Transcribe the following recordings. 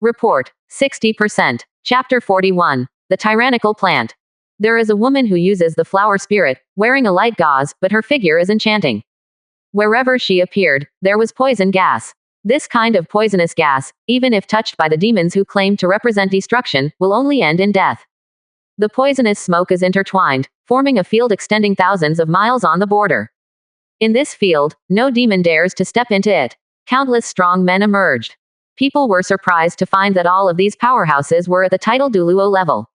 Report. 60%. Chapter 41. The Tyrannical Plant. There is a woman who uses the flower spirit, wearing a light gauze, but her figure is enchanting. Wherever she appeared, there was poison gas. This kind of poisonous gas, even if touched by the demons who claim to represent destruction, will only end in death. The poisonous smoke is intertwined, forming a field extending thousands of miles on the border. In this field, no demon dares to step into it. Countless strong men emerged. People were surprised to find that all of these powerhouses were at the title Duluo level.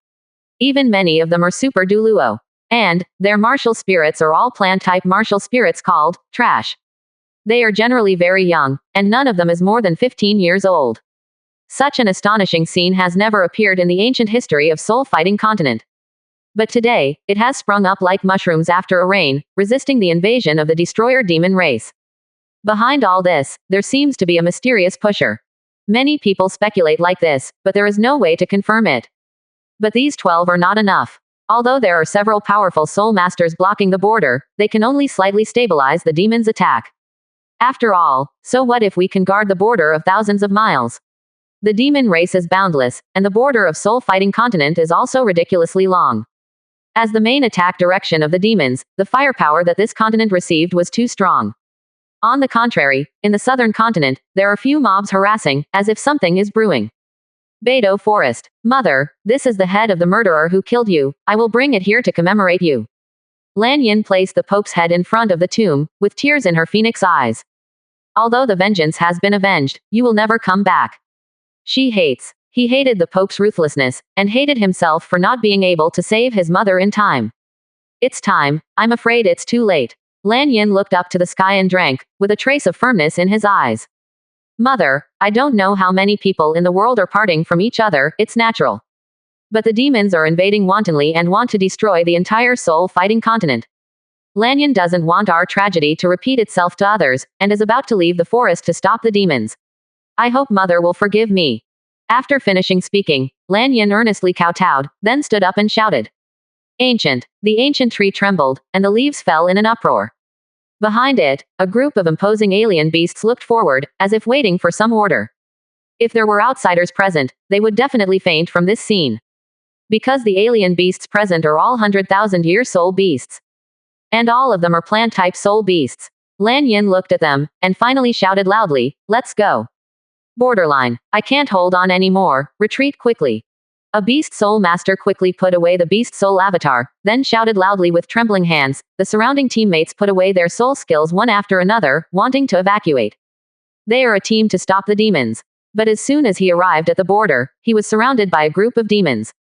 Even many of them are super Duluo. And, their martial spirits are all plant-type martial spirits called, trash. They are generally very young, and none of them is more than 15 years old. Such an astonishing scene has never appeared in the ancient history of soul-fighting continent. But today, it has sprung up like mushrooms after a rain, resisting the invasion of the destroyer demon race. Behind all this, there seems to be a mysterious pusher. Many people speculate like this, but there is no way to confirm it. But these 12 are not enough. Although there are several powerful soul masters blocking the border, they can only slightly stabilize the demon's attack. After all, so what if we can guard the border of thousands of miles? The demon race is boundless, and the border of soul-fighting continent is also ridiculously long. As the main attack direction of the demons, the firepower that this continent received was too strong. On the contrary, in the southern continent, there are few mobs harassing, as if something is brewing. Beidou Forest. Mother, this is the head of the murderer who killed you. I will bring it here to commemorate you. Lan Yin placed the Pope's head in front of the tomb, with tears in her phoenix eyes. Although the vengeance has been avenged, you will never come back. He hated the Pope's ruthlessness, and hated himself for not being able to save his mother in time. It's time, I'm afraid it's too late. Lan Yin looked up to the sky and drank, with a trace of firmness in his eyes. Mother, I don't know how many people in the world are parting from each other, it's natural. But the demons are invading wantonly and want to destroy the entire soul-fighting continent. Lan Yin doesn't want our tragedy to repeat itself to others, and is about to leave the forest to stop the demons. I hope Mother will forgive me. After finishing speaking, Lan Yin earnestly kowtowed, then stood up and shouted. Ancient. The ancient tree trembled, and the leaves fell in an uproar. Behind it, a group of imposing alien beasts looked forward, as if waiting for some order. If there were outsiders present, they would definitely faint from this scene. Because the alien beasts present are all 100,000-year soul beasts. And all of them are plant-type soul beasts. Lan Yin looked at them, and finally shouted loudly, let's go. Borderline. I can't hold on anymore, retreat quickly. A beast soul master quickly put away the beast soul avatar, then shouted loudly with trembling hands. The surrounding teammates put away their soul skills one after another, wanting to evacuate. They are a team to stop the demons. But as soon as he arrived at the border, he was surrounded by a group of demons.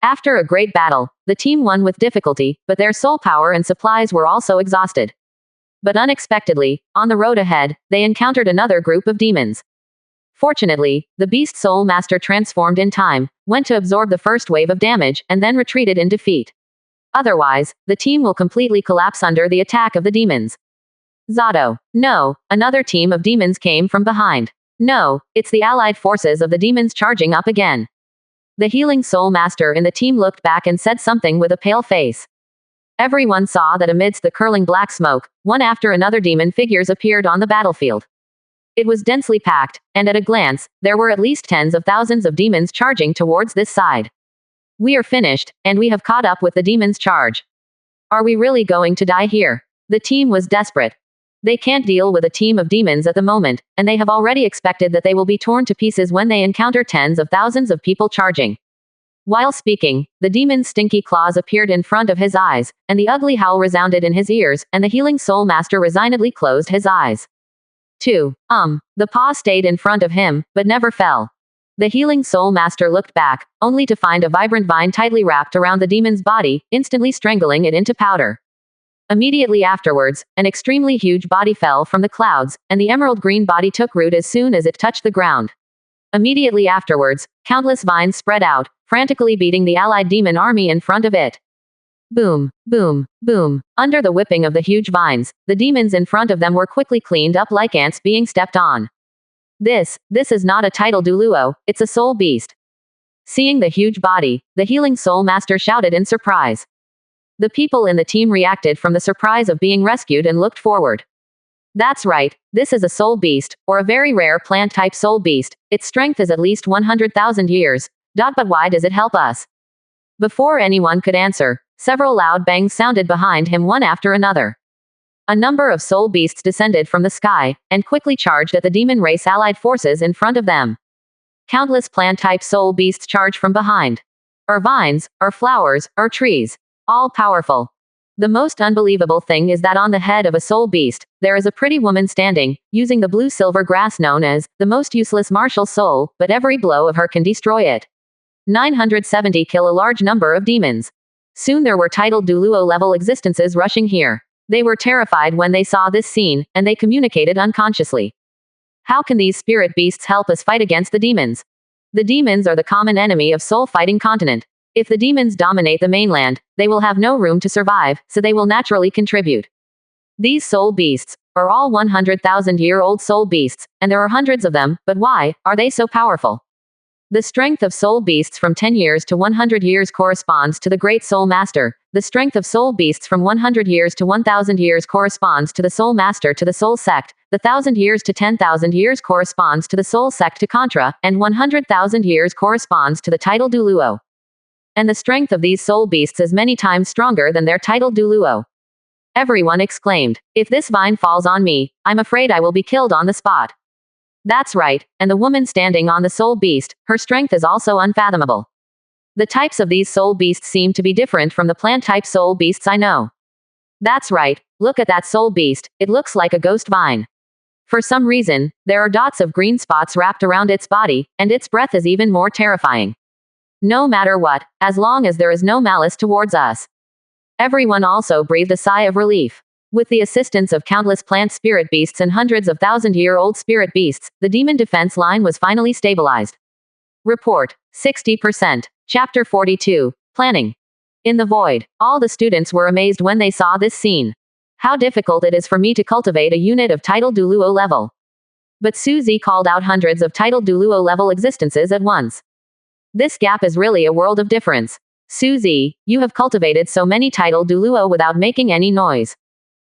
After a great battle, the team won with difficulty, but their soul power and supplies were also exhausted. But unexpectedly, on the road ahead, they encountered another group of demons. Fortunately, the beast soul master transformed in time, went to absorb the first wave of damage, and then retreated in defeat. Otherwise, the team will completely collapse under the attack of the demons. Zato. No, another team of demons came from behind. No, it's the allied forces of the demons charging up again. The healing soul master in the team looked back and said something with a pale face. Everyone saw that amidst the curling black smoke, one after another demon figures appeared on the battlefield. It was densely packed, and at a glance, there were at least tens of thousands of demons charging towards this side. We are finished, and we have caught up with the demons' charge. Are we really going to die here? The team was desperate. They can't deal with a team of demons at the moment, and they have already expected that they will be torn to pieces when they encounter tens of thousands of people charging. While speaking, the demon's stinky claws appeared in front of his eyes, and the ugly howl resounded in his ears, and the healing soul master resignedly closed his eyes. 2. The paw stayed in front of him, but never fell. The healing soul master looked back, only to find a vibrant vine tightly wrapped around the demon's body, instantly strangling it into powder. Immediately afterwards, an extremely huge body fell from the clouds, and the emerald green body took root as soon as it touched the ground. Immediately afterwards, countless vines spread out, frantically beating the allied demon army in front of it. Boom, boom, boom. Under the whipping of the huge vines, the demons in front of them were quickly cleaned up like ants being stepped on. This is not a title Duluo, it's a soul beast. Seeing the huge body, the healing soul master shouted in surprise. The people in the team reacted from the surprise of being rescued and looked forward. That's right, this is a soul beast, or a very rare plant-type soul beast. Its strength is at least 100,000 years. But why does it help us? Before anyone could answer, several loud bangs sounded behind him one after another. A number of soul beasts descended from the sky, and quickly charged at the demon race allied forces in front of them. Countless plant-type soul beasts charge from behind. Or vines, or flowers, or trees. All powerful. The most unbelievable thing is that on the head of a soul beast, there is a pretty woman standing, using the blue-silver grass known as the most useless martial soul, but every blow of her can destroy it. 970 kill a large number of demons. Soon there were titled Duluo-level existences rushing here. They were terrified when they saw this scene, and they communicated unconsciously. How can these spirit beasts help us fight against the demons? The demons are the common enemy of soul-fighting continent. If the demons dominate the mainland, they will have no room to survive, so they will naturally contribute. These soul beasts are all 100,000-year-old soul beasts, and there are hundreds of them, but why are they so powerful? The strength of soul beasts from 10 years to 100 years corresponds to the Great Soul Master. The strength of soul beasts from 100 years to 1,000 years corresponds to the Soul Master to the Soul Sect. The 1,000 years to 10,000 years corresponds to the Soul Sect to Contra, and 100,000 years corresponds to the title Duluo. And the strength of these soul beasts is many times stronger than their title Duluo. Everyone exclaimed, "If this vine falls on me, I'm afraid I will be killed on the spot." That's right, and the woman standing on the soul beast, her strength is also unfathomable. The types of these soul beasts seem to be different from the plant-type soul beasts I know. That's right, look at that soul beast, it looks like a ghost vine. For some reason, there are dots of green spots wrapped around its body, and its breath is even more terrifying. No matter what, as long as there is no malice towards us. Everyone also breathed a sigh of relief. With the assistance of countless plant spirit beasts and hundreds of thousand-year-old spirit beasts, the demon defense line was finally stabilized. Report, 60%. Chapter 42, Planning. In the void, all the students were amazed when they saw this scene. How difficult it is for me to cultivate a unit of title Duluo level. But Suzy called out hundreds of title Duluo level existences at once. This gap is really a world of difference. Suzy, you have cultivated so many title Duluo without making any noise.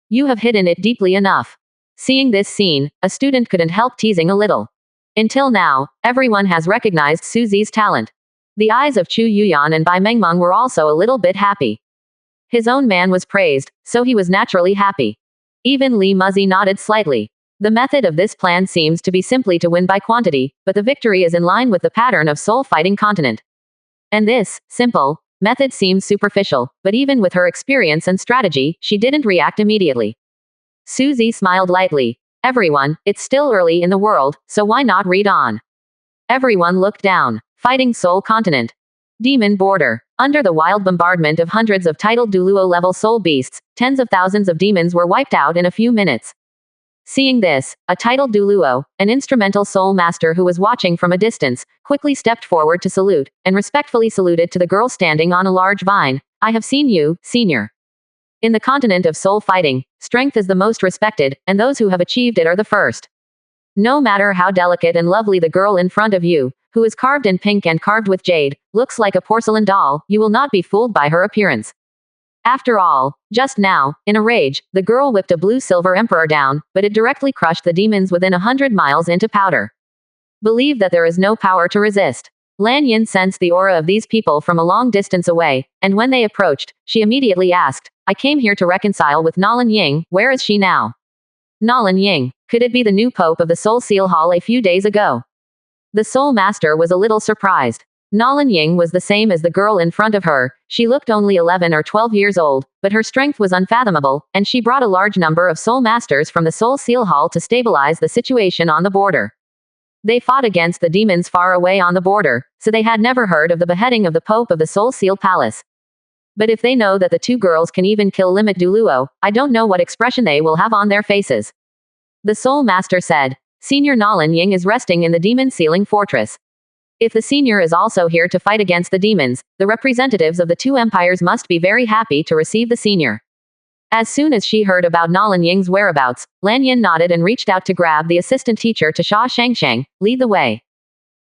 You have hidden it deeply enough. Seeing this scene, a student couldn't help teasing a little. Until now, everyone has recognized Suzy's talent. The eyes of Chu Yuyan and Bai Mengmeng were also a little bit happy. His own man was praised, so he was naturally happy. Even Li Muzzy nodded slightly. The method of this plan seems to be simply to win by quantity, but the victory is in line with the pattern of soul-fighting continent. And this, simple, method seems superficial, but even with her experience and strategy, she didn't react immediately. Suzy smiled lightly. Everyone, it's still early in the world, so why not read on? Everyone looked down. Fighting Soul Continent. Demon Border. Under the wild bombardment of hundreds of titled Duluo-level soul beasts, tens of thousands of demons were wiped out in a few minutes. Seeing this, a titled Duluo, an instrumental soul master who was watching from a distance, quickly stepped forward to salute, and respectfully saluted to the girl standing on a large vine. "I have seen you, senior. In the continent of soul fighting, strength is the most respected, and those who have achieved it are the first. No matter how delicate and lovely the girl in front of you, who is carved in pink and carved with jade, looks like a porcelain doll, you will not be fooled by her appearance." After all, just now, in a rage, the girl whipped a blue-silver emperor down, but it directly crushed the demons within 100 miles into powder. Believe that there is no power to resist. Lan Yin sensed the aura of these people from a long distance away, and when they approached, she immediately asked, "I came here to reconcile with Nolan Ying, where is she now?" Nolan Ying. Could it be the new pope of the Soul Seal Hall a few days ago? The Soul Master was a little surprised. Nolan Ying was the same as the girl in front of her. She looked only 11 or 12 years old, but her strength was unfathomable, and she brought a large number of Soul Masters from the Soul Seal Hall to stabilize the situation on the border. They fought against the demons far away on the border, so they had never heard of the beheading of the Pope of the Soul Seal Palace. But if they know that the two girls can even kill Limit Duluo, I don't know what expression they will have on their faces. The Soul Master said, "Senior Nolan Ying is resting in the Demon Sealing Fortress. If the senior is also here to fight against the demons, the representatives of the two empires must be very happy to receive the senior." As soon as she heard about Nolan Ying's whereabouts, Lan Yin nodded and reached out to grab the assistant teacher to Sha Shangshang, lead the way.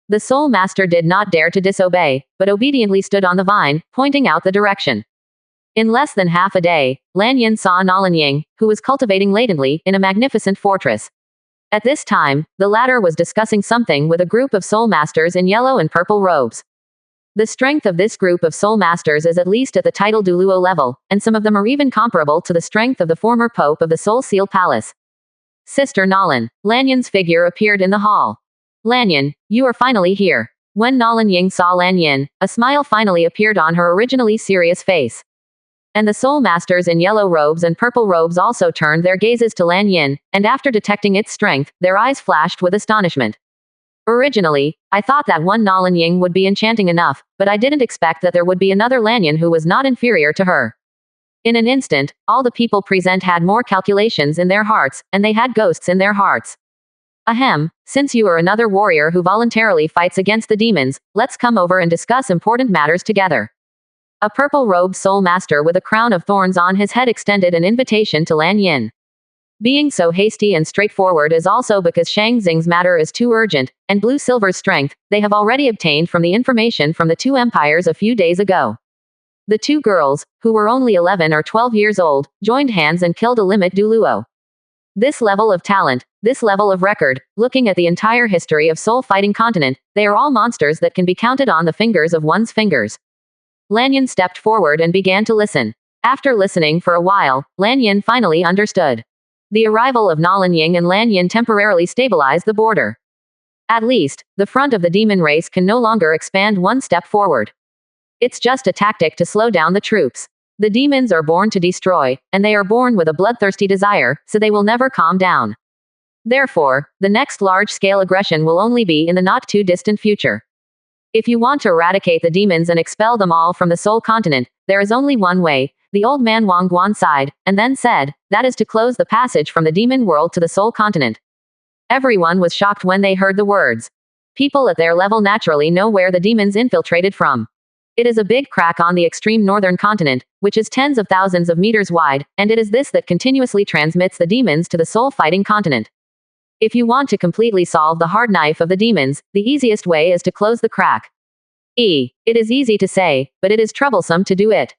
The Soul Master did not dare to disobey, but obediently stood on the vine, pointing out the direction. In less than half a day, Lan Yin saw Nalan Ying, who was cultivating latently, in a magnificent fortress. At this time, the latter was discussing something with a group of soul masters in yellow and purple robes. The strength of this group of soul masters is at least at the title Duluo level, and some of them are even comparable to the strength of the former pope of the Soul Seal Palace. Sister Nalan. Lan Yin's figure appeared in the hall. Lan Yin, you are finally here. When Nalan Ying saw Lan Yin, a smile finally appeared on her originally serious face. And the soul masters in yellow robes and purple robes also turned their gazes to Lan Yin, and after detecting its strength, their eyes flashed with astonishment. Originally, I thought that one Nalan Ying would be enchanting enough, but I didn't expect that there would be another Lan Yin who was not inferior to her. In an instant, all the people present had more calculations in their hearts, and they had ghosts in their hearts. Ahem, since you are another warrior who voluntarily fights against the demons, let's come over and discuss important matters together. A purple-robed soul master with a crown of thorns on his head extended an invitation to Lan Yin. Being so hasty and straightforward is also because Shang Xing's matter is too urgent, and Blue Silver's strength, they have already obtained from the information from the two empires a few days ago. The two girls, who were only 11 or 12 years old, joined hands and killed a limit Duluo. This level of talent, this level of record, looking at the entire history of soul fighting continent, they are all monsters that can be counted on the fingers of one's fingers. Lan Yin stepped forward and began to listen. After listening for a while, Lan Yin finally understood. The arrival of Nalan Ying and Lan Yin temporarily stabilized the border. At least, the front of the demon race can no longer expand one step forward. It's just a tactic to slow down the troops. The demons are born to destroy, and they are born with a bloodthirsty desire, so they will never calm down. Therefore, the next large-scale aggression will only be in the not-too-distant future. If you want to eradicate the demons and expel them all from the soul continent, there is only one way, the old man Wang Guan sighed, and then said, that is to close the passage from the demon world to the soul continent. Everyone was shocked when they heard the words. People at their level naturally know where the demons infiltrated from. It is a big crack on the extreme northern continent, which is tens of thousands of meters wide, and it is this that continuously transmits the demons to the soul fighting continent. If you want to completely solve the hard knife of the demons, the easiest way is to close the crack. It is easy to say, but it is troublesome to do it.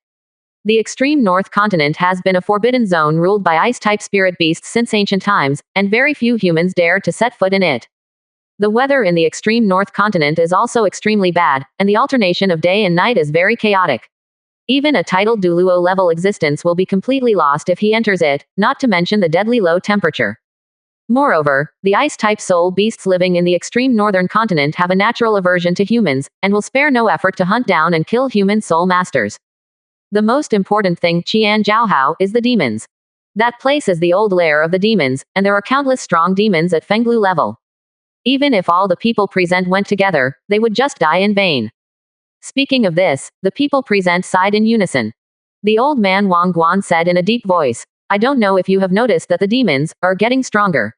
The extreme north continent has been a forbidden zone ruled by ice-type spirit beasts since ancient times, and very few humans dare to set foot in it. The weather in the extreme north continent is also extremely bad, and the alternation of day and night is very chaotic. Even a titled Duluo level existence will be completely lost if he enters it, not to mention the deadly low temperature. Moreover, the ice-type soul beasts living in the extreme northern continent have a natural aversion to humans, and will spare no effort to hunt down and kill human soul masters. The most important thing, Qian Zhaohao, is the demons. That place is the old lair of the demons, and there are countless strong demons at Fenglu level. Even if all the people present went together, they would just die in vain. Speaking of this, the people present sighed in unison. The old man Wang Guan said in a deep voice, I don't know if you have noticed that the demons are getting stronger.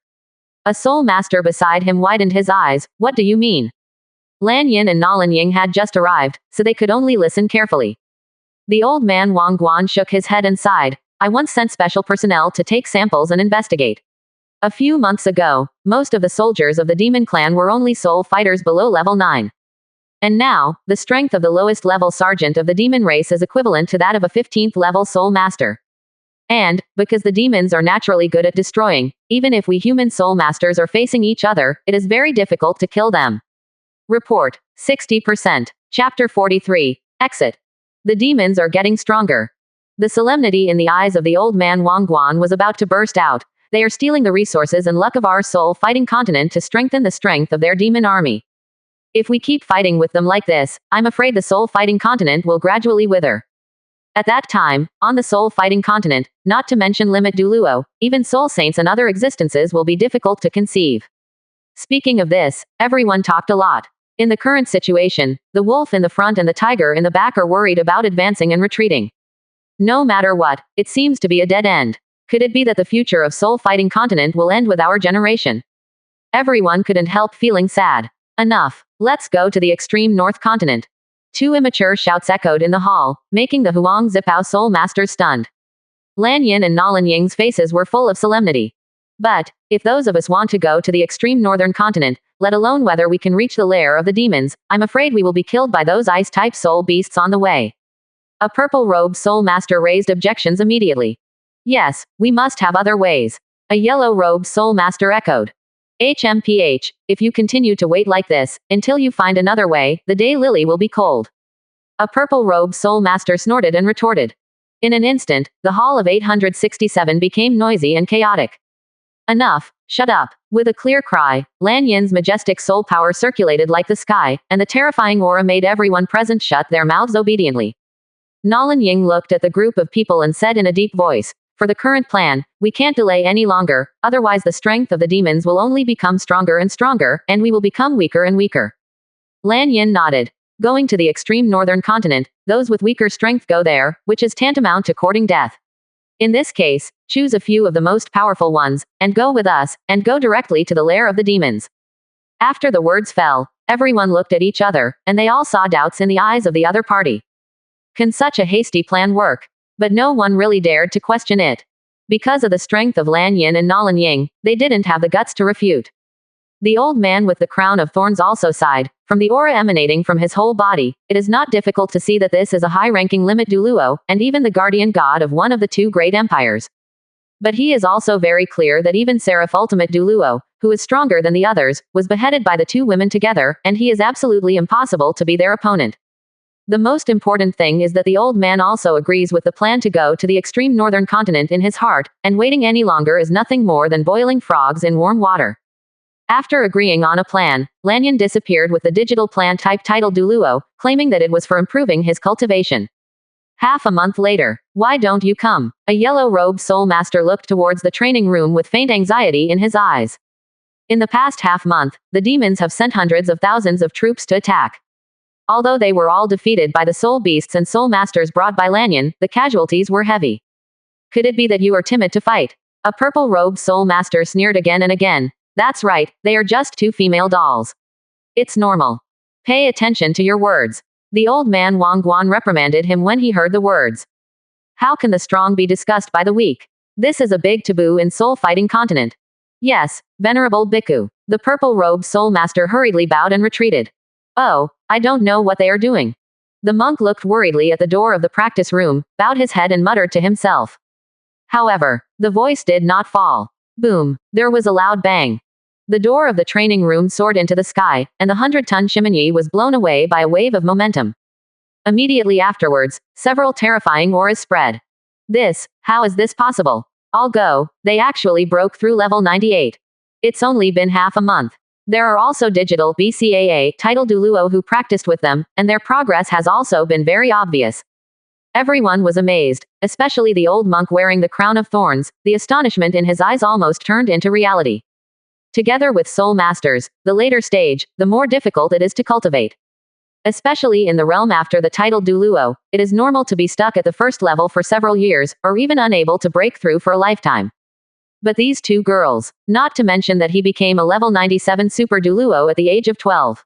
A soul master beside him widened his eyes. What do you mean? Lan Yin and Nalan Ying had just arrived, so they could only listen carefully. The old man Wang Guan shook his head and sighed. I once sent special personnel to take samples and investigate. A few months ago, most of the soldiers of the demon clan were only soul fighters below level 9. And now, the strength of the lowest level sergeant of the demon race is equivalent to that of a 15th level soul master. And, because the demons are naturally good at destroying, even if we human soul masters are facing each other, it is very difficult to kill them. Report. 60%. Chapter 43. Exit. The demons are getting stronger. The solemnity in the eyes of the old man Wang Guan was about to burst out. They are stealing the resources and luck of our soul fighting continent to strengthen the strength of their demon army. If we keep fighting with them like this, I'm afraid the soul fighting continent will gradually wither. At that time, on the soul fighting continent, not to mention Limit Duluo, even soul saints and other existences will be difficult to conceive. Speaking of this, everyone talked a lot. In the current situation, the wolf in the front and the tiger in the back are worried about advancing and retreating. No matter what, it seems to be a dead end. Could it be that the future of soul fighting continent will end with our generation? Everyone couldn't help feeling sad. Enough. Let's go to the extreme north continent. Two immature shouts echoed in the hall, making the Huang Zipao soul masters stunned. Lan Yin and Nalan Ying's faces were full of solemnity. But, if those of us want to go to the extreme northern continent, let alone whether we can reach the lair of the demons, I'm afraid we will be killed by those ice-type soul beasts on the way. A purple-robed soul master raised objections immediately. Yes, we must have other ways. A yellow-robed soul master echoed. HMPH, if you continue to wait like this, until you find another way, the day lily will be cold. A purple-robed soul master snorted and retorted. In an instant, the hall of 867 became noisy and chaotic. Enough, shut up. With a clear cry, Lan Yin's majestic soul power circulated like the sky, and the terrifying aura made everyone present shut their mouths obediently. Nolan Ying looked at the group of people and said in a deep voice, "For the current plan, we can't delay any longer, otherwise the strength of the demons will only become stronger and stronger, and we will become weaker and weaker." Lan Yin nodded. Going to the extreme northern continent, those with weaker strength go there, which is tantamount to courting death. In this case, choose a few of the most powerful ones, and go with us, and go directly to the lair of the demons. After the words fell, everyone looked at each other, and they all saw doubts in the eyes of the other party. Can such a hasty plan work? But no one really dared to question it. Because of the strength of Lan Yin and Nolan Ying, they didn't have the guts to refute. The old man with the crown of thorns also sighed. From the aura emanating from his whole body, it is not difficult to see that this is a high-ranking limit Duluo, and even the guardian god of one of the two great empires. But he is also very clear that even Seraph Ultimate Duluo, who is stronger than the others, was beheaded by the two women together, and he is absolutely impossible to be their opponent. The most important thing is that the old man also agrees with the plan to go to the extreme northern continent in his heart, and waiting any longer is nothing more than boiling frogs in warm water. After agreeing on a plan, Lanyan disappeared with the digital plant type titled Duluo, claiming that it was for improving his cultivation. Half a month later, why don't you come? A yellow-robed soul master looked towards the training room with faint anxiety in his eyes. In the past half month, the demons have sent hundreds of thousands of troops to attack. Although they were all defeated by the soul beasts and soul masters brought by Lanyan, the casualties were heavy. Could it be that you are timid to fight? A purple-robed soul master sneered again and again. That's right, they are just two female dolls. It's normal. Pay attention to your words. The old man Wang Guan reprimanded him when he heard the words. How can the strong be discussed by the weak? This is a big taboo in soul fighting continent. Yes, venerable Bhikkhu. The purple-robed soul master hurriedly bowed and retreated. Oh, I don't know what they are doing. The monk looked worriedly at the door of the practice room, bowed his head and muttered to himself. However, the voice did not fall. Boom, there was a loud bang. The door of the training room soared into the sky, and the 100-ton chimney was blown away by a wave of momentum. Immediately afterwards, several terrifying auras spread. How is this possible? I'll go, they actually broke through level 98. It's only been half a month. There are also digital BCAA titled Duluo who practiced with them, and their progress has also been very obvious. Everyone was amazed, especially the old monk wearing the crown of thorns. The astonishment in his eyes almost turned into reality. Together with soul masters, the later stage, the more difficult it is to cultivate. Especially in the realm after the title Duluo, it is normal to be stuck at the first level for several years, or even unable to break through for a lifetime. But these two girls, not to mention that he became a level 97 Super Duluo at the age of 12.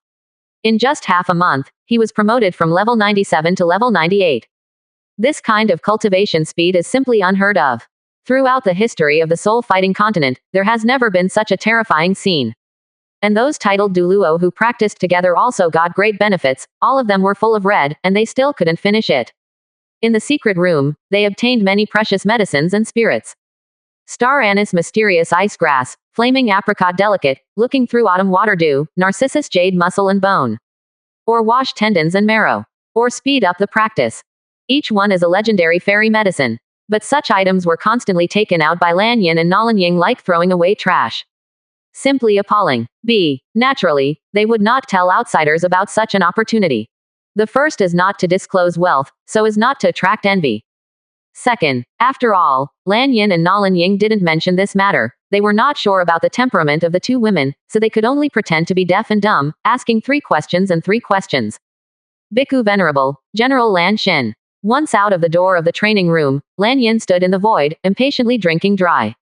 In just half a month, he was promoted from level 97 to level 98. This kind of cultivation speed is simply unheard of. Throughout the history of the soul fighting continent, there has never been such a terrifying scene. And those titled Duluo who practiced together also got great benefits, all of them were full of red, and they still couldn't finish it. In the secret room, they obtained many precious medicines and spirits. Star anise mysterious ice grass, flaming apricot delicate, looking through autumn water dew, narcissus jade muscle and bone. Or wash tendons and marrow. Or speed up the practice. Each one is a legendary fairy medicine. But such items were constantly taken out by Lanyan and Nolan Ying like throwing away trash. Simply appalling. Naturally, they would not tell outsiders about such an opportunity. The first is not to disclose wealth, so as not to attract envy. Second, after all, Lanyan and Nolan Ying didn't mention this matter. They were not sure about the temperament of the two women, so they could only pretend to be deaf and dumb, asking 3 questions and 3 questions. Bhikkhu Venerable, General Lan Shin. Once out of the door of the training room, Lan Yin stood in the void, impatiently drinking dry.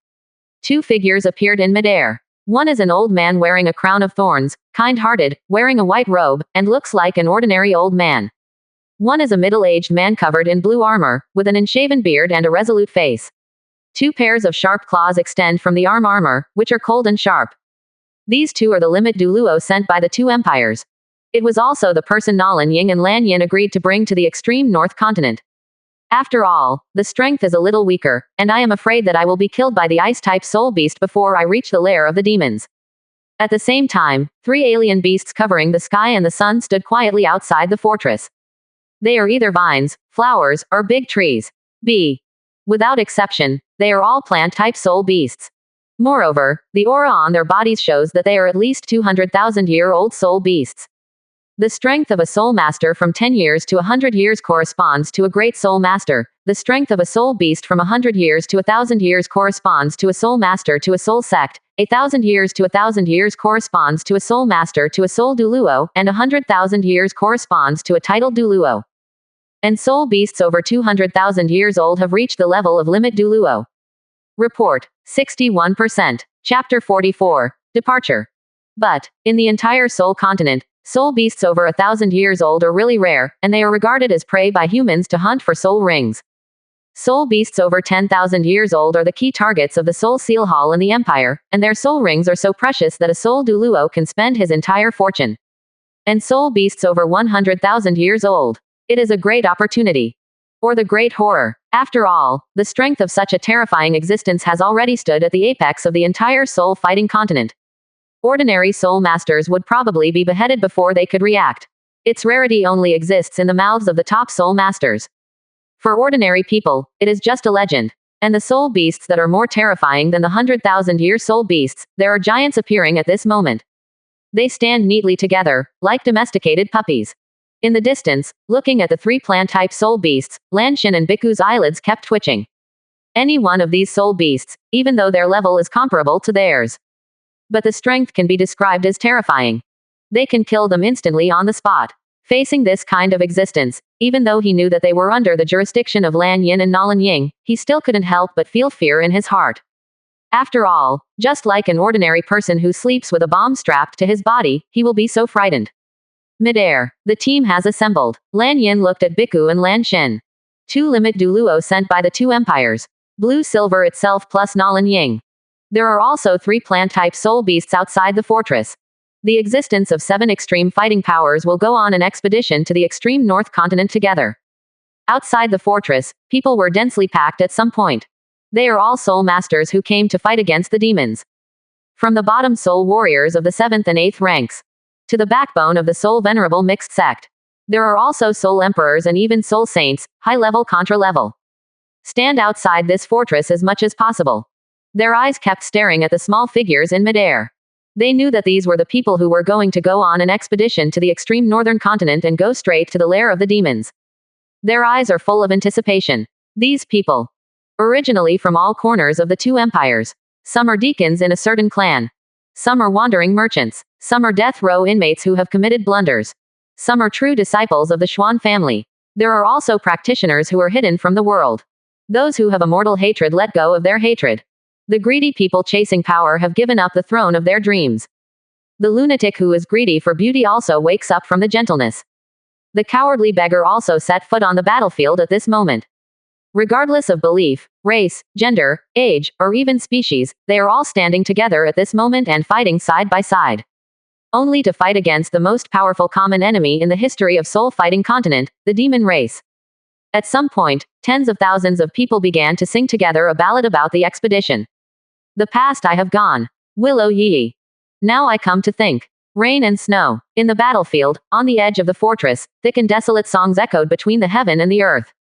2 figures appeared in midair. One is an old man wearing a crown of thorns, kind-hearted, wearing a white robe, and looks like an ordinary old man. One is a middle-aged man covered in blue armor, with an unshaven beard and a resolute face. 2 pairs of sharp claws extend from the armor, which are cold and sharp. These 2 are the limit Duluo sent by the 2 empires. It was also the person Nolan Ying and Lan Yin agreed to bring to the extreme north continent. After all, the strength is a little weaker, and I am afraid that I will be killed by the ice-type soul beast before I reach the lair of the demons. At the same time, 3 alien beasts covering the sky and the sun stood quietly outside the fortress. They are either vines, flowers, or big trees. B. Without exception, they are all plant-type soul beasts. Moreover, the aura on their bodies shows that they are at least 200,000-year-old soul beasts. The strength of a soul master from 10 years to 100 years corresponds to a great soul master. The strength of a soul beast from 100 years to 1,000 years corresponds to a soul master to a soul sect. 1,000 years to 1,000 years corresponds to a soul master to a soul duluo, and 100,000 years corresponds to a titled duluo. And soul beasts over 200,000 years old have reached the level of limit duluo. Report, 61%. Chapter 44. Departure. But, in the entire soul continent, soul beasts over 1,000 years old are really rare, and they are regarded as prey by humans to hunt for soul rings. Soul beasts over 10,000 years old are the key targets of the soul seal hall in the empire, and their soul rings are so precious that a soul duluo can spend his entire fortune. And soul beasts over 100,000 years old. It is a great opportunity. Or the great horror. After all, the strength of such a terrifying existence has already stood at the apex of the entire soul fighting continent. Ordinary soul masters would probably be beheaded before they could react. Its rarity only exists in the mouths of the top soul masters. For ordinary people, it is just a legend. And the soul beasts that are more terrifying than the 100,000-year soul beasts, there are giants appearing at this moment. They stand neatly together, like domesticated puppies. In the distance, looking at the 3 plant-type soul beasts, Lanshin and Biku's eyelids kept twitching. Any one of these soul beasts, even though their level is comparable to theirs. But the strength can be described as terrifying. They can kill them instantly on the spot. Facing this kind of existence, even though he knew that they were under the jurisdiction of Lan Yin and Nolan Ying, he still couldn't help but feel fear in his heart. After all, just like an ordinary person who sleeps with a bomb strapped to his body, he will be so frightened. Midair, the team has assembled. Lan Yin looked at Biku and Lan Shin. 2 limit duluo sent by the 2 empires. Blue Silver itself plus Nolan Ying. There are also 3 plant-type soul beasts outside the fortress. The existence of 7 extreme fighting powers will go on an expedition to the extreme north continent together. Outside the fortress, people were densely packed at some point. They are all soul masters who came to fight against the demons. From the bottom soul warriors of the 7th and 8th ranks, to the backbone of the soul venerable mixed sect. There are also soul emperors and even soul saints, high level contra level. Stand outside this fortress as much as possible. Their eyes kept staring at the small figures in midair. They knew that these were the people who were going to go on an expedition to the extreme northern continent and go straight to the lair of the demons. Their eyes are full of anticipation. These people. Originally from all corners of the 2 empires. Some are deacons in a certain clan. Some are wandering merchants. Some are death row inmates who have committed blunders. Some are true disciples of the Xuan family. There are also practitioners who are hidden from the world. Those who have a mortal hatred let go of their hatred. The greedy people chasing power have given up the throne of their dreams. The lunatic who is greedy for beauty also wakes up from the gentleness. The cowardly beggar also set foot on the battlefield at this moment. Regardless of belief, race, gender, age, or even species, they are all standing together at this moment and fighting side by side. Only to fight against the most powerful common enemy in the history of soul fighting continent, the demon race. At some point, tens of thousands of people began to sing together a ballad about the expedition. The past I have gone. Willow Yi. Now I come to think. Rain and snow. In the battlefield, on the edge of the fortress, thick and desolate songs echoed between the heaven and the earth.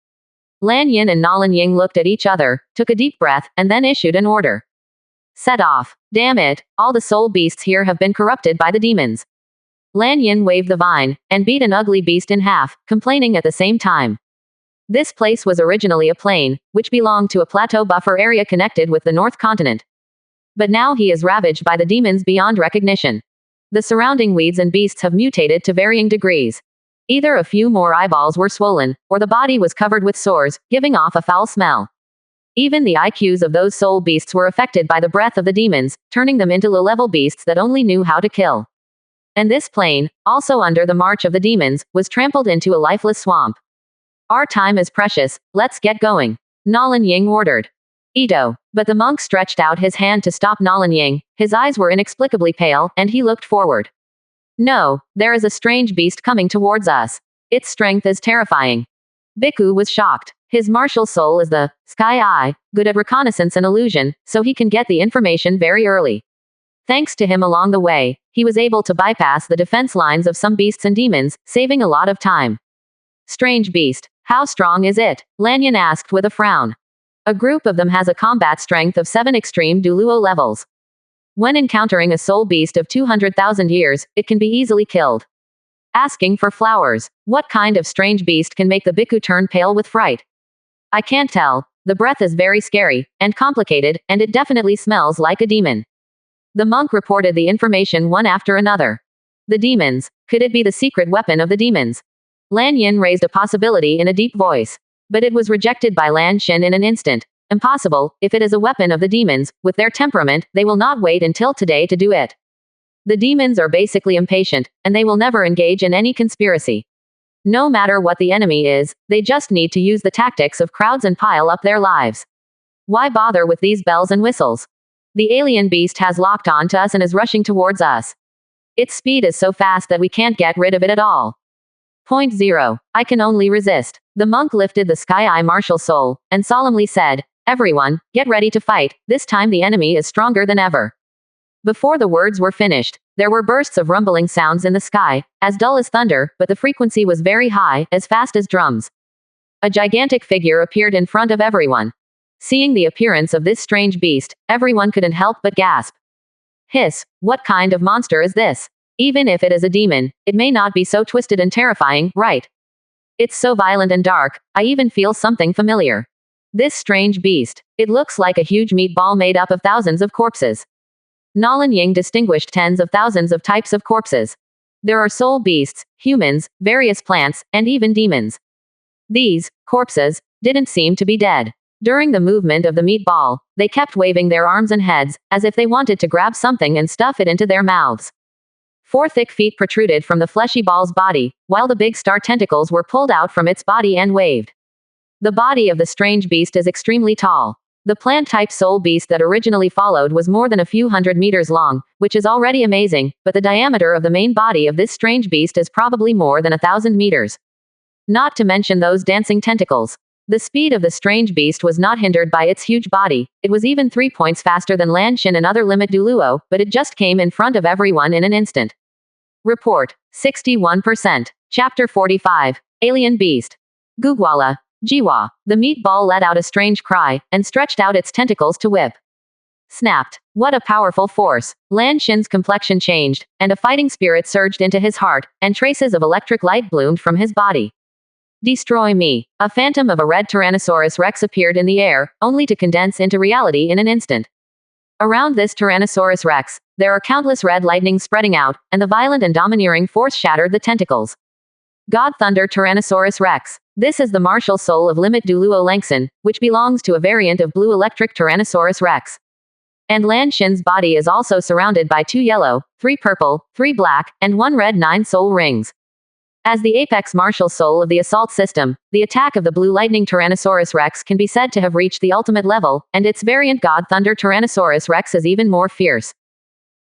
Lan Yin and Nolan Ying looked at each other, took a deep breath, and then issued an order. Set off. Damn it, all the soul beasts here have been corrupted by the demons. Lan Yin waved the vine, and beat an ugly beast in half, complaining at the same time. This place was originally a plain, which belonged to a plateau buffer area connected with the North Continent. But now he is ravaged by the demons beyond recognition. The surrounding weeds and beasts have mutated to varying degrees. Either a few more eyeballs were swollen, or the body was covered with sores, giving off a foul smell. Even the IQs of those soul beasts were affected by the breath of the demons, turning them into low-level beasts that only knew how to kill. And this plain, also under the march of the demons, was trampled into a lifeless swamp. Our time is precious, let's get going. Nolan Ying ordered. Ito. But the monk stretched out his hand to stop Nolan Ying. His eyes were inexplicably pale, and he looked forward. No, there is a strange beast coming towards us. Its strength is terrifying. Biku was shocked. His martial soul is the sky eye, good at reconnaissance and illusion, so he can get the information very early. Thanks to him along the way, he was able to bypass the defense lines of some beasts and demons, saving a lot of time. Strange beast. How strong is it? Lanyan asked with a frown. A group of them has a combat strength of 7 extreme Duluo levels. When encountering a soul beast of 200,000 years, it can be easily killed. Asking for flowers. What kind of strange beast can make the bhikkhu turn pale with fright? I can't tell. The breath is very scary, and complicated, and it definitely smells like a demon. The monk reported the information one after another. The demons. Could it be the secret weapon of the demons? Lan Yin raised a possibility in a deep voice. But it was rejected by Lan Shen in an instant. Impossible. If it is a weapon of the demons, with their temperament, they will not wait until today to do it. The demons are basically impatient, and they will never engage in any conspiracy. No matter what the enemy is, they just need to use the tactics of crowds and pile up their lives. Why bother with these bells and whistles? The alien beast has locked on to us and is rushing towards us. Its speed is so fast that we can't get rid of it at all. 0. I can only resist. The monk lifted the sky eye martial soul, and solemnly said, "Everyone, get ready to fight, this time the enemy is stronger than ever." Before the words were finished, there were bursts of rumbling sounds in the sky, as dull as thunder, but the frequency was very high, as fast as drums. A gigantic figure appeared in front of everyone. Seeing the appearance of this strange beast, everyone couldn't help but gasp. Hiss, what kind of monster is this? Even if it is a demon, it may not be so twisted and terrifying, right? It's so violent and dark, I even feel something familiar. This strange beast, it looks like a huge meatball made up of thousands of corpses. Nolan Ying distinguished tens of thousands of types of corpses. There are soul beasts, humans, various plants, and even demons. These corpses didn't seem to be dead. During the movement of the meatball, they kept waving their arms and heads, as if they wanted to grab something and stuff it into their mouths. 4 thick feet protruded from the fleshy ball's body, while the big star tentacles were pulled out from its body and waved. The body of the strange beast is extremely tall. The plant-type soul beast that originally followed was more than a few hundred meters long, which is already amazing, but the diameter of the main body of this strange beast is probably more than 1,000 meters. Not to mention those dancing tentacles. The speed of the strange beast was not hindered by its huge body. It was even 3 points faster than Lan Shin and other limit Duluo, but it just came in front of everyone in an instant. Report. 61%. Chapter 45. Alien Beast. Gugwala. Jiwa. The meatball let out a strange cry, and stretched out its tentacles to whip. Snapped. What a powerful force. Lan Shin's complexion changed, and a fighting spirit surged into his heart, and traces of electric light bloomed from his body. Destroy me. A phantom of a red Tyrannosaurus Rex appeared in the air, only to condense into reality in an instant. Around this Tyrannosaurus Rex, there are countless red lightnings spreading out, and the violent and domineering force shattered the tentacles. God Thunder Tyrannosaurus Rex. This is the martial soul of Limit Duluo Lengson, which belongs to a variant of Blue Electric Tyrannosaurus Rex. And Lan Shin's body is also surrounded by 2 yellow, 3 purple, 3 black, and 1 red 9 soul rings. As the apex martial soul of the assault system, the attack of the Blue Lightning Tyrannosaurus Rex can be said to have reached the ultimate level, and its variant God Thunder Tyrannosaurus Rex is even more fierce.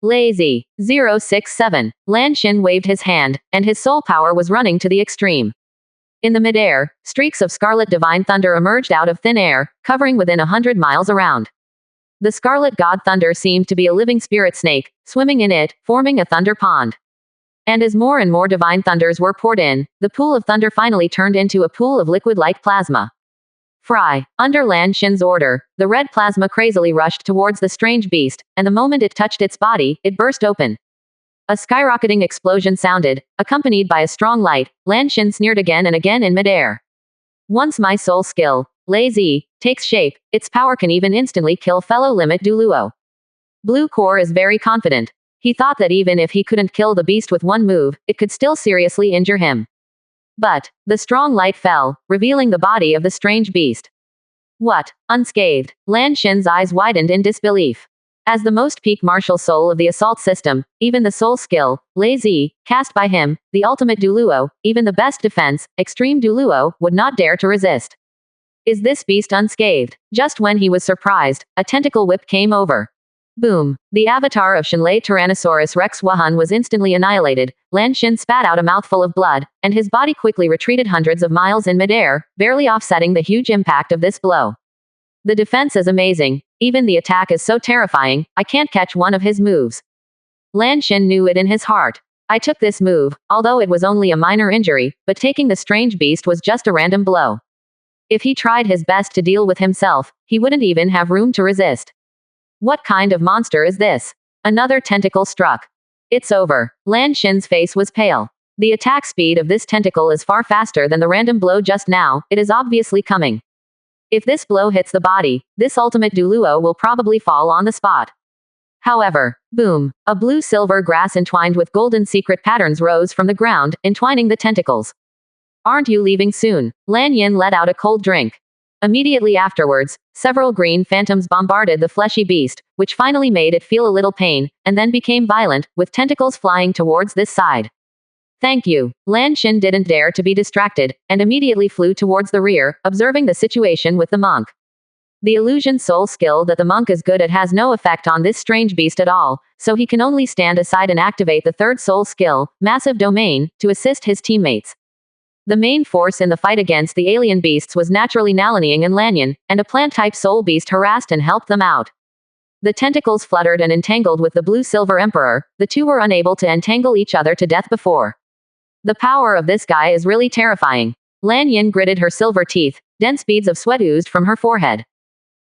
Lazy. 067. Lan Shin waved his hand, and his soul power was running to the extreme. In the midair, streaks of scarlet divine thunder emerged out of thin air, covering within 100 miles around. The scarlet God Thunder seemed to be a living spirit snake, swimming in it, forming a thunder pond. And as more and more divine thunders were poured in, the pool of thunder finally turned into a pool of liquid-like plasma. Fry. Under Lan Shin's order, the red plasma crazily rushed towards the strange beast, and the moment it touched its body, it burst open. A skyrocketing explosion sounded, accompanied by a strong light. Lan Shin sneered again and again in midair. Once my soul skill, Lazy, takes shape, its power can even instantly kill fellow Limit Duluo. Blue Core is very confident. He thought that even if he couldn't kill the beast with one move, it could still seriously injure him. But the strong light fell, revealing the body of the strange beast. What? Unscathed. Lan Shin's eyes widened in disbelief. As the most peak martial soul of the assault system, even the soul skill, Lazy, cast by him, the ultimate Duluo, even the best defense, extreme Duluo, would not dare to resist. Is this beast unscathed? Just when he was surprised, a tentacle whip came over. Boom. The avatar of Shenlei Tyrannosaurus Rex Wuhan was instantly annihilated. Lan Xin spat out a mouthful of blood, and his body quickly retreated hundreds of miles in midair, barely offsetting the huge impact of this blow. The defense is amazing. Even the attack is so terrifying, I can't catch one of his moves. Lan Xin knew it in his heart. I took this move, although it was only a minor injury, but taking the strange beast was just a random blow. If he tried his best to deal with himself, he wouldn't even have room to resist. What kind of monster is this? Another tentacle struck. It's over. Lan Xin's face was pale. The attack speed of this tentacle is far faster than the random blow just now. It is obviously coming. If this blow hits the body, this ultimate Duluo will probably fall on the spot. However, boom, a blue-silver grass entwined with golden secret patterns rose from the ground, entwining the tentacles. Aren't you leaving soon? Lan Yin let out a cold drink. Immediately afterwards, several green phantoms bombarded the fleshy beast, which finally made it feel a little pain, and then became violent, with tentacles flying towards this side. Thank you. Lan Xin didn't dare to be distracted, and immediately flew towards the rear, observing the situation with the monk. The illusion soul skill that the monk is good at has no effect on this strange beast at all, so he can only stand aside and activate the third soul skill, Massive Domain, to assist his teammates. The main force in the fight against the alien beasts was naturally Nalanying and Lanyan, and a plant-type soul beast harassed and helped them out. The tentacles fluttered and entangled with the blue-silver emperor. The two were unable to entangle each other to death before. The power of this guy is really terrifying. Lanyan gritted her silver teeth. Dense beads of sweat oozed from her forehead.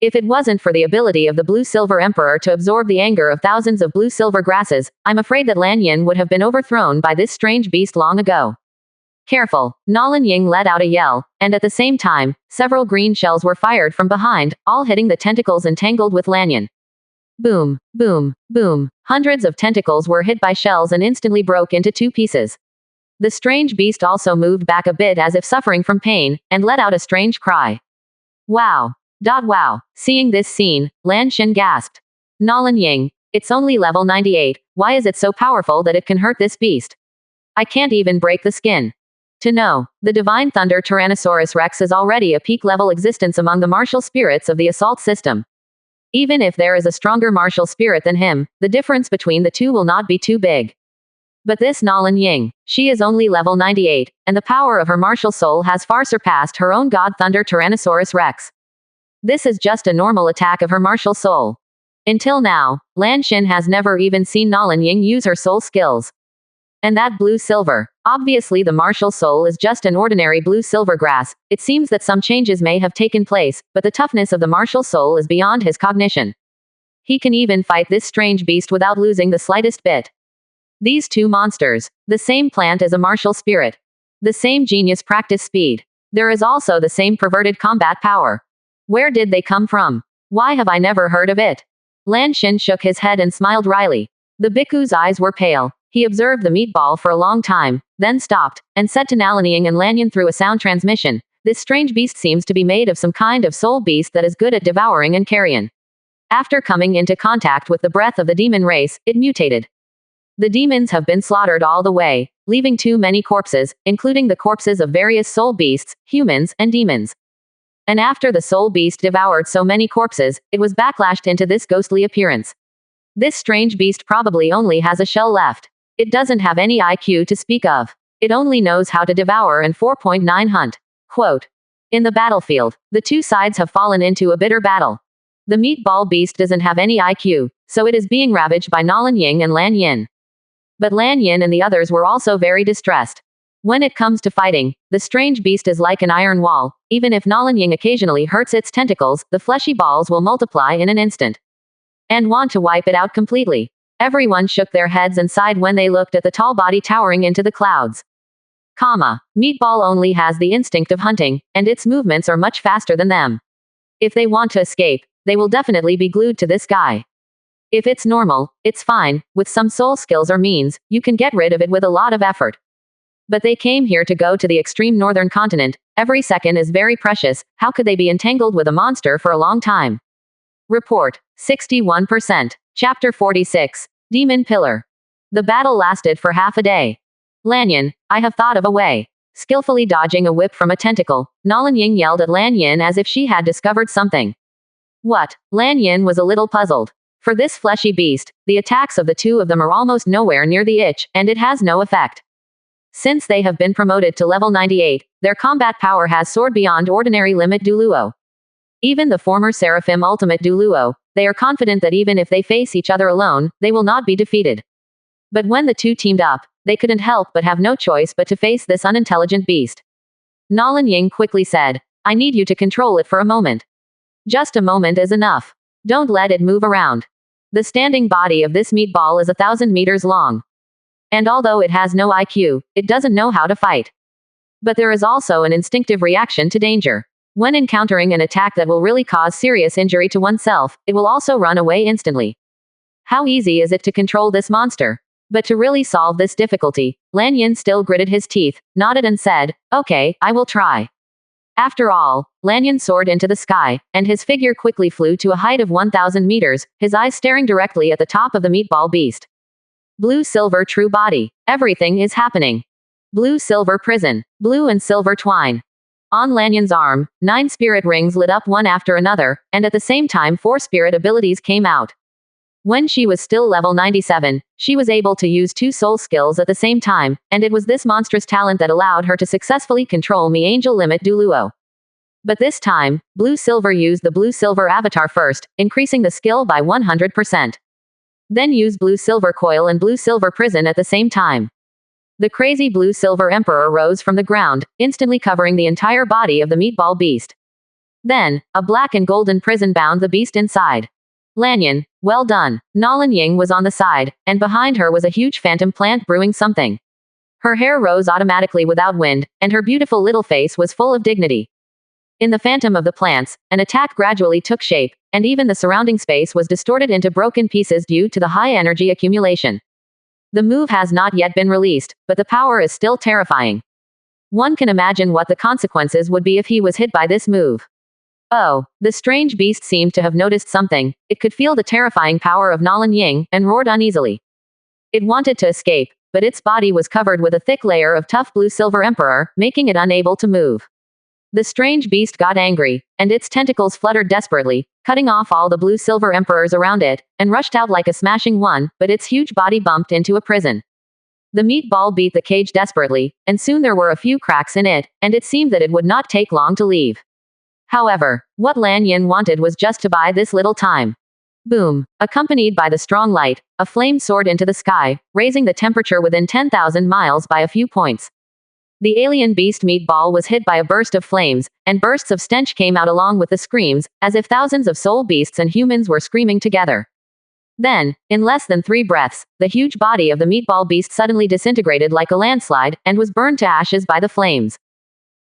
If it wasn't for the ability of the blue-silver emperor to absorb the anger of thousands of blue-silver grasses, I'm afraid that Lanyan would have been overthrown by this strange beast long ago. Careful. Nolan Ying let out a yell, and at the same time, several green shells were fired from behind, all hitting the tentacles entangled with Lanyan. Boom, boom, boom. Hundreds of tentacles were hit by shells and instantly broke into two pieces. The strange beast also moved back a bit as if suffering from pain, and let out a strange cry. Wow. Wow. Seeing this scene, Lan Xin gasped. Nolan Ying, it's only level 98, why is it so powerful that it can hurt this beast? I can't even break the skin. To know, the Divine Thunder Tyrannosaurus Rex is already a peak-level existence among the martial spirits of the assault system. Even if there is a stronger martial spirit than him, the difference between the two will not be too big. But this Nolan Ying, she is only level 98, and the power of her martial soul has far surpassed her own God Thunder Tyrannosaurus Rex. This is just a normal attack of her martial soul. Until now, Lan Xin has never even seen Nolan Ying use her soul skills. And that blue-silver. Obviously the martial soul is just an ordinary blue-silver grass. It seems that some changes may have taken place, but the toughness of the martial soul is beyond his cognition. He can even fight this strange beast without losing the slightest bit. These two monsters. The same plant as a martial spirit. The same genius practice speed. There is also the same perverted combat power. Where did they come from? Why have I never heard of it? Lan Xin shook his head and smiled wryly. The bhikkhu's eyes were pale. He observed the meatball for a long time, then stopped, and said to Nalanying and Lanyan through a sound transmission, this strange beast seems to be made of some kind of soul beast that is good at devouring and carrion. After coming into contact with the breath of the demon race, it mutated. The demons have been slaughtered all the way, leaving too many corpses, including the corpses of various soul beasts, humans, and demons. And after the soul beast devoured so many corpses, it was backlashed into this ghostly appearance. This strange beast probably only has a shell left. It doesn't have any IQ to speak of. It only knows how to devour and 4.9 hunt. Quote. In the battlefield, the two sides have fallen into a bitter battle. The meatball beast doesn't have any IQ, so it is being ravaged by Nolan Ying and Lan Yin. But Lan Yin and the others were also very distressed. When it comes to fighting, the strange beast is like an iron wall. Even if Nolan Ying occasionally hurts its tentacles, the fleshy balls will multiply in an instant. And want to wipe it out completely. Everyone shook their heads and sighed when they looked at the tall body towering into the clouds. Meatball only has the instinct of hunting, and its movements are much faster than them. If they want to escape, they will definitely be glued to this guy. If it's normal, it's fine. With some soul skills or means, you can get rid of it with a lot of effort. But they came here to go to the extreme northern continent. Every second is very precious. How could they be entangled with a monster for a long time? Report. 61%. Chapter 46. Demon Pillar. The battle lasted for half a day. Lanyan, I have thought of a way. Skillfully dodging a whip from a tentacle, Nolan Ying yelled at Lan Yin as if she had discovered something. What? Lan Yin was a little puzzled. For this fleshy beast, the attacks of the two of them are almost nowhere near the itch, and it has no effect. Since they have been promoted to level 98, their combat power has soared beyond ordinary limit Duoluo. Even the former Seraphim Ultimate Duoluo, they are confident that even if they face each other alone, they will not be defeated. But when the two teamed up, they couldn't help but have no choice but to face this unintelligent beast. Nolan Ying quickly said, I need you to control it for a moment. Just a moment is enough. Don't let it move around. The standing body of this meatball is 1,000 meters long. And although it has no IQ, it doesn't know how to fight. But there is also an instinctive reaction to danger. When encountering an attack that will really cause serious injury to oneself, it will also run away instantly. How easy is it to control this monster? But to really solve this difficulty, Lan Yin still gritted his teeth, nodded and said, okay, I will try. After all, Lan Yin soared into the sky, and his figure quickly flew to a height of 1,000 meters, his eyes staring directly at the top of the meatball beast. Blue-silver true body. Everything is happening. Blue-silver prison. Blue and silver twine. On Lan Yin's arm, 9 spirit rings lit up one after another, and at the same time 4 spirit abilities came out. When she was still level 97, she was able to use 2 soul skills at the same time, and it was this monstrous talent that allowed her to successfully control Mi Angel Limit Duoluo. But this time, Blue-Silver used the Blue-Silver avatar first, increasing the skill by 100%. Then used Blue-Silver Coil and Blue-Silver Prison at the same time. The crazy Blue-Silver Emperor rose from the ground, instantly covering the entire body of the meatball beast. Then, a black and golden prison bound the beast inside. Lan Yin, well done. Nolan Ying was on the side, and behind her was a huge phantom plant brewing something. Her hair rose automatically without wind, and her beautiful little face was full of dignity. In the phantom of the plants, an attack gradually took shape, and even the surrounding space was distorted into broken pieces due to the high energy accumulation. The move has not yet been released, but the power is still terrifying. One can imagine what the consequences would be if he was hit by this move. Oh, the strange beast seemed to have noticed something. It could feel the terrifying power of Nolan Ying, and roared uneasily. It wanted to escape, but its body was covered with a thick layer of tough blue-silver emperor, making it unable to move. The strange beast got angry, and its tentacles fluttered desperately, cutting off all the blue-silver emperors around it, and rushed out like a smashing one, but its huge body bumped into a prison. The meatball beat the cage desperately, and soon there were a few cracks in it, and it seemed that it would not take long to leave. However, what Lan Yin wanted was just to buy this little time. Boom! Accompanied by the strong light, a flame soared into the sky, raising the temperature within 10,000 miles by a few points. The alien beast meatball was hit by a burst of flames, and bursts of stench came out along with the screams, as if thousands of soul beasts and humans were screaming together. Then, in less than 3 breaths, the huge body of the meatball beast suddenly disintegrated like a landslide, and was burned to ashes by the flames.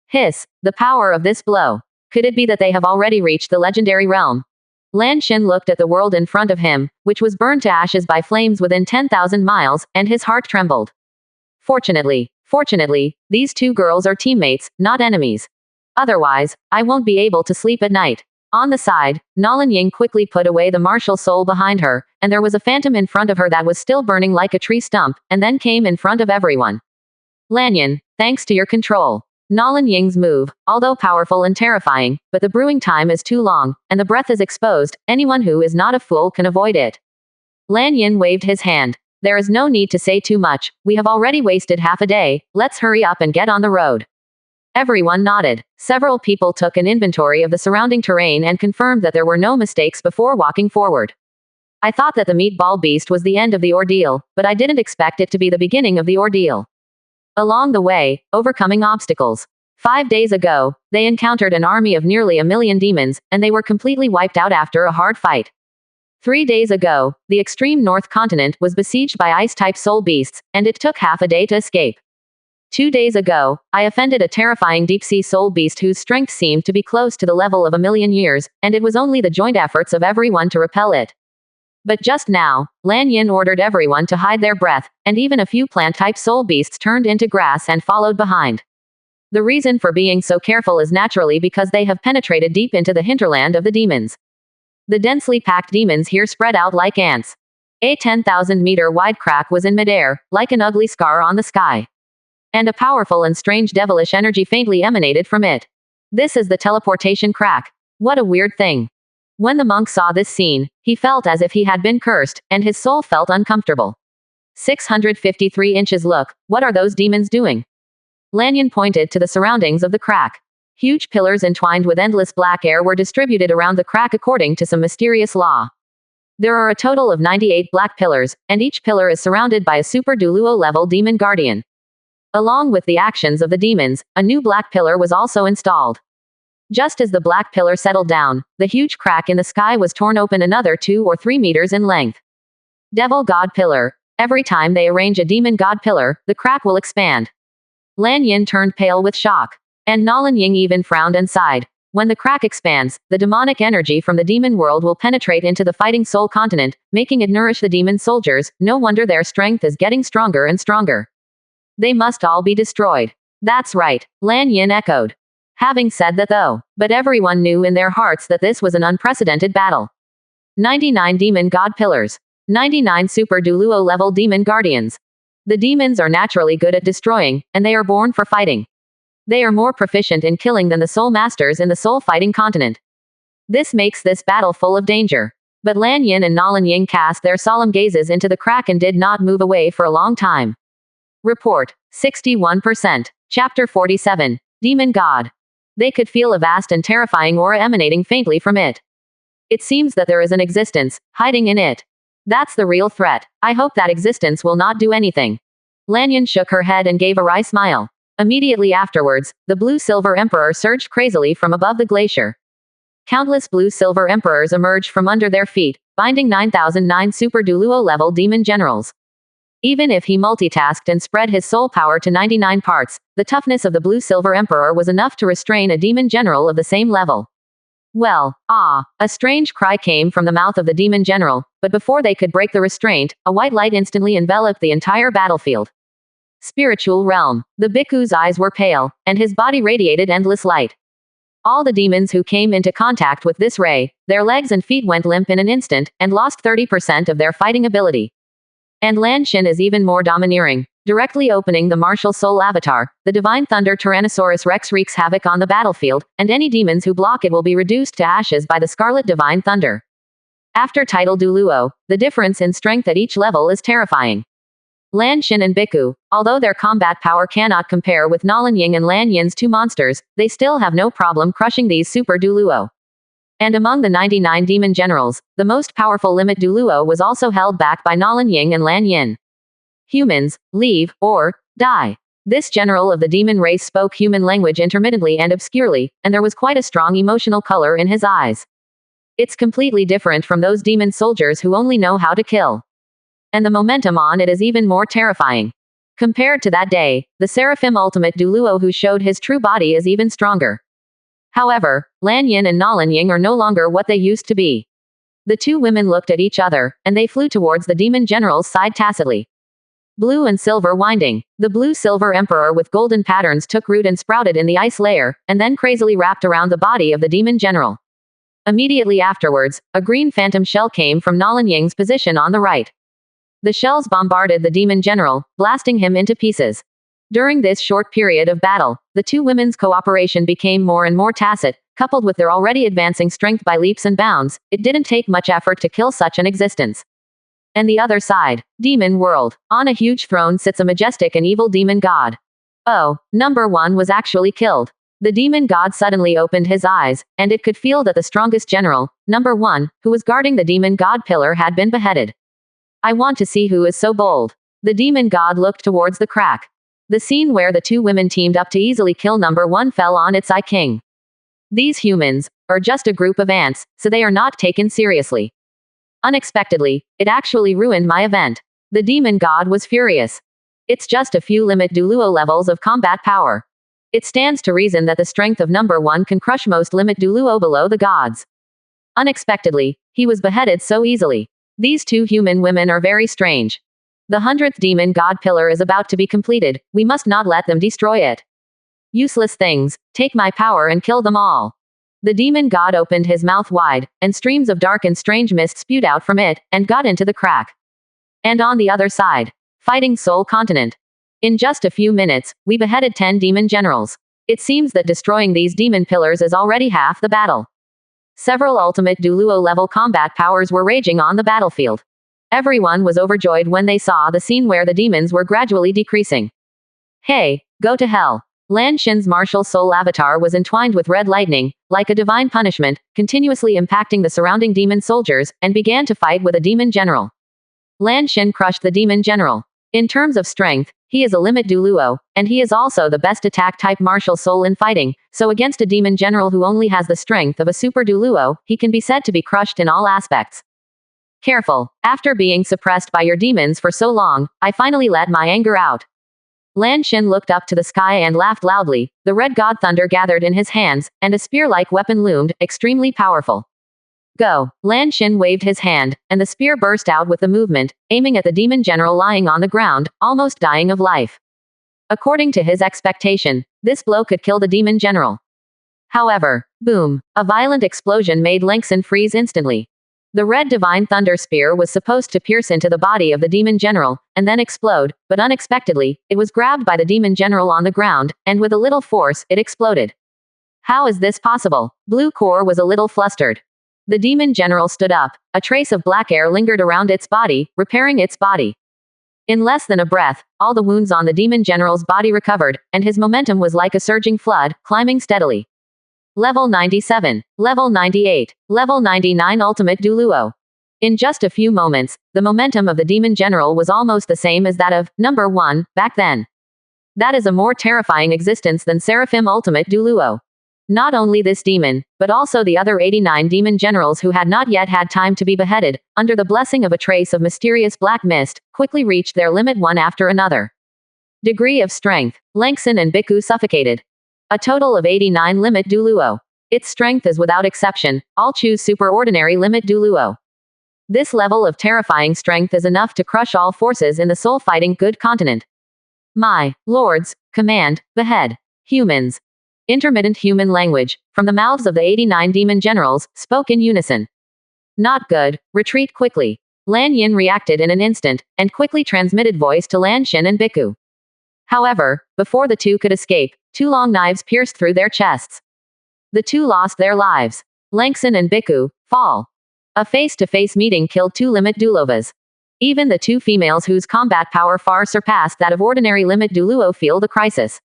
Hiss! The power of this blow. Could it be that they have already reached the legendary realm? Lan Xin looked at the world in front of him, which was burned to ashes by flames within 10,000 miles, and his heart trembled. Fortunately, these 2 girls are teammates, not enemies. Otherwise, I won't be able to sleep at night. On the side, Nolan Ying quickly put away the martial soul behind her, and there was a phantom in front of her that was still burning like a tree stump, and then came in front of everyone. Lan Yin, thanks to your control. Nolan Ying's move, although powerful and terrifying, but the brewing time is too long, and the breath is exposed, anyone who is not a fool can avoid it. Lan Yin waved his hand. There is no need to say too much, we have already wasted half a day, let's hurry up and get on the road. Everyone nodded. Several people took an inventory of the surrounding terrain and confirmed that there were no mistakes before walking forward. I thought that the meatball beast was the end of the ordeal, but I didn't expect it to be the beginning of the ordeal. Along the way, overcoming obstacles. 5 days ago, they encountered an army of nearly 1 million demons, and they were completely wiped out after a hard fight. 3 days ago, the extreme north continent was besieged by ice-type soul beasts, and it took half a day to escape. 2 days ago, I offended a terrifying deep-sea soul beast whose strength seemed to be close to the level of 1 million years, and it was only the joint efforts of everyone to repel it. But just now, Lan Yin ordered everyone to hide their breath, and even a few plant-type soul beasts turned into grass and followed behind. The reason for being so careful is naturally because they have penetrated deep into the hinterland of the demons. The densely packed demons here spread out like ants. A 10,000-meter wide crack was in midair, like an ugly scar on the sky. And a powerful and strange devilish energy faintly emanated from it. This is the teleportation crack. What a weird thing. When the monk saw this scene, he felt as if he had been cursed, and his soul felt uncomfortable. 653 inches. Look, what are those demons doing? Lanyan pointed to the surroundings of the crack. Huge pillars entwined with endless black air were distributed around the crack according to some mysterious law. There are a total of 98 black pillars, and each pillar is surrounded by a super Duluo level demon guardian. Along with the actions of the demons, a new black pillar was also installed. Just as the black pillar settled down, the huge crack in the sky was torn open another 2 or 3 meters in length. Devil God Pillar. Every time they arrange a demon God pillar, the crack will expand. Lan Yin turned pale with shock. And Nolan Ying even frowned and sighed. When the crack expands, the demonic energy from the demon world will penetrate into the fighting soul continent, making it nourish the demon soldiers. No wonder their strength is getting stronger and stronger. They must all be destroyed. That's right, Lan Yin echoed. Having said that though, but everyone knew in their hearts that this was an unprecedented battle. 99 demon god pillars. 99 super Duluo level demon guardians. The demons are naturally good at destroying, and they are born for fighting. They are more proficient in killing than the soul masters in the soul fighting continent. This makes this battle full of danger. But Lan Yin and Nolan Ying cast their solemn gazes into the crack and did not move away for a long time. Report. 61%. Chapter 47. Demon God. They could feel a vast and terrifying aura emanating faintly from it. It seems that there is an existence, hiding in it. That's the real threat. I hope that existence will not do anything. Lanyan shook her head and gave a wry smile. Immediately afterwards, the blue-silver emperor surged crazily from above the glacier. Countless blue-silver emperors emerged from under their feet, binding 9009 super Duluo-level demon generals. Even if he multitasked and spread his soul power to 99 parts, the toughness of the blue-silver emperor was enough to restrain a demon general of the same level. Well, a strange cry came from the mouth of the demon general, but before they could break the restraint, a white light instantly enveloped the entire battlefield. Spiritual realm. The bhikkhu's eyes were pale, and his body radiated endless light. All the demons who came into contact with this ray, their legs and feet went limp in an instant, and lost 30% of their fighting ability. And Lan Xin is even more domineering. Directly opening the martial soul avatar, the divine thunder Tyrannosaurus Rex wreaks havoc on the battlefield, and any demons who block it will be reduced to ashes by the scarlet divine thunder. After title Duluo, the difference in strength at each level is terrifying. Lan Xin and Bhikkhu, although their combat power cannot compare with Nolan Ying and Lan Yin's two monsters, they still have no problem crushing these super Duluo. And among the 99 demon generals, the most powerful limit Duluo was also held back by Nolan Ying and Lan Yin. Humans, leave, or die. This general of the demon race spoke human language intermittently and obscurely, and there was quite a strong emotional color in his eyes. It's completely different from those demon soldiers who only know how to kill. And the momentum on it is even more terrifying. Compared to that day, the Seraphim Ultimate Duluo who showed his true body is even stronger. However, Lan Yin and Nolan Ying are no longer what they used to be. The two women looked at each other, and they flew towards the demon general's side tacitly. Blue and silver winding. The blue-silver emperor with golden patterns took root and sprouted in the ice layer, and then crazily wrapped around the body of the demon general. Immediately afterwards, a green phantom shell came from Nolan Ying's position on the right. The shells bombarded the demon general, blasting him into pieces. During this short period of battle, the two women's cooperation became more and more tacit, coupled with their already advancing strength by leaps and bounds. It didn't take much effort to kill such an existence. And the other side, demon world. On a huge throne sits a majestic and evil demon god. Oh, number one was actually killed. The demon god suddenly opened his eyes, and it could feel that the strongest general, number one, who was guarding the demon god pillar had been beheaded. I want to see who is so bold. The demon god looked towards the crack. The scene where the two women teamed up to easily kill number one fell on its eye king. These humans are just a group of ants, so they are not taken seriously. Unexpectedly, it actually ruined my event. The demon god was furious. It's just a few limit Duluo levels of combat power. It stands to reason that the strength of number one can crush most limit Duluo below the gods. Unexpectedly, he was beheaded so easily. These two human women are very strange. The 100th demon god pillar is about to be completed. We must not let them destroy it. Useless things, take my power and kill them all. The demon god opened his mouth wide, and streams of dark and strange mist spewed out from it, and got into the crack. And on the other side, fighting soul continent. In just a few minutes, we beheaded 10 demon generals. It seems that destroying these demon pillars is already half the battle. Several ultimate Duoluo-level combat powers were raging on the battlefield. Everyone was overjoyed when they saw the scene where the demons were gradually decreasing. Hey, go to hell. Lan Xin's martial soul avatar was entwined with red lightning, like a divine punishment, continuously impacting the surrounding demon soldiers, and began to fight with a demon general. Lan Xin crushed the demon general. In terms of strength, he is a limit Duoluo, and he is also the best attack-type martial soul in fighting, so against a demon general who only has the strength of a super Duoluo, he can be said to be crushed in all aspects. Careful. After being suppressed by your demons for so long, I finally let my anger out. Lan Xin looked up to the sky and laughed loudly. The red god thunder gathered in his hands, and a spear-like weapon loomed, extremely powerful. Go. Lan Xin waved his hand, and the spear burst out with the movement, aiming at the demon general lying on the ground, almost dying of life. According to his expectation, this blow could kill the demon general. However, boom, a violent explosion made Lan Xin freeze instantly. The red divine thunder spear was supposed to pierce into the body of the demon general, and then explode, but unexpectedly, it was grabbed by the demon general on the ground, and with a little force, it exploded. How is this possible? Blue Core was a little flustered. The demon general stood up. A trace of black air lingered around its body, repairing its body. In less than a breath, all the wounds on the demon general's body recovered, and his momentum was like a surging flood, climbing steadily. Level 97, Level 98, Level 99 Ultimate Duoluo. In just a few moments, the momentum of the demon general was almost the same as that of number 1 back then. That is a more terrifying existence than Seraphim Ultimate Duoluo. Not only this demon, but also the other 89 demon generals who had not yet had time to be beheaded, under the blessing of a trace of mysterious black mist, quickly reached their limit one after another. Degree of strength. Lan Xin and Biku suffocated. A total of 89 limit Duoluo. Its strength is without exception, all choose superordinary limit Duoluo. This level of terrifying strength is enough to crush all forces in the soul-fighting good continent. My lords, command, behead. Humans. Intermittent human language, from the mouths of the 89 demon generals, spoke in unison. Not good, retreat quickly. Lan Yin reacted in an instant, and quickly transmitted voice to Lan Xin and Biku. However, before the two could escape, 2 long knives pierced through their chests. The two lost their lives. Lan Xin and Biku, fall. A face-to-face meeting killed 2 limit Duolovas. Even the 2 females whose combat power far surpassed that of ordinary limit Duoluo feel the crisis.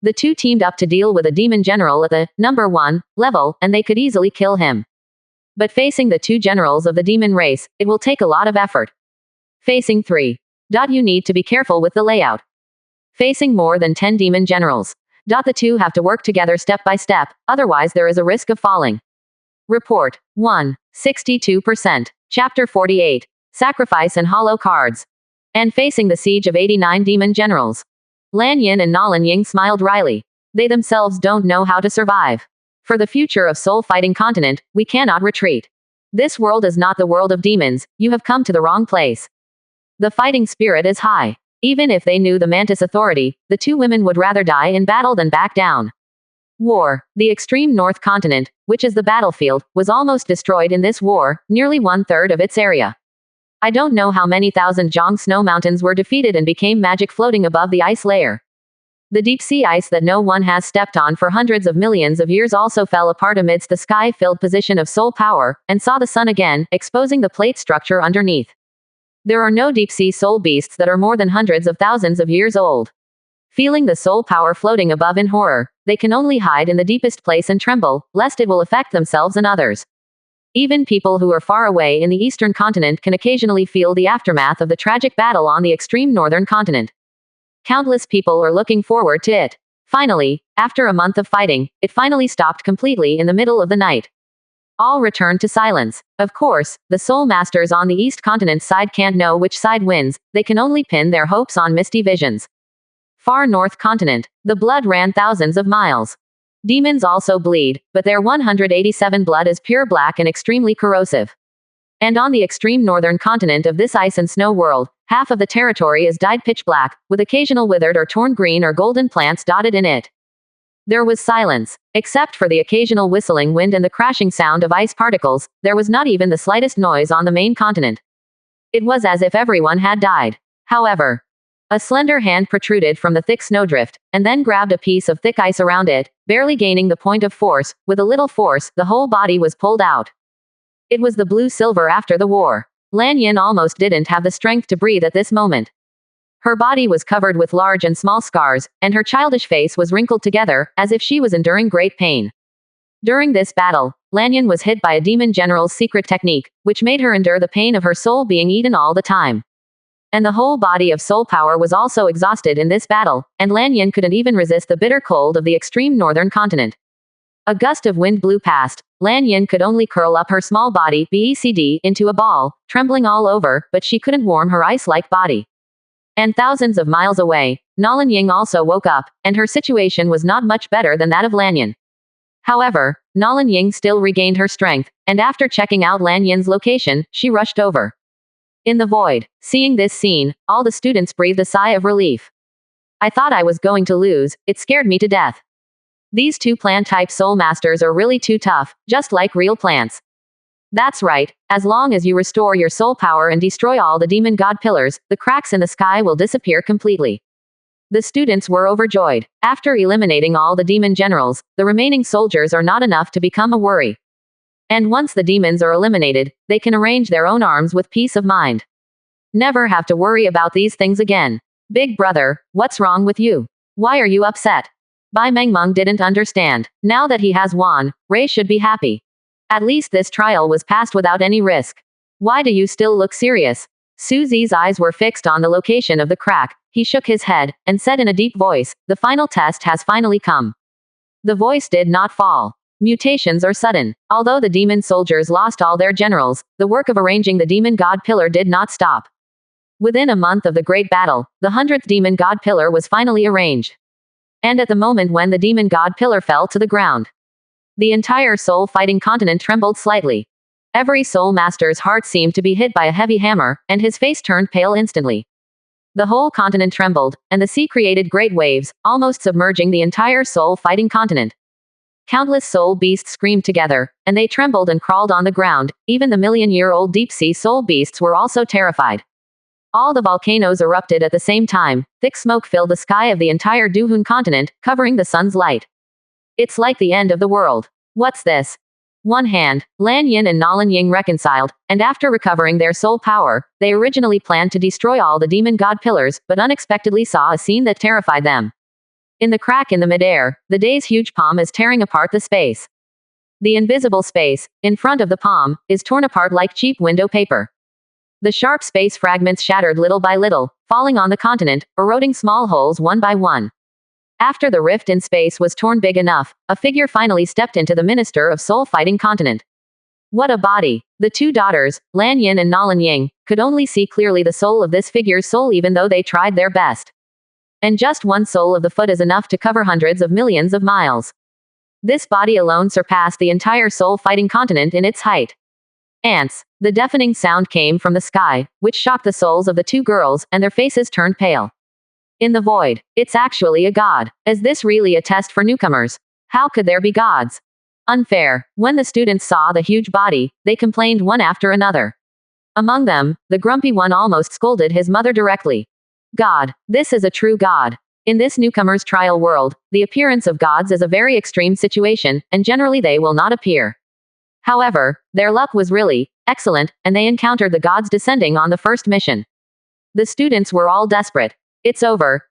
The 2 teamed up to deal with a demon general at the number 1 level, and they could easily kill him. But facing the 2 generals of the demon race, it will take a lot of effort. Facing 3. You need to be careful with the layout. Facing more than 10 demon generals. The 2 have to work together step by step, otherwise there is a risk of falling. Report 1. 62%. Chapter 48. Sacrifice and hollow cards. And facing the siege of 89 demon generals. Lan Yin and Nalan Ying smiled wryly. They themselves don't know how to survive. For the future of soul-fighting continent, we cannot retreat. This world is not the world of demons, you have come to the wrong place. The fighting spirit is high. Even if they knew the Mantis authority, the 2 women would rather die in battle than back down. War. The extreme north continent, which is the battlefield, was almost destroyed in this war, nearly 1/3 of its area. I don't know how many thousand Zhang snow mountains were defeated and became magic floating above the ice layer. The deep-sea ice that no one has stepped on for hundreds of millions of years also fell apart amidst the sky-filled position of soul power, and saw the sun again, exposing the plate structure underneath. There are no deep-sea soul beasts that are more than hundreds of thousands of years old. Feeling the soul power floating above in horror, they can only hide in the deepest place and tremble, lest it will affect themselves and others. Even people who are far away in the eastern continent can occasionally feel the aftermath of the tragic battle on the extreme northern continent. Countless people are looking forward to it. Finally, after a month of fighting, it finally stopped completely in the middle of the night. All returned to silence. Of course, the soul masters on the east continent side can't know which side wins, they can only pin their hopes on misty visions. Far north continent, the blood ran thousands of miles. Demons also bleed, but their 187 blood is pure black and extremely corrosive. And on the extreme northern continent of this ice and snow world, half of the territory is dyed pitch black, with occasional withered or torn green or golden plants dotted in it. There was silence. Except for the occasional whistling wind and the crashing sound of ice particles, there was not even the slightest noise on the main continent. It was as if everyone had died. However, A slender hand protruded from the thick snowdrift, and then grabbed a piece of thick ice around it, barely gaining the point of force. With a little force, the whole body was pulled out. It was the blue silver after the war. Lanyin almost didn't have the strength to breathe at this moment. Her body was covered with large and small scars, and her childish face was wrinkled together, as if she was enduring great pain. During this battle, Lanyin was hit by a demon general's secret technique, which made her endure the pain of her soul being eaten all the time. And the whole body of soul power was also exhausted in this battle, and Lanyin couldn't even resist the bitter cold of the extreme northern continent. A gust of wind blew past. Lanyin could only curl up her small body, BECD, into a ball, trembling all over, but she couldn't warm her ice-like body. And thousands of miles away, Nalanying also woke up, and her situation was not much better than that of Lanyin. However, Nalanying still regained her strength, and after checking out Lanyin's location, she rushed over. In the void, seeing this scene, all the students breathed a sigh of relief. I thought I was going to lose, it scared me to death. These two plant-type soul masters are really too tough, just like real plants. That's right, as long as you restore your soul power and destroy all the demon god pillars, the cracks in the sky will disappear completely. The students were overjoyed. After eliminating all the demon generals, the remaining soldiers are not enough to become a worry. And once the demons are eliminated, they can arrange their own arms with peace of mind. Never have to worry about these things again. Big brother, what's wrong with you? Why are you upset? Bai Mengmeng didn't understand. Now that he has won, Ray should be happy. At least this trial was passed without any risk. Why do you still look serious? Su Zi's eyes were fixed on the location of the crack. He shook his head, and said in a deep voice, the final test has finally come. The voice did not fall. Mutations are sudden. Although the demon soldiers lost all their generals, the work of arranging the demon god pillar did not stop. Within a month of the great battle, the 100th demon god pillar was finally arranged. And at the moment when the demon god pillar fell to the ground, the entire soul fighting continent trembled slightly. Every soul master's heart seemed to be hit by a heavy hammer, and his face turned pale instantly. The whole continent trembled, and the sea created great waves, almost submerging the entire soul fighting continent. Countless soul beasts screamed together, and they trembled and crawled on the ground. Even the million-year-old deep-sea soul beasts were also terrified. All the volcanoes erupted at the same time. Thick smoke filled the sky of the entire Duhun continent, covering the sun's light. It's like the end of the world. What's this? One hand, Lanyin and Nalanying reconciled, and after recovering their soul power, they originally planned to destroy all the demon god pillars, but unexpectedly saw a scene that terrified them. In the crack in the midair, the day's huge palm is tearing apart the space. The invisible space, in front of the palm, is torn apart like cheap window paper. The sharp space fragments shattered little by little, falling on the continent, eroding small holes one by one. After the rift in space was torn big enough, a figure finally stepped into the Minister of Soul Fighting Continent. What a body! The two daughters, Lanyin and Nalanying, could only see clearly the soul of this figure's soul even though they tried their best. And just one soul of the foot is enough to cover hundreds of millions of miles. This body alone surpassed the entire soul fighting continent in its height. Ants! The deafening sound came from the sky, which shocked the souls of the two girls, and their faces turned pale. In the void, it's actually a god. Is this really a test for newcomers? How could there be gods? Unfair. When the students saw the huge body, they complained one after another. Among them, the grumpy one almost scolded his mother directly. God, this is a true god. In this newcomer's trial world, the appearance of gods is a very extreme situation, and generally they will not appear. However, their luck was really excellent, and they encountered the gods descending on the first mission. The students were all desperate. It's over,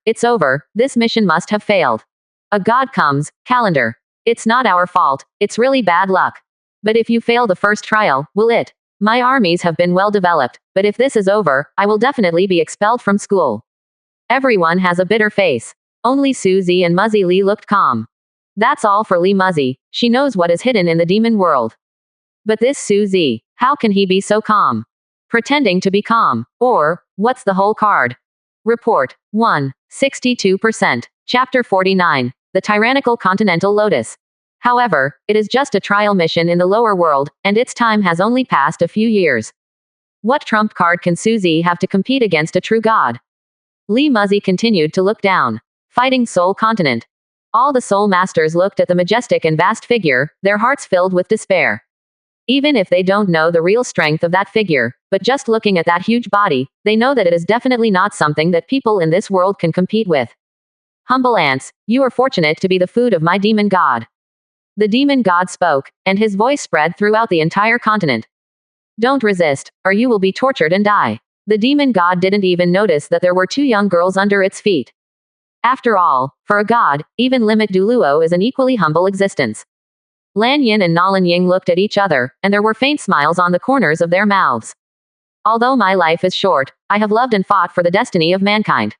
this mission must have failed. A god comes, calendar. It's not our fault, it's really bad luck. But if you fail the first trial, will it? My armies have been well developed, but if this is over, I will definitely be expelled from school. Everyone has a bitter face. Only Suzy and Muzzy Lee looked calm. That's all for Lee Muzzy, she knows what is hidden in the demon world. But this Suzy, how can he be so calm? Pretending to be calm. Or, what's the whole card? Report 1. 62%. Chapter 49. The Tyrannical Continental Lotus. However, it is just a trial mission in the lower world, and its time has only passed a few years. What trump card can Suzy have to compete against a true god? Lee Muzzy continued to look down. Fighting Soul Continent. All the soul masters looked at the majestic and vast figure, their hearts filled with despair. Even if they don't know the real strength of that figure, but just looking at that huge body, they know that it is definitely not something that people in this world can compete with. Humble ants, you are fortunate to be the food of my demon god. The demon god spoke, and his voice spread throughout the entire continent. Don't resist, or you will be tortured and die. The demon god didn't even notice that there were two young girls under its feet. After all, for a god, even Limit Duluo is an equally humble existence. Lan Yin and Nalan Ying looked at each other, and there were faint smiles on the corners of their mouths. Although my life is short, I have loved and fought for the destiny of mankind.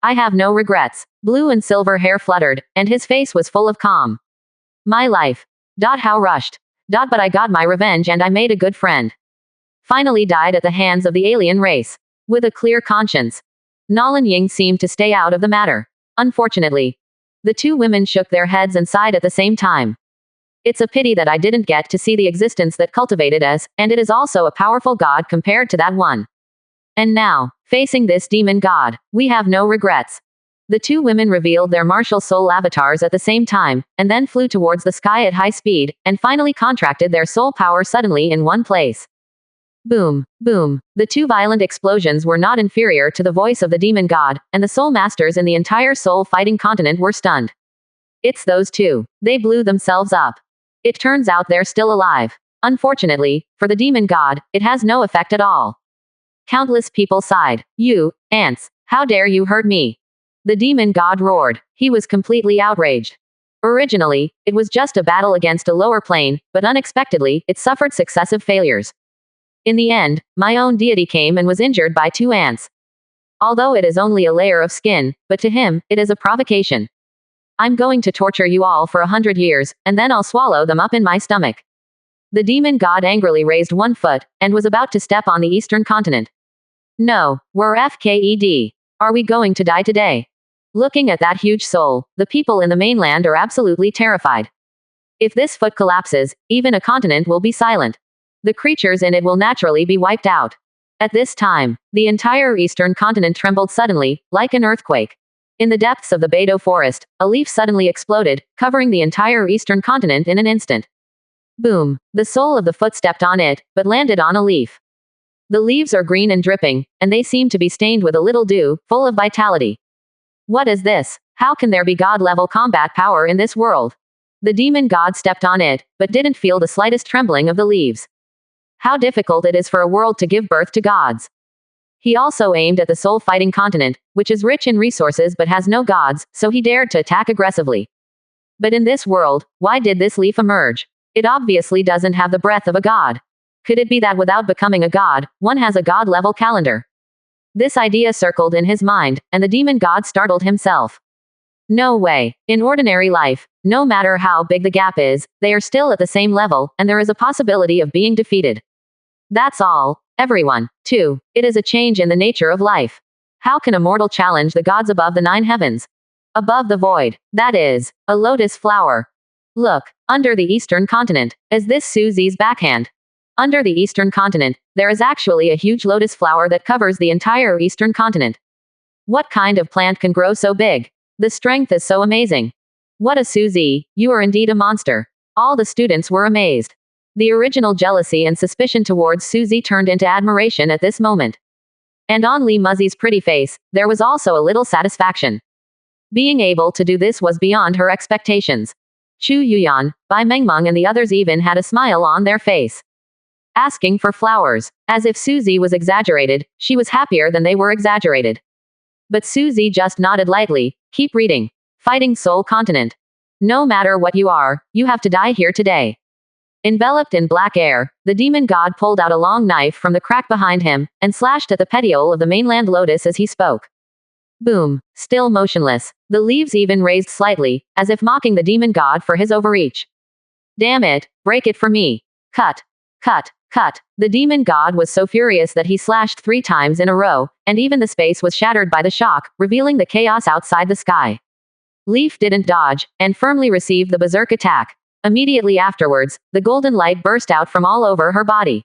I have no regrets. Blue and silver hair fluttered, and his face was full of calm. My life. How rushed. But I got my revenge and I made a good friend. Finally died at the hands of the alien race. With a clear conscience. Nalan Ying seemed to stay out of the matter. Unfortunately. The two women shook their heads and sighed at the same time. It's a pity that I didn't get to see the existence that cultivated us, and it is also a powerful god compared to that one. And now, facing this demon god, we have no regrets. The two women revealed their martial soul avatars at the same time, and then flew towards the sky at high speed, and finally contracted their soul power suddenly in one place. Boom, boom. The two violent explosions were not inferior to the voice of the demon god, and the soul masters in the entire soul fighting continent were stunned. It's those two. They blew themselves up. It turns out they're still alive. Unfortunately, for the demon god, it has no effect at all. Countless people sighed. You, ants, how dare you hurt me? The demon god roared. He was completely outraged. Originally, it was just a battle against a lower plane, but unexpectedly, it suffered successive failures. In the end, my own deity came and was injured by two ants. Although it is only a layer of skin, but to him, it is a provocation. I'm going to torture you all for 100 years, and then I'll swallow them up in my stomach. The demon god angrily raised one foot, and was about to step on the eastern continent. No, we're FKED. Are we going to die today? Looking at that huge soul, the people in the mainland are absolutely terrified. If this foot collapses, even a continent will be silent. The creatures in it will naturally be wiped out. At this time, the entire eastern continent trembled suddenly, like an earthquake. In the depths of the Beidou forest, a leaf suddenly exploded, covering the entire eastern continent in an instant. Boom. The sole of the foot stepped on it, but landed on a leaf. The leaves are green and dripping, and they seem to be stained with a little dew, full of vitality. What is this? How can there be god-level combat power in this world? The demon god stepped on it, but didn't feel the slightest trembling of the leaves. How difficult it is for a world to give birth to gods. He also aimed at the soul-fighting continent, which is rich in resources but has no gods, so he dared to attack aggressively. But in this world, why did this leaf emerge? It obviously doesn't have the breath of a god. Could it be that without becoming a god, one has a god-level calendar? This idea circled in his mind, and the demon god startled himself. No way. In ordinary life, no matter how big the gap is, they are still at the same level, and there is a possibility of being defeated. That's all. Everyone, too. It is a change in the nature of life. How can a mortal challenge the gods above the 9 heavens? Above the void. That is, a lotus flower. Look, under the eastern continent. Is this Susie's backhand? Under the eastern continent, there is actually a huge lotus flower that covers the entire eastern continent. What kind of plant can grow so big? The strength is so amazing. What a Susie, you are indeed a monster. All the students were amazed. The original jealousy and suspicion towards Susie turned into admiration at this moment. And on Li Muzzi's pretty face, there was also a little satisfaction. Being able to do this was beyond her expectations. Chu Yuyan, Bai Mengmeng and the others even had a smile on their face. Asking for flowers. As if Susie was exaggerated, she was happier than they were exaggerated. But Susie just nodded lightly. Keep reading. Fighting Soul Continent. No matter what you are, you have to die here today. Enveloped in black air, the demon god pulled out a long knife from the crack behind him, and slashed at the petiole of the mainland lotus as he spoke. Boom. Still motionless. The leaves even raised slightly, as if mocking the demon god for his overreach. Damn it, break it for me. Cut. Cut. Cut. The demon god was so furious that he slashed 3 times in a row, and even the space was shattered by the shock, revealing the chaos outside the sky. Leaf didn't dodge, and firmly received the berserk attack. Immediately afterwards, the golden light burst out from all over her body.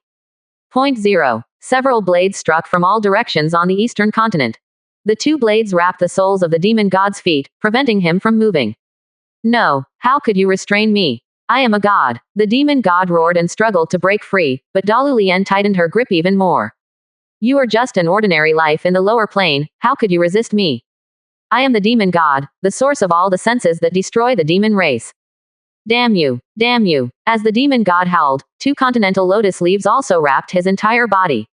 Point 0. Several blades struck from all directions on the eastern continent. The 2 blades wrapped the soles of the demon god's feet, preventing him from moving. No, how could you restrain me? I am a god. The demon god roared and struggled to break free, but Dalu Lian tightened her grip even more. You are just an ordinary life in the lower plane, how could you resist me? I am the demon god, the source of all the senses that destroy the demon race. Damn you, damn you. As the demon god howled, 2 continental lotus leaves also wrapped his entire body.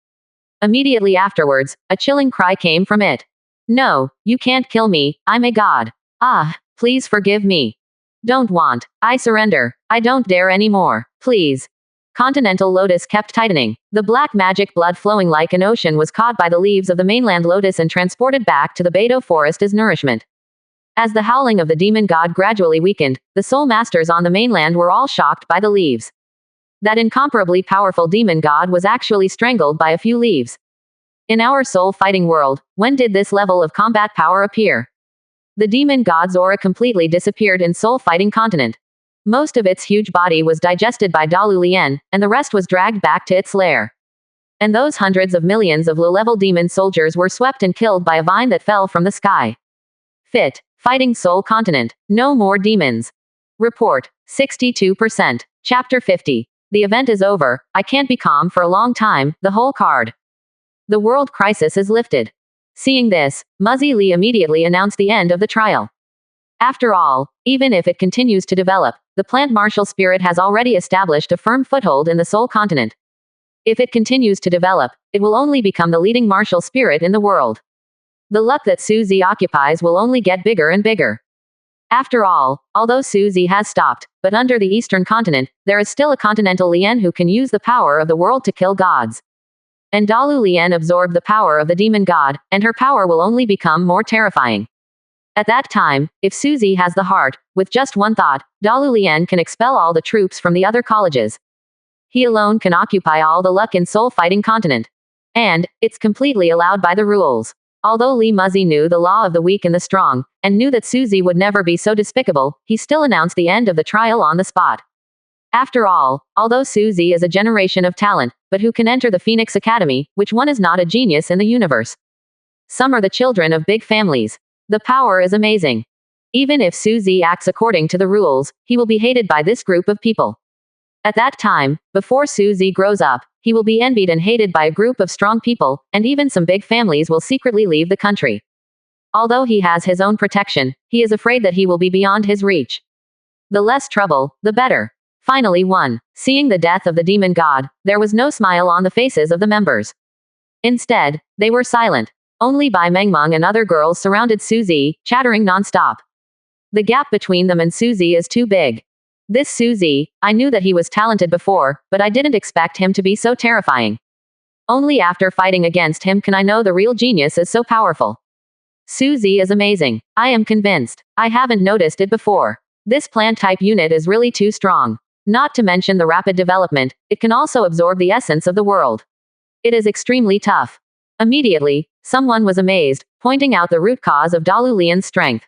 Immediately afterwards, a chilling cry came from it. No, you can't kill me, I'm a god. Ah, please forgive me. Don't want. I surrender. I don't dare anymore. Please. Continental lotus kept tightening. The black magic blood flowing like an ocean was caught by the leaves of the mainland lotus and transported back to the Beidou forest as nourishment. As the howling of the demon god gradually weakened, the soul masters on the mainland were all shocked by the leaves. That incomparably powerful demon god was actually strangled by a few leaves. In our soul fighting world, when did this level of combat power appear? The demon god's aura completely disappeared in soul fighting continent. Most of its huge body was digested by Dalu Lian, and the rest was dragged back to its lair. And those hundreds of millions of low-level demon soldiers were swept and killed by a vine that fell from the sky. Fit. Fighting Soul Continent. No more demons. Report. 62%. Chapter 50. The event is over, I can't be calm for a long time, the whole card. The world crisis is lifted. Seeing this, Muzzy Lee immediately announced the end of the trial. After all, even if it continues to develop, the plant martial spirit has already established a firm foothold in the Soul Continent. If it continues to develop, it will only become the leading martial spirit in the world. The luck that Suzy occupies will only get bigger and bigger. After all, although Suzy has stopped, but under the Eastern Continent, there is still a Continental Lian who can use the power of the world to kill gods. And Dalu Lian absorbed the power of the demon god, and her power will only become more terrifying. At that time, if Suzy has the heart, with just one thought, Dalu Lian can expel all the troops from the other colleges. He alone can occupy all the luck in soul fighting continent. And, it's completely allowed by the rules. Although Lee Muzzy knew the law of the weak and the strong, and knew that Suzy would never be so despicable, he still announced the end of the trial on the spot. After all, although Suzy is a generation of talent, but who can enter the Phoenix Academy, which one is not a genius in the universe? Some are the children of big families. The power is amazing. Even if Suzy acts according to the rules, he will be hated by this group of people. At that time, before Suzy grows up, he will be envied and hated by a group of strong people, and even some big families will secretly leave the country. Although he has his own protection, he is afraid that he will be beyond his reach. The less trouble, the better. Finally 1. Seeing the death of the demon god, there was no smile on the faces of the members. Instead, they were silent. Only Bai Mengmeng and other girls surrounded Suzy, chattering non-stop. The gap between them and Suzy is too big. This Suzy, I knew that he was talented before, but I didn't expect him to be so terrifying. Only after fighting against him can I know the real genius is so powerful. Suzy is amazing. I am convinced. I haven't noticed it before. This plant-type unit is really too strong. Not to mention the rapid development, it can also absorb the essence of the world. It is extremely tough. Immediately, someone was amazed, pointing out the root cause of Dalu Lian's strength.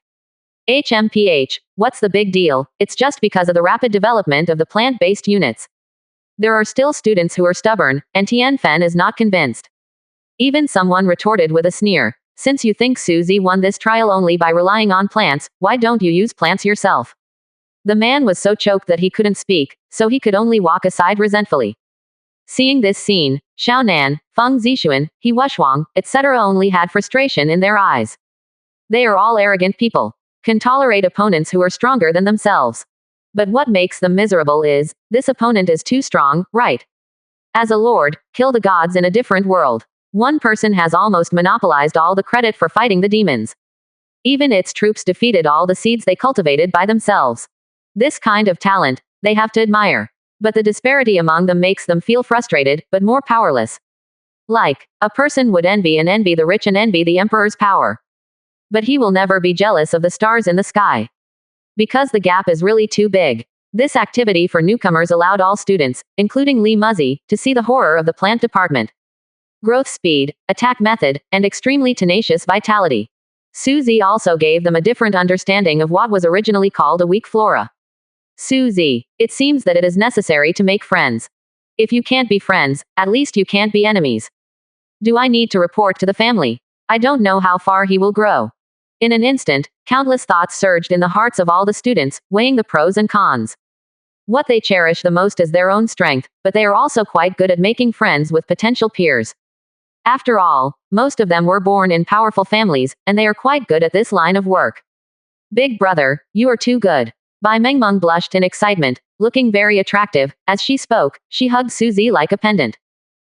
HMPH, what's the big deal? It's just because of the rapid development of the plant-based units. There are still students who are stubborn, and Tianfen is not convinced. Even someone retorted with a sneer. Since you think Suzy won this trial only by relying on plants, why don't you use plants yourself? The man was so choked that he couldn't speak, so he could only walk aside resentfully. Seeing this scene, Xiao Nan, Feng Zixuan, He Wuxuang, etc. only had frustration in their eyes. They are all arrogant people. Can tolerate opponents who are stronger than themselves. But what makes them miserable is, this opponent is too strong, right? As a lord, kill the gods in a different world. One person has almost monopolized all the credit for fighting the demons. Even its troops defeated all the seeds they cultivated by themselves. This kind of talent, they have to admire. But the disparity among them makes them feel frustrated, but more powerless. Like, a person would envy the rich and envy the emperor's power. But he will never be jealous of the stars in the sky. Because the gap is really too big. This activity for newcomers allowed all students, including Lee Muzzy, to see the horror of the plant department. Growth speed, attack method, and extremely tenacious vitality. Suzy also gave them a different understanding of what was originally called a weak flora. Suzy, it seems that it is necessary to make friends. If you can't be friends, at least you can't be enemies. Do I need to report to the family? I don't know how far he will grow. In an instant, countless thoughts surged in the hearts of all the students, weighing the pros and cons. What they cherish the most is their own strength, but they are also quite good at making friends with potential peers. After all, most of them were born in powerful families, and they are quite good at this line of work. Big brother, you are too good. Bai Mengmeng blushed in excitement, looking very attractive. As she spoke, she hugged Suzy like a pendant.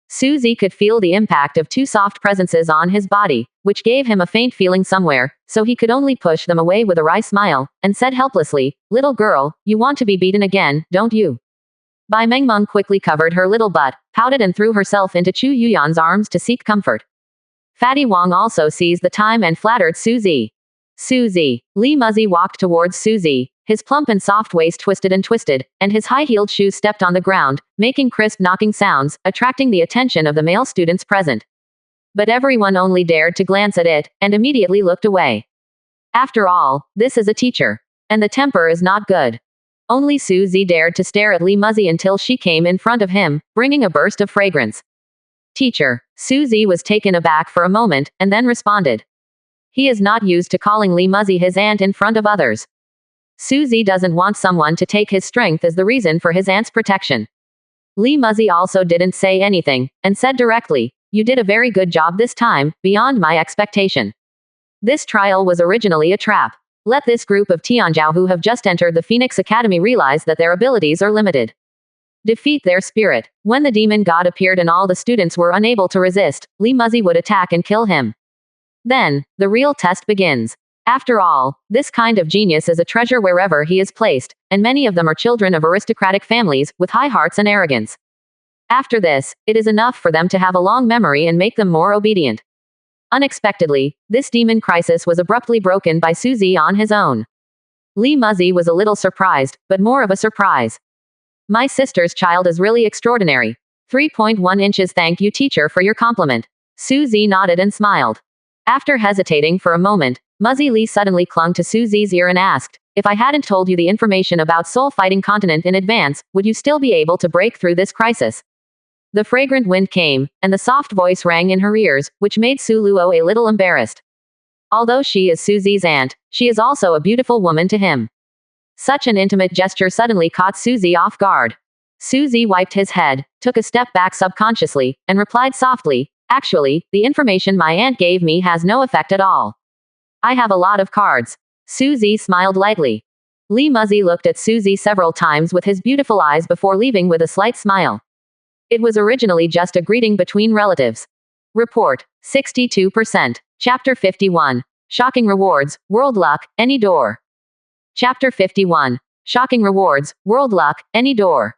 Suzy could feel the impact of two soft presences on his body, which gave him a faint feeling somewhere, so he could only push them away with a wry smile, and said helplessly, "Little girl, you want to be beaten again, don't you?" Bai Mengmeng quickly covered her little butt, pouted and threw herself into Chu Yuyan's arms to seek comfort. Fatty Wang also seized the time and flattered Suzy. Suzy. Li Muzzy walked towards Suzy. His plump and soft waist twisted and his high-heeled shoes stepped on the ground, making crisp knocking sounds, attracting the attention of the male students present. But everyone only dared to glance at it, and immediately looked away. After all, this is a teacher. And the temper is not good. Only Suzy dared to stare at Li Muzzy until she came in front of him, bringing a burst of fragrance. Teacher. Suzy was taken aback for a moment, and then responded. He is not used to calling Li Muzzy his aunt in front of others. Suzy doesn't want someone to take his strength as the reason for his aunt's protection. Li Muzzy also didn't say anything, and said directly, "You did a very good job this time, beyond my expectation. This trial was originally a trap. Let this group of Tianzhao who have just entered the Phoenix Academy realize that their abilities are limited. Defeat their spirit." When the demon god appeared and all the students were unable to resist, Li Muzzy would attack and kill him. Then, the real test begins. After all, this kind of genius is a treasure wherever he is placed, and many of them are children of aristocratic families, with high hearts and arrogance. After this, it is enough for them to have a long memory and make them more obedient. Unexpectedly, this demon crisis was abruptly broken by Suzy on his own. Li Muzzy was a little surprised, but more of a surprise. My sister's child is really extraordinary. 3.1 inches. Thank you, teacher, for your compliment. Suzy nodded and smiled. After hesitating for a moment, Muzzy Li suddenly clung to Suzy's ear and asked, "If I hadn't told you the information about Soul Fighting Continent in advance, would you still be able to break through this crisis?" The fragrant wind came, and the soft voice rang in her ears, which made Su Luo a little embarrassed. Although she is Suzy's aunt, she is also a beautiful woman to him. Such an intimate gesture suddenly caught Suzy off guard. Suzy wiped his head, took a step back subconsciously, and replied softly, "Actually, the information my aunt gave me has no effect at all. I have a lot of cards." Suzy smiled lightly. Li Muzzy looked at Suzy several times with his beautiful eyes before leaving with a slight smile. It was originally just a greeting between relatives. Report. 62%. Chapter 51. Shocking Rewards, World Luck, Any Door. Chapter 51. Shocking Rewards, World Luck, Any Door.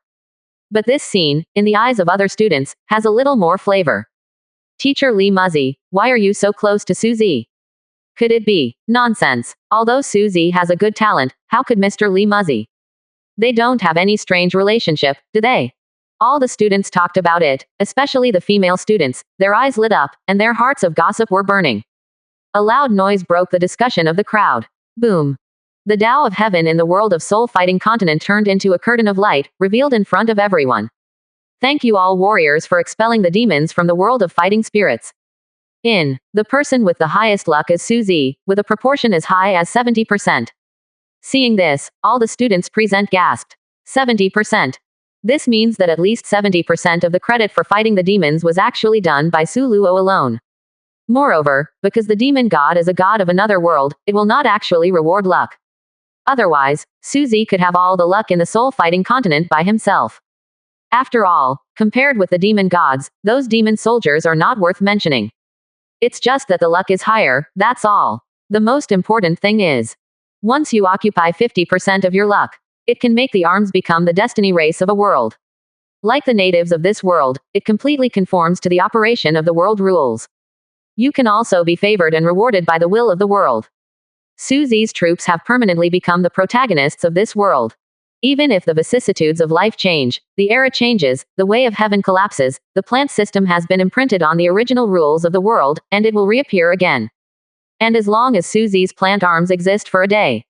But this scene, in the eyes of other students, has a little more flavor. Teacher Li Muzzy, why are you so close to Suzy? Could it be nonsense? Although Suzy has a good talent, how could Mr. Li Muzzy? They don't have any strange relationship, do they? All the students talked about it, especially the female students. Their eyes lit up, and their hearts of gossip were burning. A loud noise broke the discussion of the crowd. Boom. The Tao of heaven in the world of Soul Fighting Continent turned into a curtain of light, revealed in front of everyone. Thank you all warriors for expelling the demons from the world of fighting spirits. The person with the highest luck is Suzy, with a proportion as high as 70%. Seeing this, all the students present gasped. 70%. This means that at least 70% of the credit for fighting the demons was actually done by Su Luo alone. Moreover, because the demon god is a god of another world, it will not actually reward luck. Otherwise, Suzy could have all the luck in the soul fighting continent by himself. After all, compared with the demon gods, those demon soldiers are not worth mentioning. It's just that the luck is higher, that's all. The most important thing is, once you occupy 50% of your luck, it can make the arms become the destiny race of a world. Like the natives of this world, it completely conforms to the operation of the world rules. You can also be favored and rewarded by the will of the world. Suzy's troops have permanently become the protagonists of this world. Even if the vicissitudes of life change, the era changes, the way of heaven collapses, the plant system has been imprinted on the original rules of the world, and it will reappear again. And as long as Suzy's plant arms exist for a day,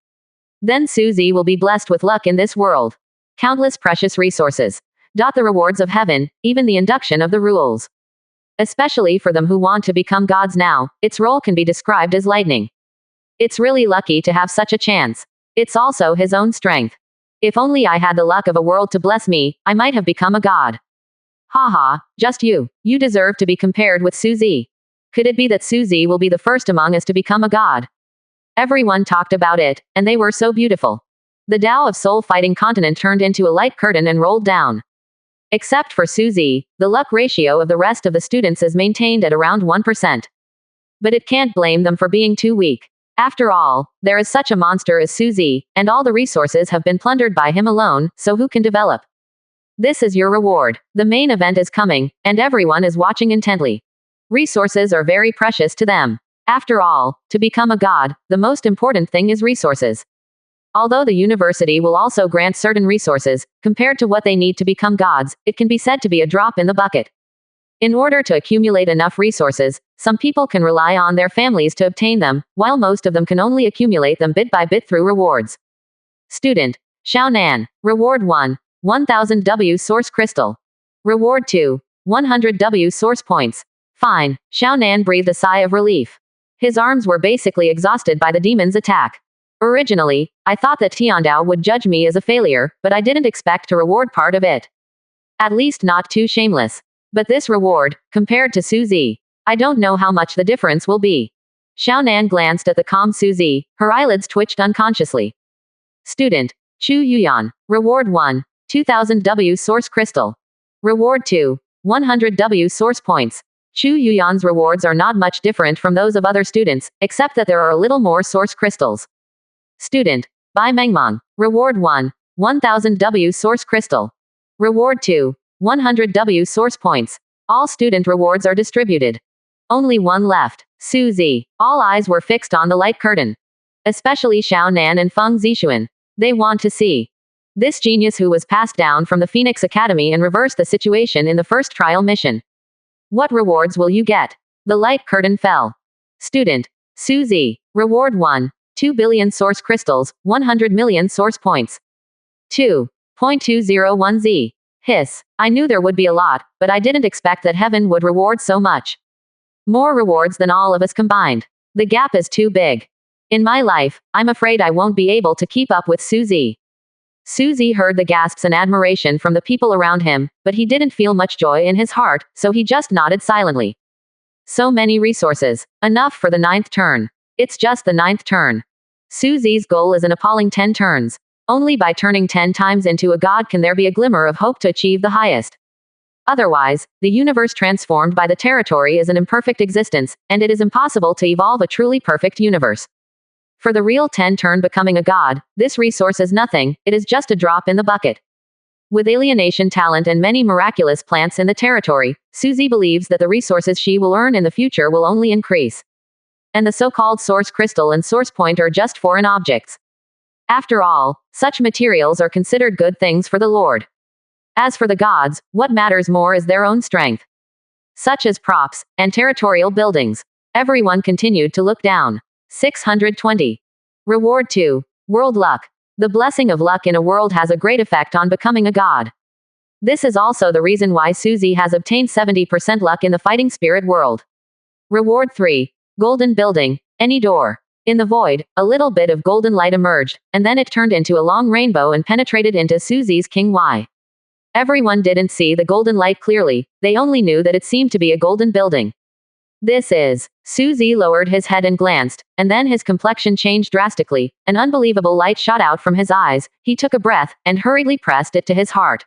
then Suzy will be blessed with luck in this world. Countless precious resources. The rewards of heaven, even the induction of the rules. Especially for them who want to become gods now, its role can be described as lightning. It's really lucky to have such a chance. It's also his own strength. If only I had the luck of a world to bless me, I might have become a god. Haha, just you. You deserve to be compared with Suzy. Could it be that Suzy will be the first among us to become a god? Everyone talked about it, and they were so beautiful. The Tao of soul fighting continent turned into a light curtain and rolled down. Except for Suzy, the luck ratio of the rest of the students is maintained at around 1%. But it can't blame them for being too weak. After all, there is such a monster as Suzy, and all the resources have been plundered by him alone, so who can develop? This is your reward. The main event is coming, and everyone is watching intently. Resources are very precious to them. After all, to become a god, the most important thing is resources. Although the university will also grant certain resources, compared to what they need to become gods, it can be said to be a drop in the bucket. In order to accumulate enough resources, some people can rely on their families to obtain them, while most of them can only accumulate them bit by bit through rewards. Student. Xiaonan. Reward 1. 1000 W Source Crystal. Reward 2. 100 W Source Points. Fine. Xiaonan breathed a sigh of relief. His arms were basically exhausted by the demon's attack. Originally, I thought that Tiandao would judge me as a failure, but I didn't expect to reward part of it. At least not too shameless. But this reward, compared to Suzy, I don't know how much the difference will be. Xiaonan glanced at the calm Suzy, her eyelids twitched unconsciously. Student. Chu Yuyan. Reward 1. 2000 W Source Crystal. Reward 2. 100 W Source Points. Chu Yuyan's rewards are not much different from those of other students, except that there are a little more source crystals. Student. Bai Mengmong. Reward 1. 1000 W Source Crystal. Reward 2. 100 W Source Points. All student rewards are distributed. Only one left. Suzy. All eyes were fixed on the light curtain. Especially Xiaonan and Feng Zixuan. They want to see this genius who was passed down from the Phoenix Academy and reversed the situation in the first trial mission. What rewards will you get? The light curtain fell. Student. Suzy. Reward 1. 2 billion source crystals, 100 million source points. 2.201 Z. Hiss. I knew there would be a lot, but I didn't expect that heaven would reward so much. More rewards than all of us combined. The gap is too big. In my life, I'm afraid I won't be able to keep up with Suzy. Suzy heard the gasps and admiration from the people around him, but he didn't feel much joy in his heart, so he just nodded silently. So many resources. Enough for the 9th turn. It's just the 9th turn. Suzy's goal is an appalling 10 turns. Only by turning 10 times into a god can there be a glimmer of hope to achieve the highest. Otherwise, the universe transformed by the territory is an imperfect existence, and it is impossible to evolve a truly perfect universe. For the real 10 turn becoming a god, this resource is nothing, it is just a drop in the bucket. With alienation talent and many miraculous plants in the territory, Suzy believes that the resources she will earn in the future will only increase. And the so-called source crystal and source point are just foreign objects. After all, such materials are considered good things for the Lord. As for the gods, what matters more is their own strength. Such as props, and territorial buildings. Everyone continued to look down. 620. Reward 2. World Luck. The blessing of luck in a world has a great effect on becoming a god. This is also the reason why Suzy has obtained 70% luck in the fighting spirit world. Reward 3. Golden Building. Any door. In the void, a little bit of golden light emerged, and then it turned into a long rainbow and penetrated into Suzy's King Y. Everyone didn't see the golden light clearly, they only knew that it seemed to be a golden building. This is. Suzy lowered his head and glanced, and then his complexion changed drastically, an unbelievable light shot out from his eyes, he took a breath, and hurriedly pressed it to his heart.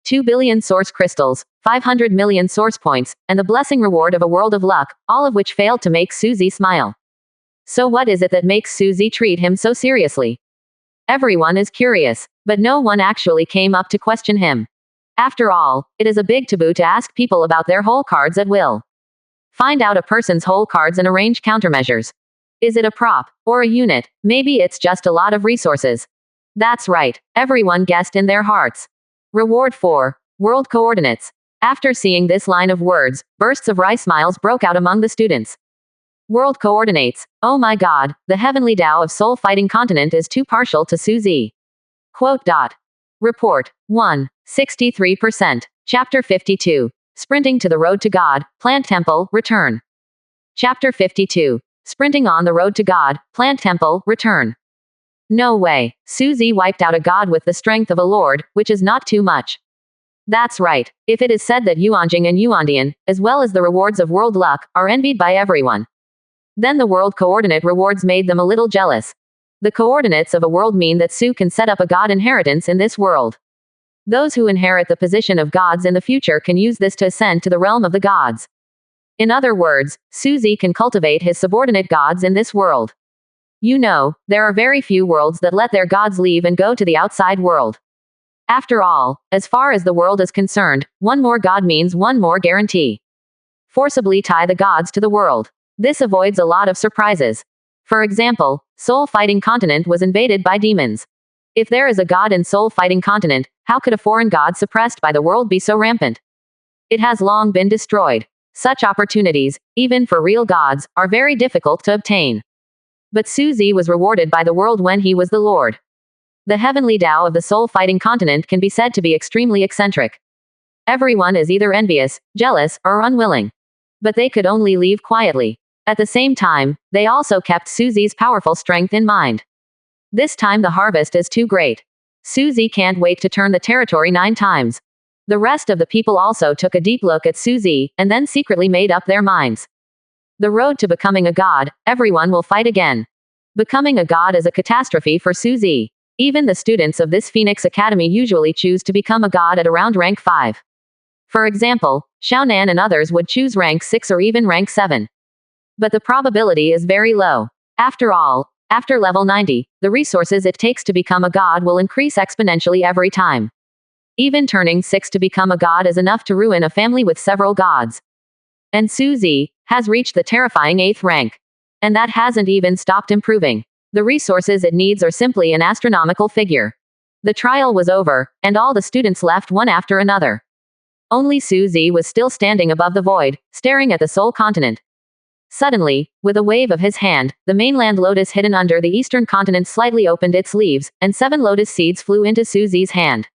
2 billion source crystals, 500 million source points, and the blessing reward of a world of luck, all of which failed to make Suzy smile. So what is it that makes Suzy treat him so seriously? Everyone is curious, but no one actually came up to question him. After all, it is a big taboo to ask people about their whole cards at will. Find out a person's whole cards and arrange countermeasures. Is it a prop, or a unit? Maybe it's just a lot of resources. That's right, everyone guessed in their hearts. Reward 4. World Coordinates. After seeing this line of words, bursts of wry smiles broke out among the students. World Coordinates. Oh my god, the heavenly Tao of soul fighting continent is too partial to Suzy. Quote. Report. 1. 63%. Chapter 52. Sprinting to the road to God, Plant Temple, Return. Chapter 52. Sprinting on the road to God, Plant Temple, Return. No way. Suzy wiped out a god with the strength of a lord, which is not too much. That's right. If it is said that Yuanjing and Yuandian, as well as the rewards of world luck, are envied by everyone, then the world coordinate rewards made them a little jealous. The coordinates of a world mean that Su can set up a god inheritance in this world. Those who inherit the position of gods in the future can use this to ascend to the realm of the gods. In other words, Suzy can cultivate his subordinate gods in this world. You know, there are very few worlds that let their gods leave and go to the outside world. After all, as far as the world is concerned, one more god means one more guarantee. Forcibly tie the gods to the world. This avoids a lot of surprises. For example, Soul Fighting Continent was invaded by demons. If there is a god in Soul Fighting Continent, how could a foreign god suppressed by the world be so rampant? It has long been destroyed. Such opportunities, even for real gods, are very difficult to obtain. But Suzy was rewarded by the world when he was the lord. The heavenly Tao of the Soul Fighting Continent can be said to be extremely eccentric. Everyone is either envious, jealous, or unwilling. But they could only leave quietly. At the same time, they also kept Suzy's powerful strength in mind. This time the harvest is too great. Suzy can't wait to turn the territory 9 times. The rest of the people also took a deep look at Suzy, and then secretly made up their minds. The road to becoming a god, everyone will fight again. Becoming a god is a catastrophe for Suzy. Even the students of this Phoenix Academy usually choose to become a god at around rank 5. For example, Xiaonan and others would choose rank 6 or even rank 7. But the probability is very low. After all, after level 90, the resources it takes to become a god will increase exponentially every time. Even turning 6 to become a god is enough to ruin a family with several gods. And Suzy has reached the terrifying 8th rank. And that hasn't even stopped improving. The resources it needs are simply an astronomical figure. The trial was over, and all the students left one after another. Only Suzy was still standing above the void, staring at the Soul Continent. Suddenly, with a wave of his hand, the mainland lotus hidden under the eastern continent slightly opened its leaves, and 7 lotus seeds flew into Suzy's hand.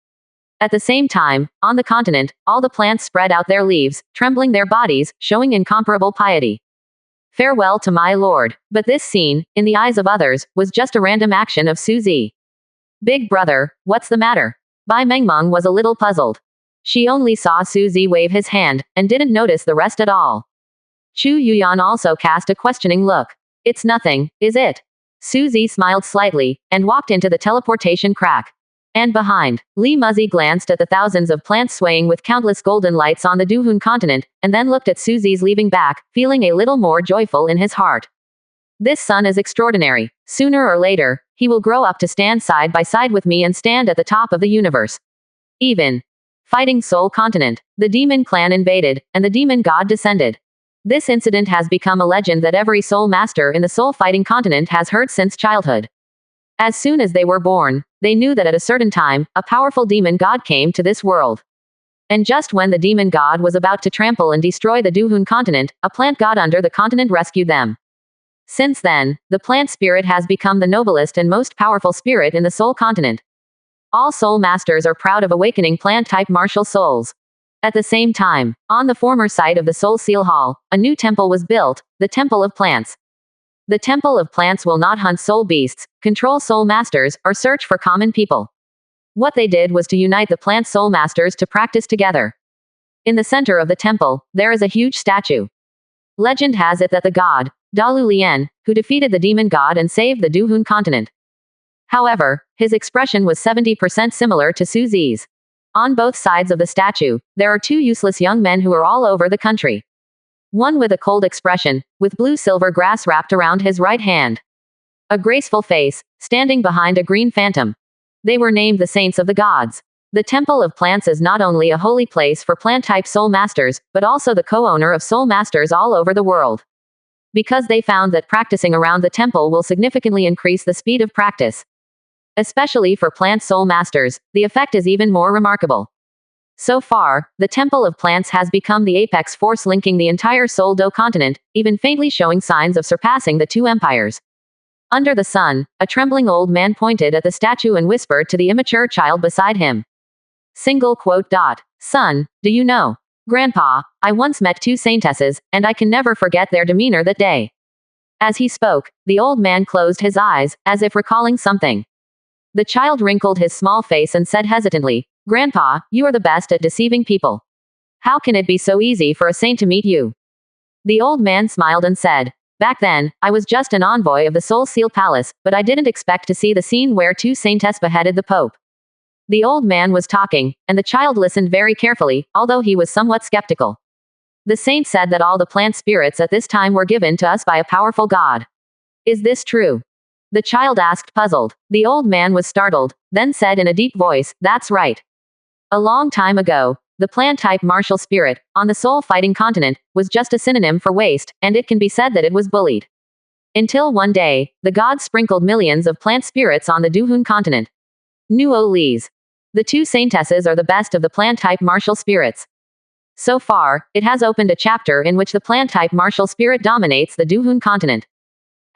At the same time, on the continent, all the plants spread out their leaves, trembling their bodies, showing incomparable piety. Farewell to my lord. But this scene, in the eyes of others, was just a random action of Suzy. Big brother, what's the matter? Bai Mengmeng was a little puzzled. She only saw Suzy wave his hand, and didn't notice the rest at all. Chu Yuyan also cast a questioning look. It's nothing, is it? Suzy smiled slightly, and walked into the teleportation crack. And behind, Li Muzzy glanced at the thousands of plants swaying with countless golden lights on the Duhun continent, and then looked at Suzy's leaving back, feeling a little more joyful in his heart. This son is extraordinary. Sooner or later, he will grow up to stand side by side with me and stand at the top of the universe. Even fighting Soul Continent, the demon clan invaded, and the demon god descended. This incident has become a legend that every soul master in the soul fighting continent has heard since childhood. As soon as they were born, they knew that at a certain time, a powerful demon god came to this world. And just when the demon god was about to trample and destroy the Duhun continent, a plant god under the continent rescued them. Since then, the plant spirit has become the noblest and most powerful spirit in the soul continent. All soul masters are proud of awakening plant-type martial souls. At the same time, on the former site of the Soul Seal Hall, a new temple was built, the Temple of Plants. The Temple of Plants will not hunt soul beasts, control soul masters, or search for common people. What they did was to unite the plant soul masters to practice together. In the center of the temple, there is a huge statue. Legend has it that the god, Dalu Lian, who defeated the demon god and saved the Duhun continent. However, his expression was 70% similar to Suzy's. On both sides of the statue, there are 2 useless young men who are all over the country. One with a cold expression, with blue-silver grass wrapped around his right hand. A graceful face, standing behind a green phantom. They were named the Saints of the Gods. The Temple of Plants is not only a holy place for plant-type soul masters, but also the co-owner of soul masters all over the world. Because they found that practicing around the temple will significantly increase the speed of practice. Especially for plant soul masters, the effect is even more remarkable. So far, the Temple of Plants has become the apex force linking the entire Soul Do continent, even faintly showing signs of surpassing the 2 empires. Under the sun, a trembling old man pointed at the statue and whispered to the immature child beside him. Son, do you know? Grandpa, I once met 2 saintesses, and I can never forget their demeanor that day. As he spoke, the old man closed his eyes, as if recalling something. The child wrinkled his small face and said hesitantly, Grandpa, you are the best at deceiving people. How can it be so easy for a saint to meet you? The old man smiled and said, back then, I was just an envoy of the Soul Seal Palace, but I didn't expect to see the scene where two saintesses beheaded the Pope. The old man was talking, and the child listened very carefully, although he was somewhat skeptical. The saint said that all the plant spirits at this time were given to us by a powerful god. Is this true? The child asked, puzzled. The old man was startled, then said in a deep voice, that's right. A long time ago, the plant-type martial spirit, on the soul-fighting continent, was just a synonym for waste, and it can be said that it was bullied. Until one day, the gods sprinkled millions of plant spirits on the Duhun continent. New-o-lees. The two saintesses are the best of the plant-type martial spirits. So far, it has opened a chapter in which the plant-type martial spirit dominates the Duhun continent.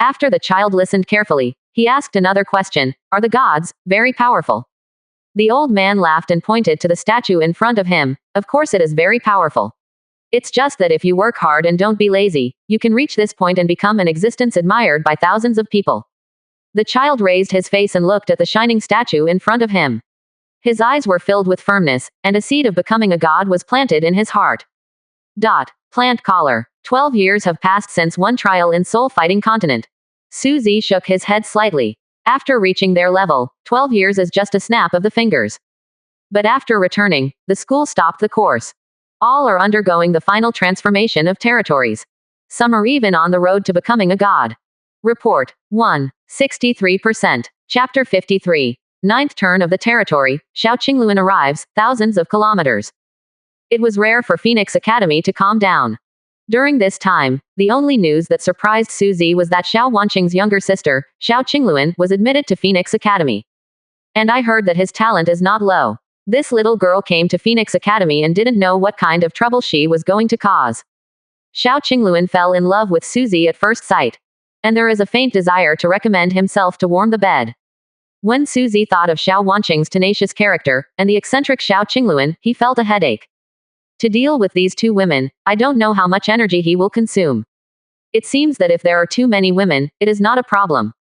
After the child listened carefully, he asked another question, are the gods very powerful? The old man laughed and pointed to the statue in front of him. Of course it is very powerful. It's just that if you work hard and don't be lazy, you can reach this point and become an existence admired by thousands of people. The child raised his face and looked at the shining statue in front of him. His eyes were filled with firmness, and a seed of becoming a god was planted in his heart. Plant collar. 12 years have passed since one trial in soul-fighting continent. Suzy shook his head slightly. After reaching their level, 12 years is just a snap of the fingers. But after returning, the school stopped the course. All are undergoing the final transformation of territories. Some are even on the road to becoming a god. Report 1. 63%. Chapter 53. Ninth turn of the territory, Xiaoqingluan arrives, thousands of kilometers. It was rare for Phoenix Academy to calm down. During this time, the only news that surprised Suzy was that Xiao Wanqing's younger sister, Xiaoqingluan, was admitted to Phoenix Academy. And I heard that his talent is not low. This little girl came to Phoenix Academy and didn't know what kind of trouble she was going to cause. Xiaoqingluan fell in love with Suzy at first sight. And there is a faint desire to recommend himself to warm the bed. When Suzy thought of Xiao Wanqing's tenacious character, and the eccentric Xiaoqingluan, he felt a headache. To deal with these two women, I don't know how much energy he will consume. It seems that if there are too many women, it is not a problem.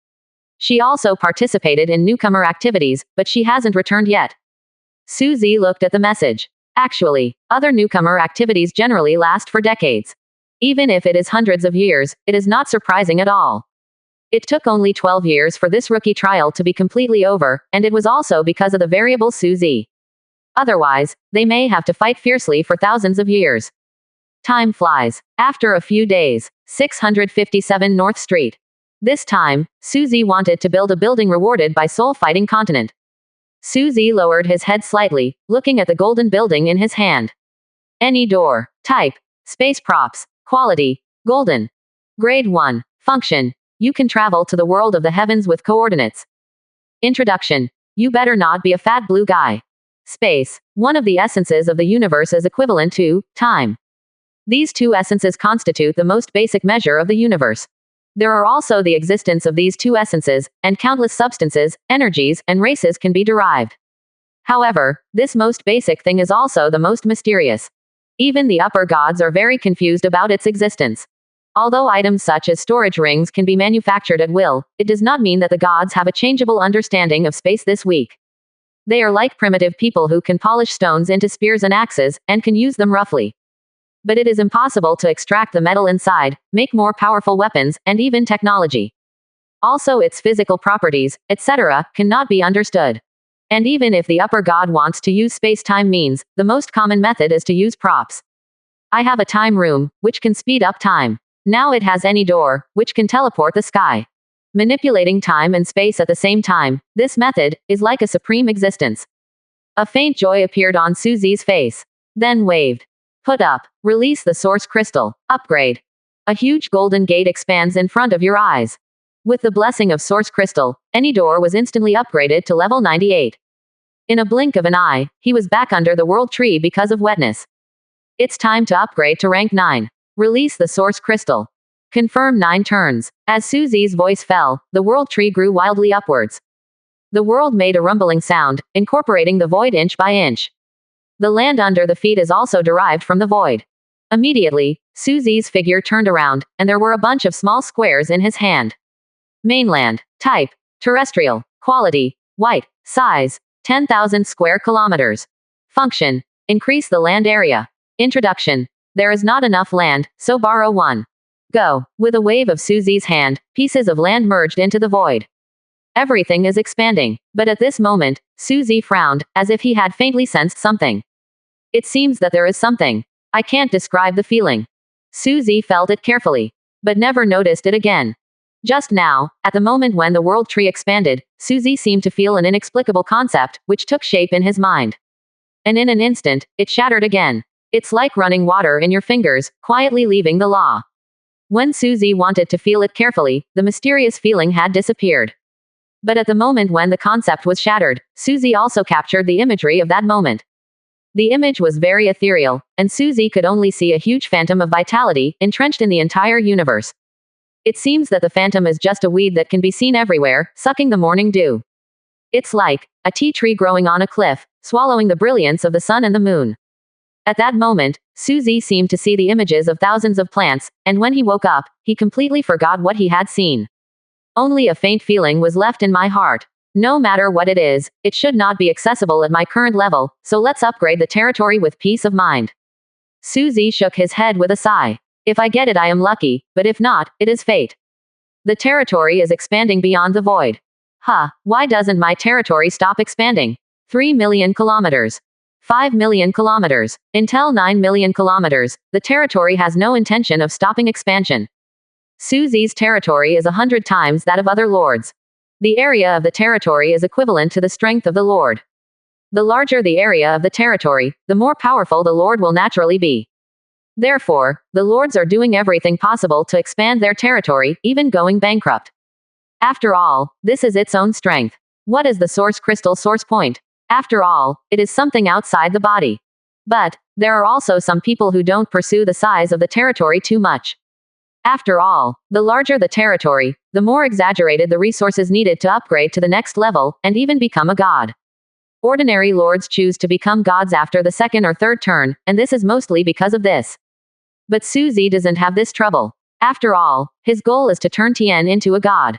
She also participated in newcomer activities, but she hasn't returned yet. Suzy looked at the message. Actually, other newcomer activities generally last for decades. Even if it is hundreds of years, it is not surprising at all. It took only 12 years for this rookie trial to be completely over, and it was also because of the variable Suzy. Otherwise, they may have to fight fiercely for thousands of years. Time flies. After a few days, 657 North Street. This time, Suzy wanted to build a building rewarded by soul-fighting continent. Suzy lowered his head slightly, looking at the golden building in his hand. Any door. Type. Space props. Quality. Golden. Grade 1. Function. You can travel to the world of the heavens with coordinates. Introduction. You better not be a fat blue guy. Space. One of the essences of the universe is equivalent to time. These two essences constitute the most basic measure of the universe. There are also the existence of these two essences, and countless substances, energies, and races can be derived. However, this most basic thing is also the most mysterious. Even the upper gods are very confused about its existence. Although items such as storage rings can be manufactured at will, it does not mean that the gods have a changeable understanding of space this week. They are like primitive people who can polish stones into spears and axes, and can use them roughly. But it is impossible to extract the metal inside, make more powerful weapons, and even technology. Also its physical properties, etc., cannot be understood. And even if the upper god wants to use space-time means, the most common method is to use props. I have a time room, which can speed up time. Now it has any door, which can teleport the sky. Manipulating time and space at the same time, this method is like a supreme existence. A faint joy appeared on Suzy's face. Then waved. Put up. Release the source crystal. Upgrade. A huge golden gate expands in front of your eyes. With the blessing of source crystal, any door was instantly upgraded to level 98. In a blink of an eye, he was back under the world tree because of wetness. It's time to upgrade to rank 9. Release the source crystal. Confirm 9 turns. As Suzy's voice fell, the world tree grew wildly upwards. The world made a rumbling sound, incorporating the void inch by inch. The land under the feet is also derived from the void. Immediately, Suzy's figure turned around, and there were a bunch of small squares in his hand. Mainland. Type. Terrestrial. Quality. White. Size. 10,000 square kilometers. Function. Increase the land area. Introduction. There is not enough land, so borrow one. Go. With a wave of Susie's hand, pieces of land merged into the void. Everything is expanding. But at this moment, Susie frowned, as if he had faintly sensed something. It seems that there is something. I can't describe the feeling. Susie felt it carefully, but never noticed it again. Just now, at the moment when the world tree expanded, Susie seemed to feel an inexplicable concept, which took shape in his mind. And in an instant, it shattered again. It's like running water in your fingers, quietly leaving the law. When Susie wanted to feel it carefully, the mysterious feeling had disappeared. But at the moment when the concept was shattered, Susie also captured the imagery of that moment. The image was very ethereal, and Susie could only see a huge phantom of vitality, entrenched in the entire universe. It seems that the phantom is just a weed that can be seen everywhere, sucking the morning dew. It's like a tea tree growing on a cliff, swallowing the brilliance of the sun and the moon. At that moment, Susie seemed to see the images of thousands of plants, and when he woke up, he completely forgot what he had seen. Only a faint feeling was left in my heart. No matter what it is, it should not be accessible at my current level, so let's upgrade the territory with peace of mind. Susie shook his head with a sigh. If I get it, I am lucky, but if not, it is fate. The territory is expanding beyond the void. Why doesn't my territory stop expanding? 3 million kilometers. 5 million kilometers. Until 9 million kilometers, the territory has no intention of stopping expansion. Susie's territory is 100 times that of other lords. The area of the territory is equivalent to the strength of the lord. The larger the area of the territory, the more powerful the lord will naturally be. Therefore, the lords are doing everything possible to expand their territory, even going bankrupt. After all, this is its own strength. What is the source crystal source point? After all, it is something outside the body. But there are also some people who don't pursue the size of the territory too much. After all, the larger the territory, the more exaggerated the resources needed to upgrade to the next level, and even become a god. Ordinary lords choose to become gods after the second or third turn, and this is mostly because of this. But Susie doesn't have this trouble. After all, his goal is to turn Tien into a god.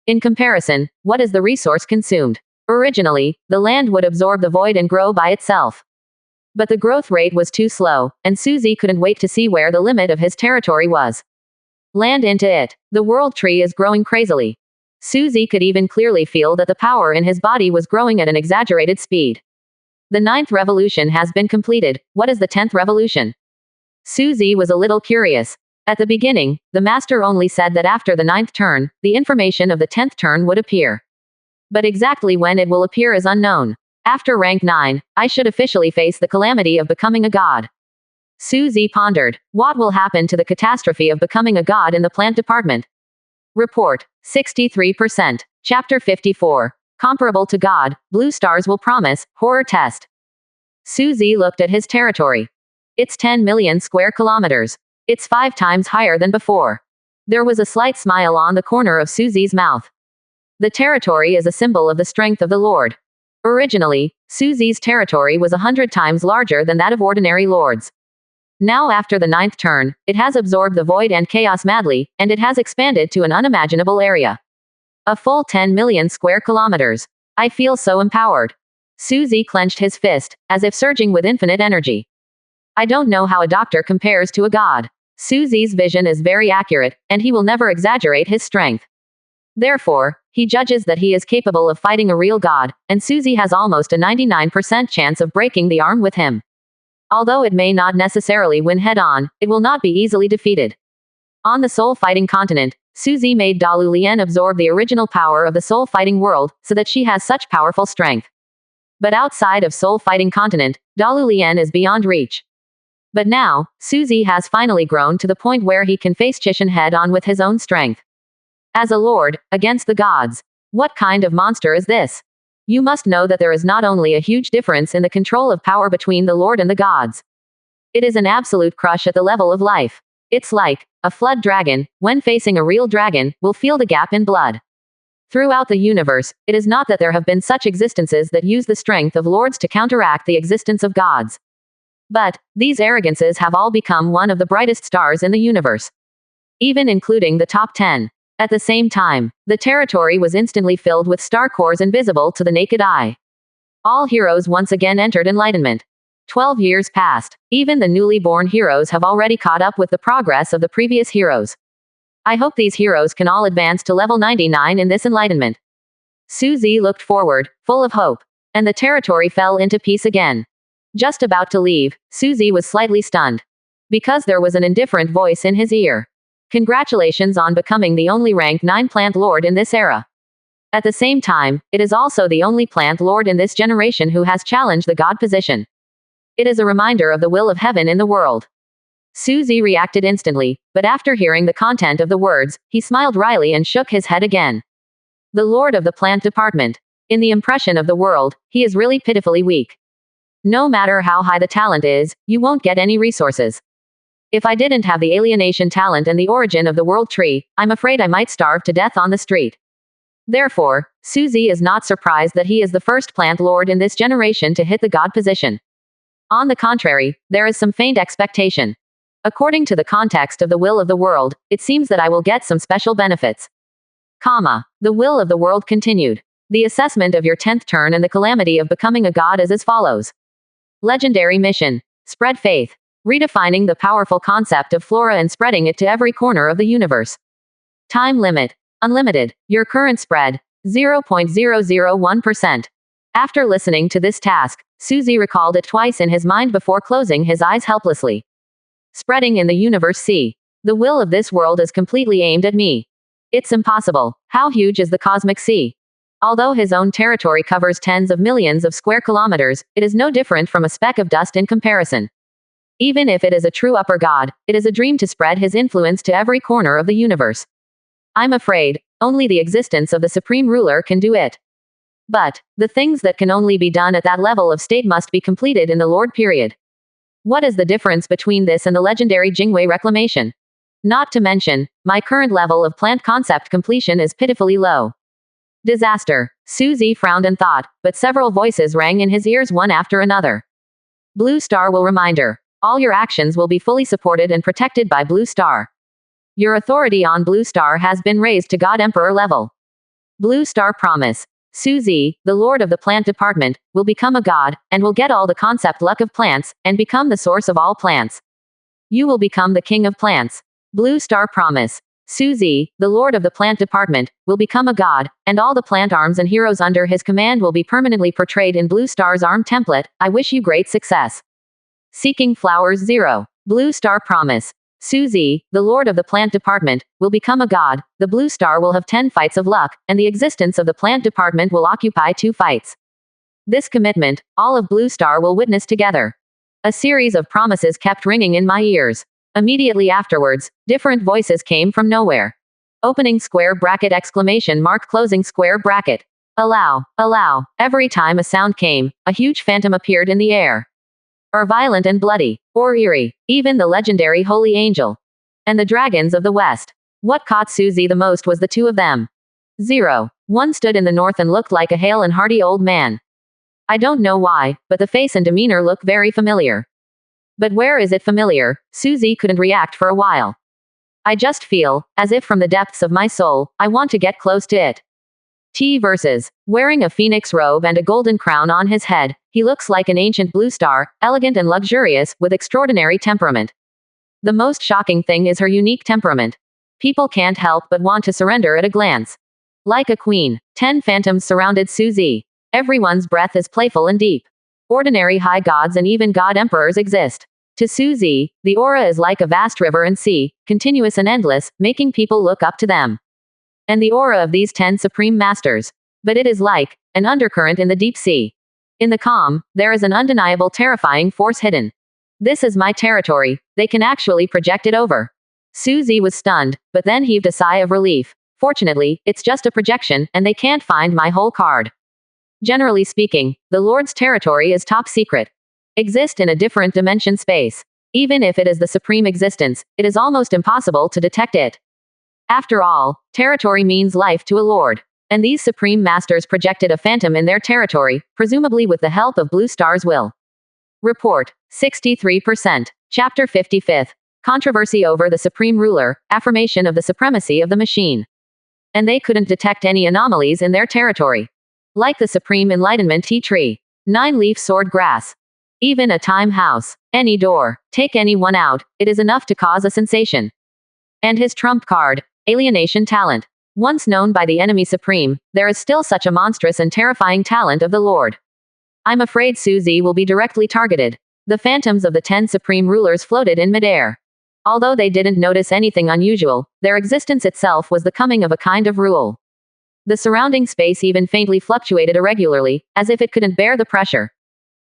In comparison, what is the resource consumed? Originally, the land would absorb the void and grow by itself. But the growth rate was too slow, and Susie couldn't wait to see where the limit of his territory was. Land into it. The world tree is growing crazily. Susie could even clearly feel that the power in his body was growing at an exaggerated speed. The 9th revolution has been completed. What is the 10th revolution? Susie was a little curious. At the beginning, the master only said that after the 9th turn, the information of the 10th turn would appear. But exactly when it will appear is unknown. After rank 9, I should officially face the calamity of becoming a god. Susie pondered. What will happen to the catastrophe of becoming a god in the plant department? Report. 63%. Chapter 54. Comparable to God, blue stars will promise, horror test. Susie looked at his territory. It's 10 million square kilometers. It's 5 times higher than before. There was a slight smile on the corner of Susie's mouth. The territory is a symbol of the strength of the Lord. Originally, Susie's territory was 100 times larger than that of ordinary lords. Now after the 9th turn, it has absorbed the void and chaos madly, and it has expanded to an unimaginable area. A full 10 million square kilometers. I feel so empowered. Susie clenched his fist, as if surging with infinite energy. I don't know how a doctor compares to a god. Susie's vision is very accurate, and he will never exaggerate his strength. Therefore, he judges that he is capable of fighting a real god, and Susie has almost a 99% chance of breaking the arm with him. Although it may not necessarily win head-on, it will not be easily defeated. On the soul-fighting continent, Susie made Dalu Lien absorb the original power of the soul-fighting world, so that she has such powerful strength. But outside of soul-fighting continent, Dalu Lien is beyond reach. But now, Susie has finally grown to the point where he can face Chishan head-on with his own strength. As a lord, against the gods. What kind of monster is this? You must know that there is not only a huge difference in the control of power between the Lord and the gods. It is an absolute crush at the level of life. It's like a flood dragon, when facing a real dragon, will feel the gap in blood. Throughout the universe, it is not that there have been such existences that use the strength of lords to counteract the existence of gods. But these arrogances have all become one of the brightest stars in the universe. Even including the top 10. At the same time, the territory was instantly filled with star cores invisible to the naked eye. All heroes once again entered enlightenment. 12 years passed. Even the newly born heroes have already caught up with the progress of the previous heroes. I hope these heroes can all advance to level 99 in this enlightenment. Suzy looked forward, full of hope. And the territory fell into peace again. Just about to leave, Suzy was slightly stunned. Because there was an indifferent voice in his ear. Congratulations on becoming the only rank 9 plant lord in this era. At the same time, it is also the only plant lord in this generation who has challenged the god position. It is a reminder of the will of heaven in the world. Suzy reacted instantly, but after hearing the content of the words, he smiled wryly and shook his head again. The lord of the plant department. In the impression of the world, he is really pitifully weak. No matter how high the talent is, you won't get any resources. If I didn't have the alienation talent and the origin of the world tree, I'm afraid I might starve to death on the street. Therefore, Suzy is not surprised that he is the first plant lord in this generation to hit the god position. On the contrary, there is some faint expectation. According to the context of the will of the world, it seems that I will get some special benefits. The will of the world continued. The assessment of your 10th turn and the calamity of becoming a god is as follows. Legendary mission. Spread faith. Redefining the powerful concept of flora and spreading it to every corner of the universe. Time limit. Unlimited. Your current spread. 0.001%. After listening to this task, Suzy recalled it twice in his mind before closing his eyes helplessly. Spreading in the universe. See. The will of this world is completely aimed at me. It's impossible. How huge is the cosmic sea? Although his own territory covers tens of millions of square kilometers, it is no different from a speck of dust in comparison. Even if it is a true upper god, it is a dream to spread his influence to every corner of the universe. I'm afraid, only the existence of the supreme ruler can do it. But, the things that can only be done at that level of state must be completed in the Lord period. What is the difference between this and the legendary Jingwei reclamation? Not to mention, my current level of plant concept completion is pitifully low. Disaster. Suzy frowned and thought, but several voices rang in his ears one after another. Blue Star will reminder. All your actions will be fully supported and protected by Blue Star. Your authority on Blue Star has been raised to God Emperor level. Blue Star promise. Suzy, the lord of the plant department, will become a god, and will get all the concept luck of plants, and become the source of all plants. You will become the king of plants. Blue Star promise. Suzy, the lord of the plant department, will become a god, and all the plant arms and heroes under his command will be permanently portrayed in Blue Star's arm template. I wish you great success. Seeking flowers 0. Blue Star promise. Suzy, the lord of the plant department, will become a god, the Blue Star will have 10 fights of luck, and the existence of the plant department will occupy 2 fights. This commitment, all of Blue Star will witness together. A series of promises kept ringing in my ears. Immediately afterwards, different voices came from nowhere. Opening square bracket exclamation mark closing square bracket. Allow. Every time a sound came, a huge phantom appeared in the air. Or violent and bloody, or eerie, even the legendary Holy Angel. And the dragons of the West. What caught Suzy the most was the 2 of them. 0. One stood in the north and looked like a hale and hearty old man. I don't know why, but the face and demeanor look very familiar. But where is it familiar? Suzy couldn't react for a while. I just feel, as if from the depths of my soul, I want to get close to it. T verses. Wearing a phoenix robe and a golden crown on his head, he looks like an ancient Blue Star, elegant and luxurious, with extraordinary temperament. The most shocking thing is her unique temperament. People can't help but want to surrender at a glance. Like a queen, 10 phantoms surrounded Suzy. Everyone's breath is playful and deep. Ordinary high gods and even god emperors exist. To Suzy, the aura is like a vast river and sea, continuous and endless, making people look up to them. And the aura of these 10 supreme masters. But it is like an undercurrent in the deep sea. In the calm, there is an undeniable terrifying force hidden. This is my territory, they can actually project it over. Suzy was stunned, but then heaved a sigh of relief. Fortunately, it's just a projection, and they can't find my whole card. Generally speaking, the Lord's territory is top secret. Exist in a different dimension space. Even if it is the supreme existence, it is almost impossible to detect it. After all, territory means life to a lord. And these supreme masters projected a phantom in their territory, presumably with the help of Blue Star's will. Report. 63%. Chapter 55th. Controversy over the supreme ruler, affirmation of the supremacy of the machine. And they couldn't detect any anomalies in their territory. Like the supreme enlightenment tea tree. 9-leaf sword grass. Even a time house. Any door. Take anyone out. It is enough to cause a sensation. And his trump card. Alienation talent. Once known by the enemy supreme, there is still such a monstrous and terrifying talent of the Lord. I'm afraid Susie will be directly targeted. The phantoms of the 10 supreme rulers floated in midair. Although they didn't notice anything unusual, their existence itself was the coming of a kind of rule. The surrounding space even faintly fluctuated irregularly, as if it couldn't bear the pressure.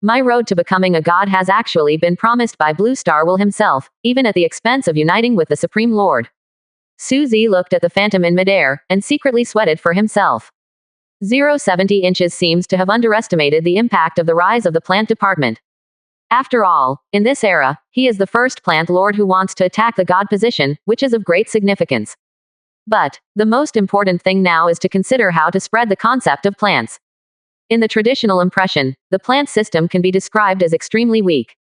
My road to becoming a god has actually been promised by Blue Star Will himself, even at the expense of uniting with the Supreme Lord. Susie looked at the phantom in midair, and secretly sweated for himself. 070 inches seems to have underestimated the impact of the rise of the plant department. After all, in this era, he is the first plant lord who wants to attack the god position, which is of great significance. But, the most important thing now is to consider how to spread the concept of plants. In the traditional impression, the plant system can be described as extremely weak.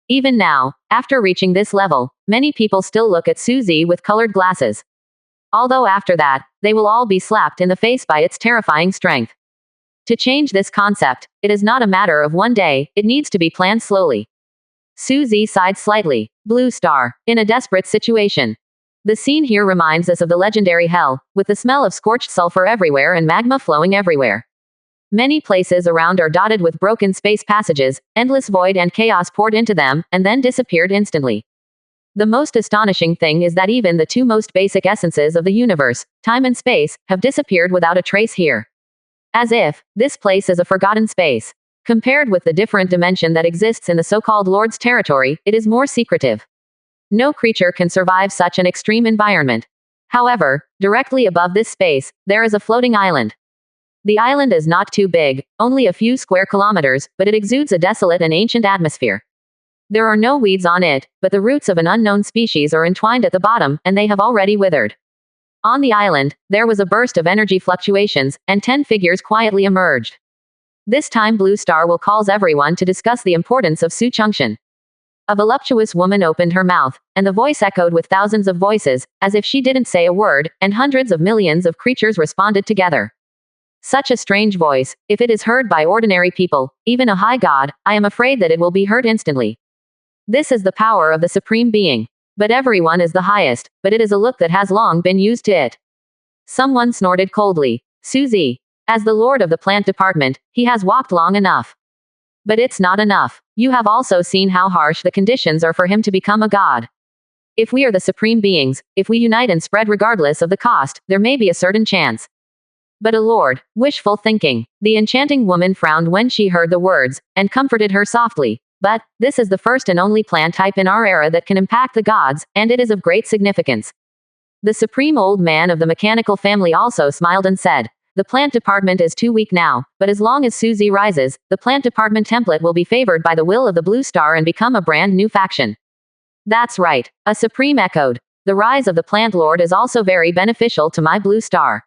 Even now, after reaching this level, many people still look at Susie with colored glasses. Although after that, they will all be slapped in the face by its terrifying strength. To change this concept, it is not a matter of one day, it needs to be planned slowly. Susie sighed slightly. Blue Star. In a desperate situation. The scene here reminds us of the legendary hell, with the smell of scorched sulfur everywhere and magma flowing everywhere. Many places around are dotted with broken space passages, endless void and chaos poured into them, and then disappeared instantly. The most astonishing thing is that even the two most basic essences of the universe, time and space, have disappeared without a trace here. As if, this place is a forgotten space. Compared with the different dimension that exists in the so-called Lord's territory, it is more secretive. No creature can survive such an extreme environment. However, directly above this space, there is a floating island. The island is not too big, only a few square kilometers, but it exudes a desolate and ancient atmosphere. There are no weeds on it, but the roots of an unknown species are entwined at the bottom, and they have already withered. On the island, there was a burst of energy fluctuations, and 10 figures quietly emerged. This time Blue Star Will calls everyone to discuss the importance of Su Chungchen. A voluptuous woman opened her mouth, and the voice echoed with thousands of voices, as if she didn't say a word, and hundreds of millions of creatures responded together. Such a strange voice, if it is heard by ordinary people, even a high god, I am afraid that it will be heard instantly. This is the power of the Supreme Being. But everyone is the highest, but it is a look that has long been used to it. Someone snorted coldly. Susie. As the Lord of the Plant Department, he has walked long enough. But it's not enough. You have also seen how harsh the conditions are for him to become a god. If we are the supreme beings, if we unite and spread regardless of the cost, there may be a certain chance. But a lord, wishful thinking. The enchanting woman frowned when she heard the words, and comforted her softly. But, this is the first and only plant type in our era that can impact the gods, and it is of great significance. The supreme old man of the mechanical family also smiled and said, the plant department is too weak now, but as long as Susie rises, the plant department template will be favored by the will of the Blue Star and become a brand new faction. That's right, a supreme echoed. The rise of the plant lord is also very beneficial to my Blue Star.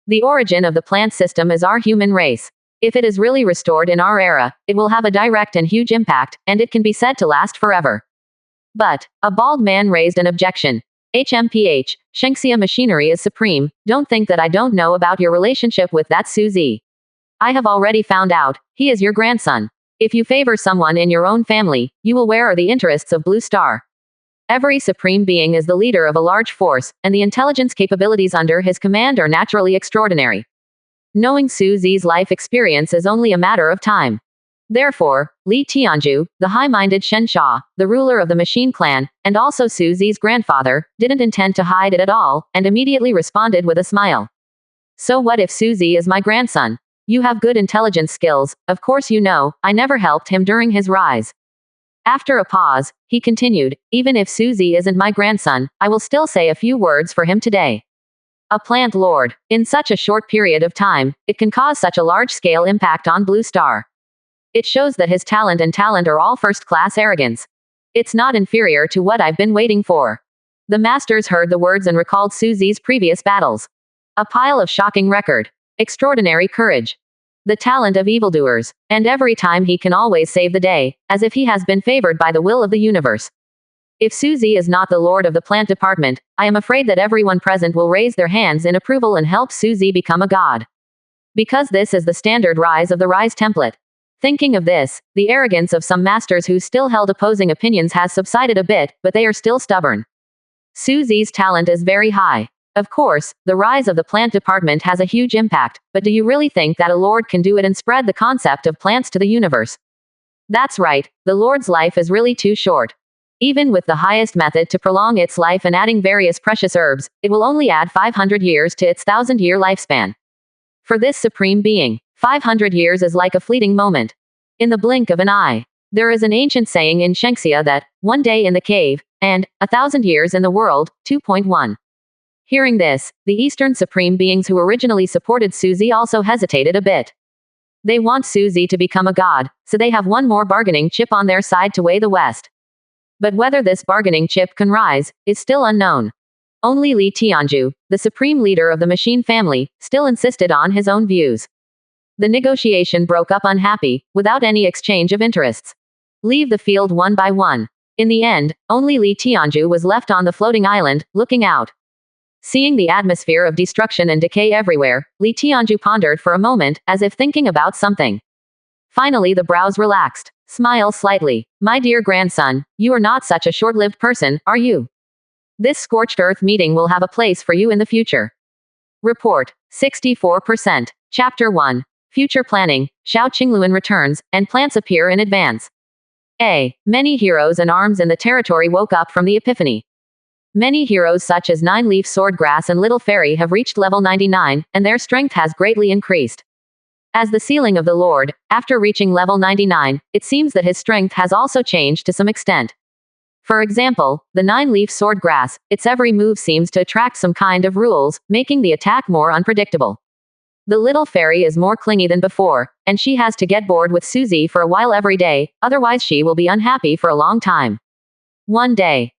The origin of the plant system is our human race. If it is really restored in our era, it will have a direct and huge impact, and it can be said to last forever. But, a bald man raised an objection. HMPH, Shengxia machinery is supreme, don't think that I don't know about your relationship with that Suzy. I have already found out, he is your grandson. If you favor someone in your own family, you will wear the interests of Blue Star. Every supreme being is the leader of a large force, and the intelligence capabilities under his command are naturally extraordinary. Knowing Suzy's life experience is only a matter of time. Therefore, Li Tianju, the high-minded Shen Xia, the ruler of the machine clan, and also Suzy's grandfather, didn't intend to hide it at all, and immediately responded with a smile. So what if Suzy is my grandson? You have good intelligence skills, of course you know, I never helped him during his rise. After a pause, he continued, even if Suzy isn't my grandson, I will still say a few words for him today. A plant lord. In such a short period of time, it can cause such a large-scale impact on Blue Star. It shows that his talent are all first-class arrogance. It's not inferior to what I've been waiting for. The masters heard the words and recalled Suzy's previous battles. A pile of shocking record. Extraordinary courage. The talent of evildoers. And every time he can always save the day, as if he has been favored by the will of the universe. If Suzy is not the lord of the plant department, I am afraid that everyone present will raise their hands in approval and help Suzy become a god. Because this is the standard rise of the rise template. Thinking of this, the arrogance of some masters who still held opposing opinions has subsided a bit, but they are still stubborn. Susie's talent is very high. Of course, the rise of the plant department has a huge impact, but do you really think that a lord can do it and spread the concept of plants to the universe? That's right, the lord's life is really too short. Even with the highest method to prolong its life and adding various precious herbs, it will only add 500 years to its 1,000-year lifespan. For this supreme being, 500 years is like a fleeting moment. In the blink of an eye. There is an ancient saying in Shengxia that, 1 day in the cave, and 1,000 years in the world, 2.1. Hearing this, the Eastern Supreme Beings who originally supported Susie also hesitated a bit. They want Susie to become a god, so they have one more bargaining chip on their side to weigh the West. But whether this bargaining chip can rise, is still unknown. Only Li Tianju, the supreme leader of the machine family, still insisted on his own views. The negotiation broke up unhappy, without any exchange of interests. Leave the field one by one. In the end, only Li Tianju was left on the floating island, looking out. Seeing the atmosphere of destruction and decay everywhere, Li Tianju pondered for a moment, as if thinking about something. Finally the brows relaxed. Smile slightly. My dear grandson, you are not such a short-lived person, are you? This scorched earth meeting will have a place for you in the future. Report. 64%. Chapter 1. Future Planning. Xiao Qingluan returns, and plants appear in advance. Many heroes and arms in the territory woke up from the epiphany. Many heroes such as Nine-Leaf Swordgrass and Little Fairy have reached level 99, and their strength has greatly increased. As the ceiling of the Lord, after reaching level 99, it seems that his strength has also changed to some extent. For example, the Nine-Leaf Swordgrass, its every move seems to attract some kind of rules, making the attack more unpredictable. The Little Fairy is more clingy than before, and she has to get bored with Susie for a while every day, otherwise she will be unhappy for a long time. One day,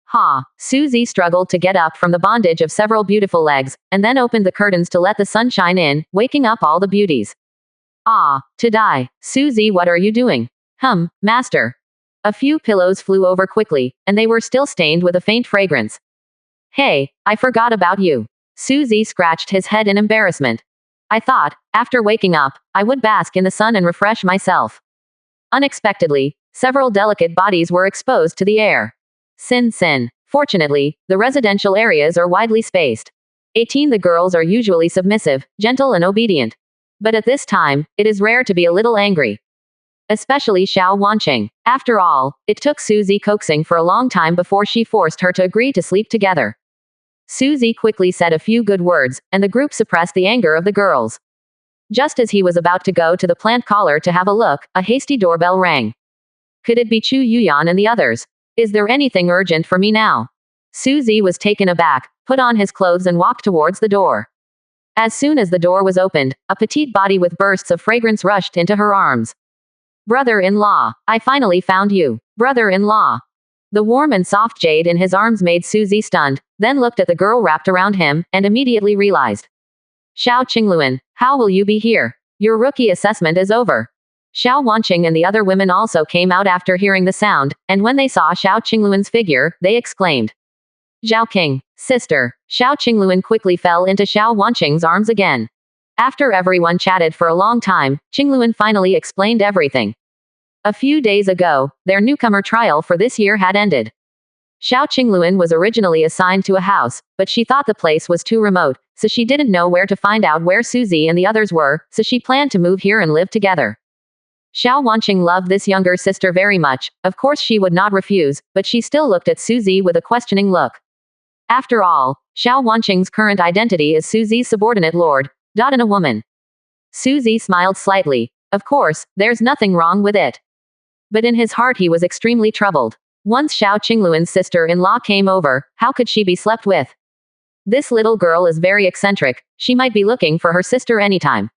Susie struggled to get up from the bondage of several beautiful legs, and then opened the curtains to let the sun shine in, waking up all the beauties. To die. Susie, what are you doing? Master. A few pillows flew over quickly, and they were still stained with a faint fragrance. Hey, I forgot about you. Susie scratched his head in embarrassment. I thought, after waking up, I would bask in the sun and refresh myself. Unexpectedly, several delicate bodies were exposed to the air. Sin. Fortunately, the residential areas are widely spaced. 18 The girls are usually submissive, gentle and obedient. But at this time, it is rare to be a little angry. Especially Xiao Wanqing. After all, it took Susie coaxing for a long time before she forced her to agree to sleep together. Susie quickly said a few good words, and the group suppressed the anger of the girls. Just as he was about to go to the plant collar to have a look, a hasty doorbell rang. Could it be Chu Yuyan and the others? Is there anything urgent for me now? Susie was taken aback, put on his clothes and walked towards the door. As soon as the door was opened, a petite body with bursts of fragrance rushed into her arms. Brother-in-law, I finally found you. Brother-in-law. The warm and soft jade in his arms made Susie stunned, then looked at the girl wrapped around him, and immediately realized. Xiao Qingluan, how will you be here? Your rookie assessment is over. Xiao Wanqing and the other women also came out after hearing the sound, and when they saw Xiao Qingluan's figure, they exclaimed. Zhao King, sister. Xiao Qingluan quickly fell into Xiao Wanqing's arms again. After everyone chatted for a long time, Qingluan finally explained everything. A few days ago, their newcomer trial for this year had ended. Xiao Qingluan was originally assigned to a house, but she thought the place was too remote, so she didn't know where to find out where Susie and the others were, so she planned to move here and live together. Xiao Wanqing loved this younger sister very much, of course she would not refuse, but she still looked at Susie with a questioning look. After all, Xiao Wanqing's current identity is Susie's subordinate lord, and a woman. Susie smiled slightly. Of course, there's nothing wrong with it. But in his heart he was extremely troubled. Once Xiao Qingluan's sister-in-law came over, how could she be slept with? This little girl is very eccentric, she might be looking for her sister anytime.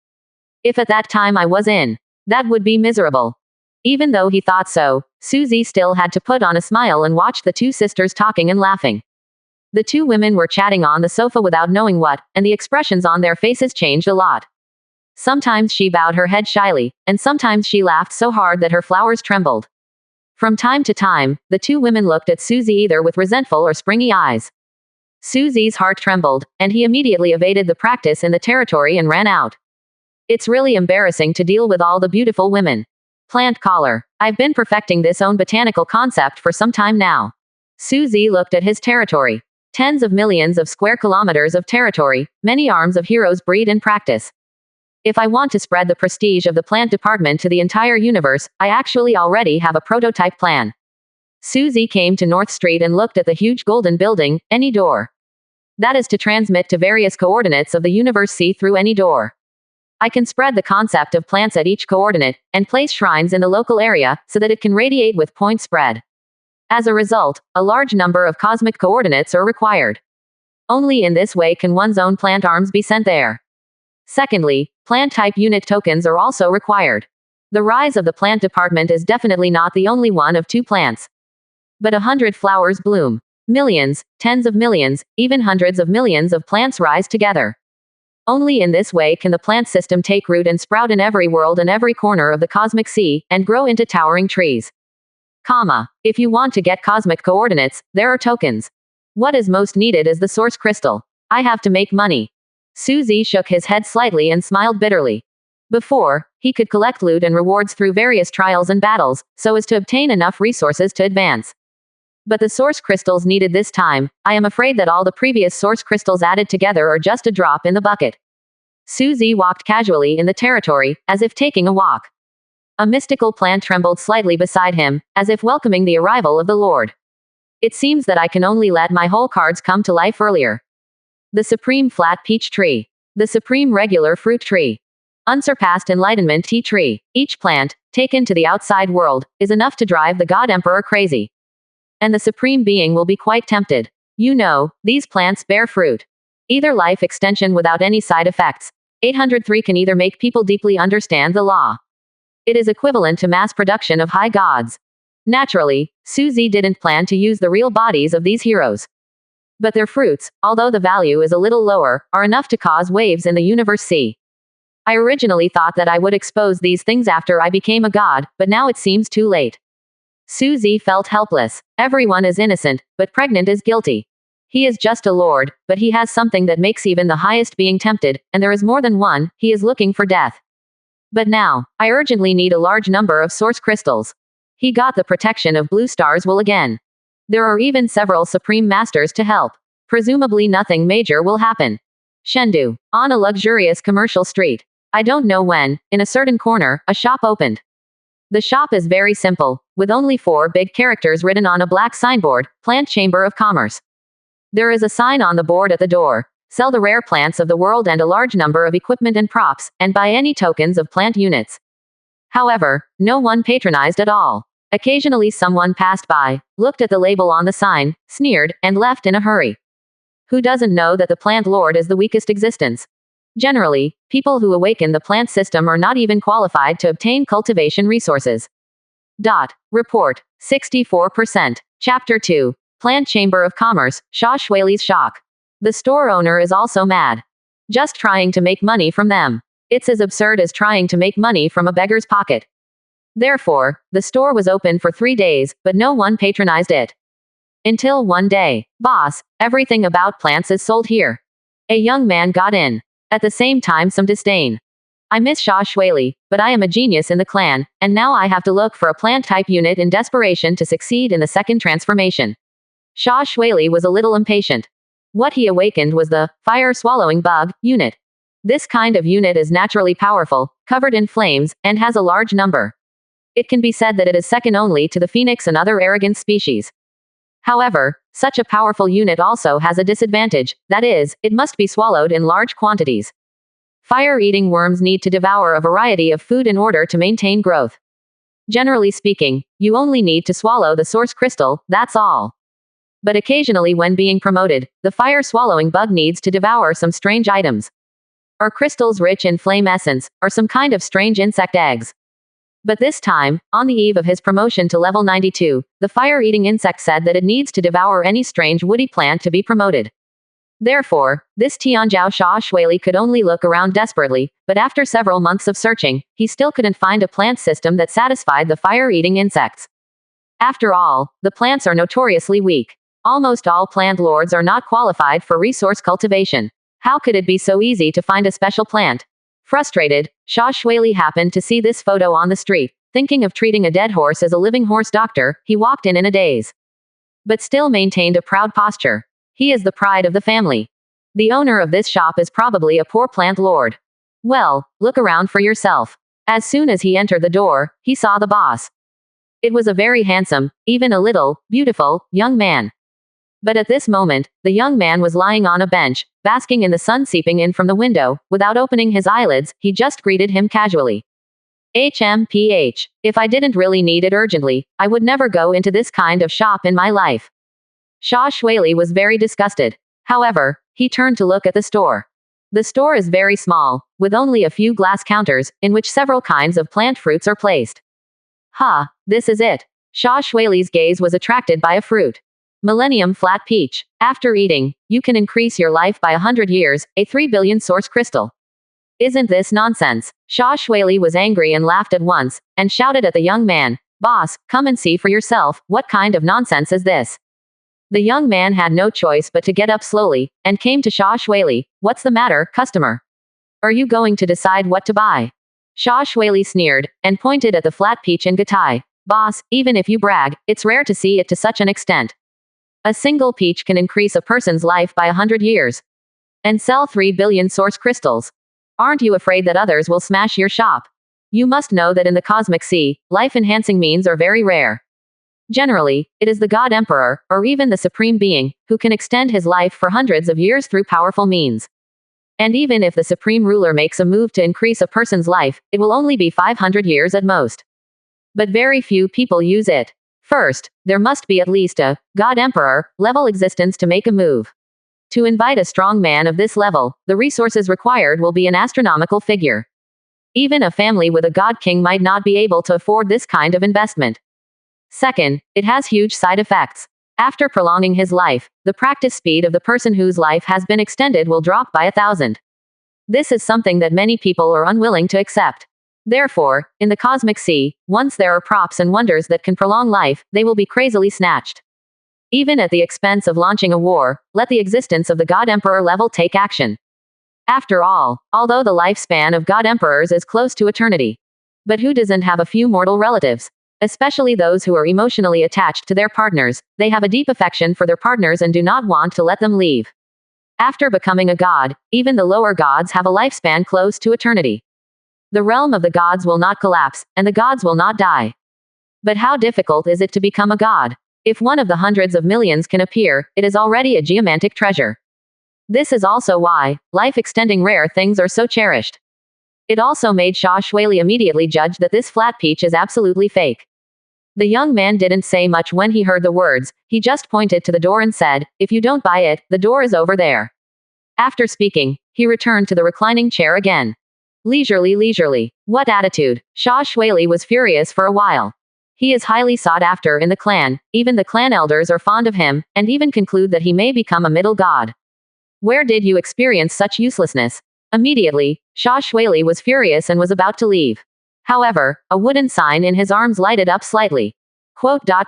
If at that time I was in, that would be miserable. Even though he thought so, Susie still had to put on a smile and watch the two sisters talking and laughing. The two women were chatting on the sofa without knowing what, and the expressions on their faces changed a lot. Sometimes she bowed her head shyly, and sometimes she laughed so hard that her flowers trembled. From time to time, the two women looked at Susie either with resentful or springy eyes. Susie's heart trembled, and he immediately evaded the practice in the territory and ran out. It's really embarrassing to deal with all the beautiful women. Plant collar. I've been perfecting this own botanical concept for some time now. Susie looked at his territory. Tens of millions of square kilometers of territory, many arms of heroes breed in practice. If I want to spread the prestige of the plant department to the entire universe, I actually already have a prototype plan. Susie came to North Street and looked at the huge golden building, any door. That is to transmit to various coordinates of the universe C through any door. I can spread the concept of plants at each coordinate, and place shrines in the local area, so that it can radiate with point spread. As a result, a large number of cosmic coordinates are required. Only in this way can one's own plant arms be sent there. Secondly, plant type unit tokens are also required. The rise of the plant department is definitely not the only one of 2 plants. But 100 flowers bloom. Millions, tens of millions, even hundreds of millions of plants rise together. Only in this way can the plant system take root and sprout in every world and every corner of the cosmic sea, and grow into towering trees. If you want to get cosmic coordinates, there are tokens. What is most needed is the source crystal. I have to make money. Susie shook his head slightly and smiled bitterly. Before, he could collect loot and rewards through various trials and battles, so as to obtain enough resources to advance. But the source crystals needed this time, I am afraid that all the previous source crystals added together are just a drop in the bucket. Susie walked casually in the territory, as if taking a walk. A mystical plant trembled slightly beside him, as if welcoming the arrival of the Lord. It seems that I can only let my whole cards come to life earlier. The supreme flat peach tree. The supreme regular fruit tree. Unsurpassed enlightenment tea tree. Each plant, taken to the outside world, is enough to drive the God Emperor crazy. And the supreme being will be quite tempted. You know, these plants bear fruit. Either life extension without any side effects. 803 can either make people deeply understand the law. It is equivalent to mass production of high gods. Naturally, Susie didn't plan to use the real bodies of these heroes. But their fruits, although the value is a little lower, are enough to cause waves in the universe C. I originally thought that I would expose these things after I became a god, but now it seems too late. Susie felt helpless. Everyone is innocent, but pregnant is guilty. He is just a lord, but he has something that makes even the highest being tempted, and there is more than one. He is looking for death. But now, I urgently need a large number of source crystals. He got the protection of Blue Star's will again. There are even several supreme masters to help. Presumably nothing major will happen. Chengdu. On a luxurious commercial street. I don't know when, in a certain corner, a shop opened. The shop is very simple, with only 4 big characters written on a black signboard, Plant Chamber of Commerce. There is a sign on the board at the door. Sell the rare plants of the world and a large number of equipment and props, and buy any tokens of plant units. However, no one patronized at all. Occasionally someone passed by, looked at the label on the sign, sneered, and left in a hurry. Who doesn't know that the plant lord is the weakest existence? Generally, people who awaken the plant system are not even qualified to obtain cultivation resources. Report. 64%. Chapter 2. Plant Chamber of Commerce, Xia Shuili's shock. The store owner is also mad. Just trying to make money from them. It's as absurd as trying to make money from a beggar's pocket. Therefore, the store was open for 3 days, but no one patronized it. Until one day, boss, everything about plants is sold here. A young man got in. At the same time some disdain. I miss Xia Shuili, but I am a genius in the clan, and now I have to look for a plant type unit in desperation to succeed in the second transformation. Xia Shuili was a little impatient. What he awakened was the fire-swallowing bug unit. This kind of unit is naturally powerful, covered in flames, and has a large number. It can be said that it is second only to the phoenix and other arrogant species. However, such a powerful unit also has a disadvantage, that is, it must be swallowed in large quantities. Fire-eating worms need to devour a variety of food in order to maintain growth. Generally speaking, you only need to swallow the source crystal, that's all. But occasionally when being promoted, the fire-swallowing bug needs to devour some strange items. Or crystals rich in flame essence, or some kind of strange insect eggs. But this time, on the eve of his promotion to level 92, the fire-eating insect said that it needs to devour any strange woody plant to be promoted. Therefore, this Tianjiao Xia Shuili could only look around desperately, but after several months of searching, he still couldn't find a plant system that satisfied the fire-eating insects. After all, the plants are notoriously weak. Almost all plant lords are not qualified for resource cultivation. How could it be so easy to find a special plant? Frustrated, Xia Shuili happened to see this photo on the street. Thinking of treating a dead horse as a living horse doctor, he walked in a daze. But still maintained a proud posture. He is the pride of the family. The owner of this shop is probably a poor plant lord. Well, look around for yourself. As soon as he entered the door, he saw the boss. It was a very handsome, even a little, beautiful, young man. But at this moment, the young man was lying on a bench, basking in the sun seeping in from the window. Without opening his eyelids, he just greeted him casually. HMPH. If I didn't really need it urgently, I would never go into this kind of shop in my life. Xia Shuili was very disgusted. However, he turned to look at the store. The store is very small, with only a few glass counters, in which several kinds of plant fruits are placed. This is it. Xia Shuili's gaze was attracted by a fruit. Millennium Flat Peach. After eating, you can increase your life by 100 years, a 3 billion source crystal. Isn't this nonsense? Xia Shuili was angry and laughed at once, and shouted at the young man, "Boss, come and see for yourself, what kind of nonsense is this?" The young man had no choice but to get up slowly, and came to Xia Shuili. "What's the matter, customer? Are you going to decide what to buy?" Xia Shuili sneered, and pointed at the flat peach in Gatai. "Boss, even if you brag, it's rare to see it to such an extent. A single peach can increase a person's life by 100 years. And sell 3 billion source crystals. Aren't you afraid that others will smash your shop? You must know that in the cosmic sea, life-enhancing means are very rare. Generally, it is the God Emperor, or even the Supreme Being, who can extend his life for hundreds of years through powerful means. And even if the Supreme Ruler makes a move to increase a person's life, it will only be 500 years at most. But very few people use it. First, there must be at least a God Emperor level existence to make a move. To invite a strong man of this level, the resources required will be an astronomical figure. Even a family with a God King might not be able to afford this kind of investment. Second, it has huge side effects. After prolonging his life, the practice speed of the person whose life has been extended will drop by 1,000. This is something that many people are unwilling to accept. Therefore, in the cosmic sea, once there are props and wonders that can prolong life, they will be crazily snatched. Even at the expense of launching a war, let the existence of the God Emperor level take action. After all, although the lifespan of God Emperors is close to eternity. But who doesn't have a few mortal relatives? Especially those who are emotionally attached to their partners, they have a deep affection for their partners and do not want to let them leave. After becoming a god, even the lower gods have a lifespan close to eternity. The realm of the gods will not collapse, and the gods will not die. But how difficult is it to become a god? If one of the hundreds of millions can appear, it is already a geomantic treasure. This is also why life-extending rare things are so cherished. It also made Xia Shuili immediately judge that this flat peach is absolutely fake. The young man didn't say much when he heard the words, he just pointed to the door and said, "If you don't buy it, the door is over there." After speaking, he returned to the reclining chair again. Leisurely. What attitude? Xia Shuili was furious for a while. He is highly sought after in the clan, even the clan elders are fond of him, and even conclude that he may become a middle god. Where did you experience such uselessness? Immediately, Xia Shuili was furious and was about to leave. However, a wooden sign in his arms lighted up slightly. Xia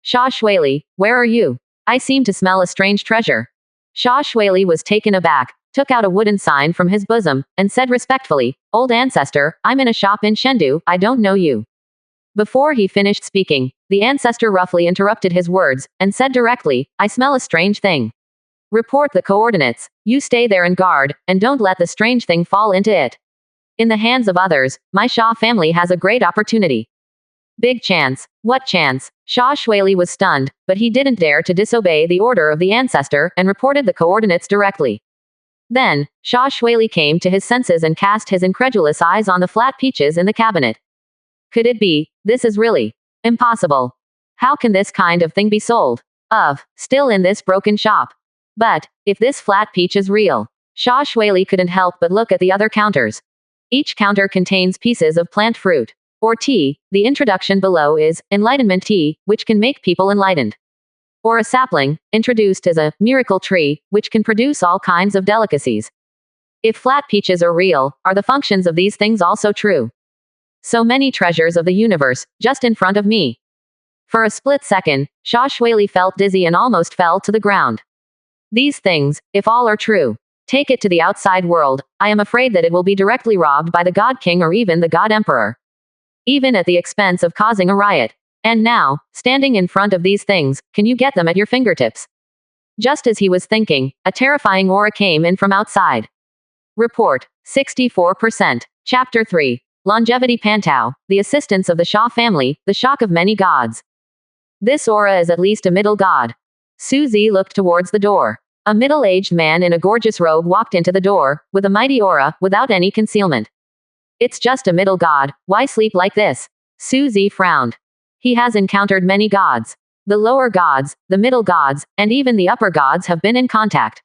Shuili, where are you? I seem to smell a strange treasure. Xia Shuili was taken aback, took out a wooden sign from his bosom, and said respectfully, "Old ancestor, I'm in a shop in Chengdu, I don't know you." Before he finished speaking, the ancestor roughly interrupted his words, and said directly, "I smell a strange thing. Report the coordinates, you stay there and guard, and don't let the strange thing fall into it. In the hands of others, my Xia family has a great opportunity." Big chance. What chance? Xia Shuili was stunned, but he didn't dare to disobey the order of the ancestor, and reported the coordinates directly. Then, Xia Shuili came to his senses and cast his incredulous eyes on the flat peaches in the cabinet. Could it be? This is really impossible. How can this kind of thing be sold? Still in this broken shop. But, if this flat peach is real, Xia Shuili couldn't help but look at the other counters. Each counter contains pieces of plant fruit. Or tea. The introduction below is enlightenment tea, which can make people enlightened. Or a sapling, introduced as a miracle tree, which can produce all kinds of delicacies. If flat peaches are real, are the functions of these things also true? So many treasures of the universe, just in front of me. For a split second, Xia Shuili felt dizzy and almost fell to the ground. These things, if all are true, take it to the outside world, I am afraid that it will be directly robbed by the God King or even the God Emperor. even at the expense of causing a riot. And now, standing in front of these things, can you get them at your fingertips? Just as he was thinking, a terrifying aura came in from outside. Report, 64%. Chapter 3. Longevity Pantau, the assistance of the Shah family, the shock of many gods. This aura is at least a middle god. Suzy looked towards the door. A middle-aged man in a gorgeous robe walked into the door, with a mighty aura, without any concealment. It's just a middle god, why sleep like this? Suzy frowned. He has encountered many gods. The lower gods, the middle gods, and even the upper gods have been in contact.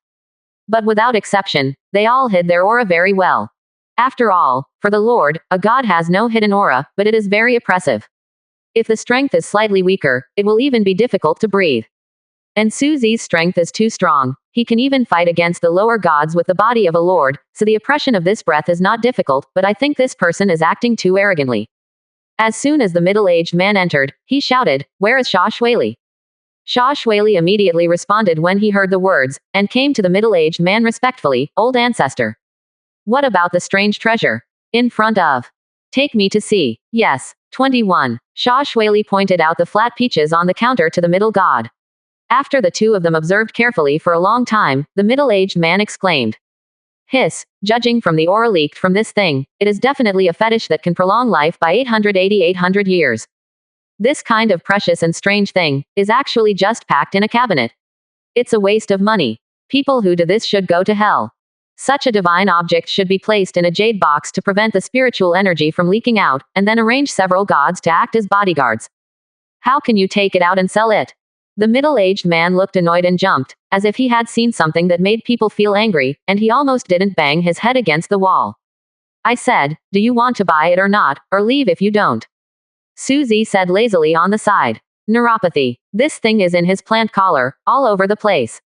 But without exception, they all hid their aura very well. After all, for the Lord, a god has no hidden aura, but it is very oppressive. If the strength is slightly weaker, it will even be difficult to breathe. And Suzy's strength is too strong. He can even fight against the lower gods with the body of a lord, so the oppression of this breath is not difficult, but I think this person is acting too arrogantly. As soon as the middle-aged man entered, he shouted, "Where is Shah Shueli?" Shah Shueli immediately responded when he heard the words, and came to the middle-aged man respectfully, "Old ancestor. What about the strange treasure? In front of. Take me to see." Yes. 21. Shah Shueli pointed out the flat peaches on the counter to the middle god. After the two of them observed carefully for a long time, the middle-aged man exclaimed. Hiss, judging from the aura leaked from this thing, it is definitely a fetish that can prolong life by 800 years. This kind of precious and strange thing is actually just packed in a cabinet. It's a waste of money. People who do this should go to hell. Such a divine object should be placed in a jade box to prevent the spiritual energy from leaking out, and then arrange several gods to act as bodyguards. How can you take it out and sell it? The middle-aged man looked annoyed and jumped, as if he had seen something that made people feel angry, and he almost didn't bang his head against the wall. I said, do you want to buy it or not, or leave if you don't? Suzy said lazily on the side. Neuropathy. This thing is in his plant collar, all over the place.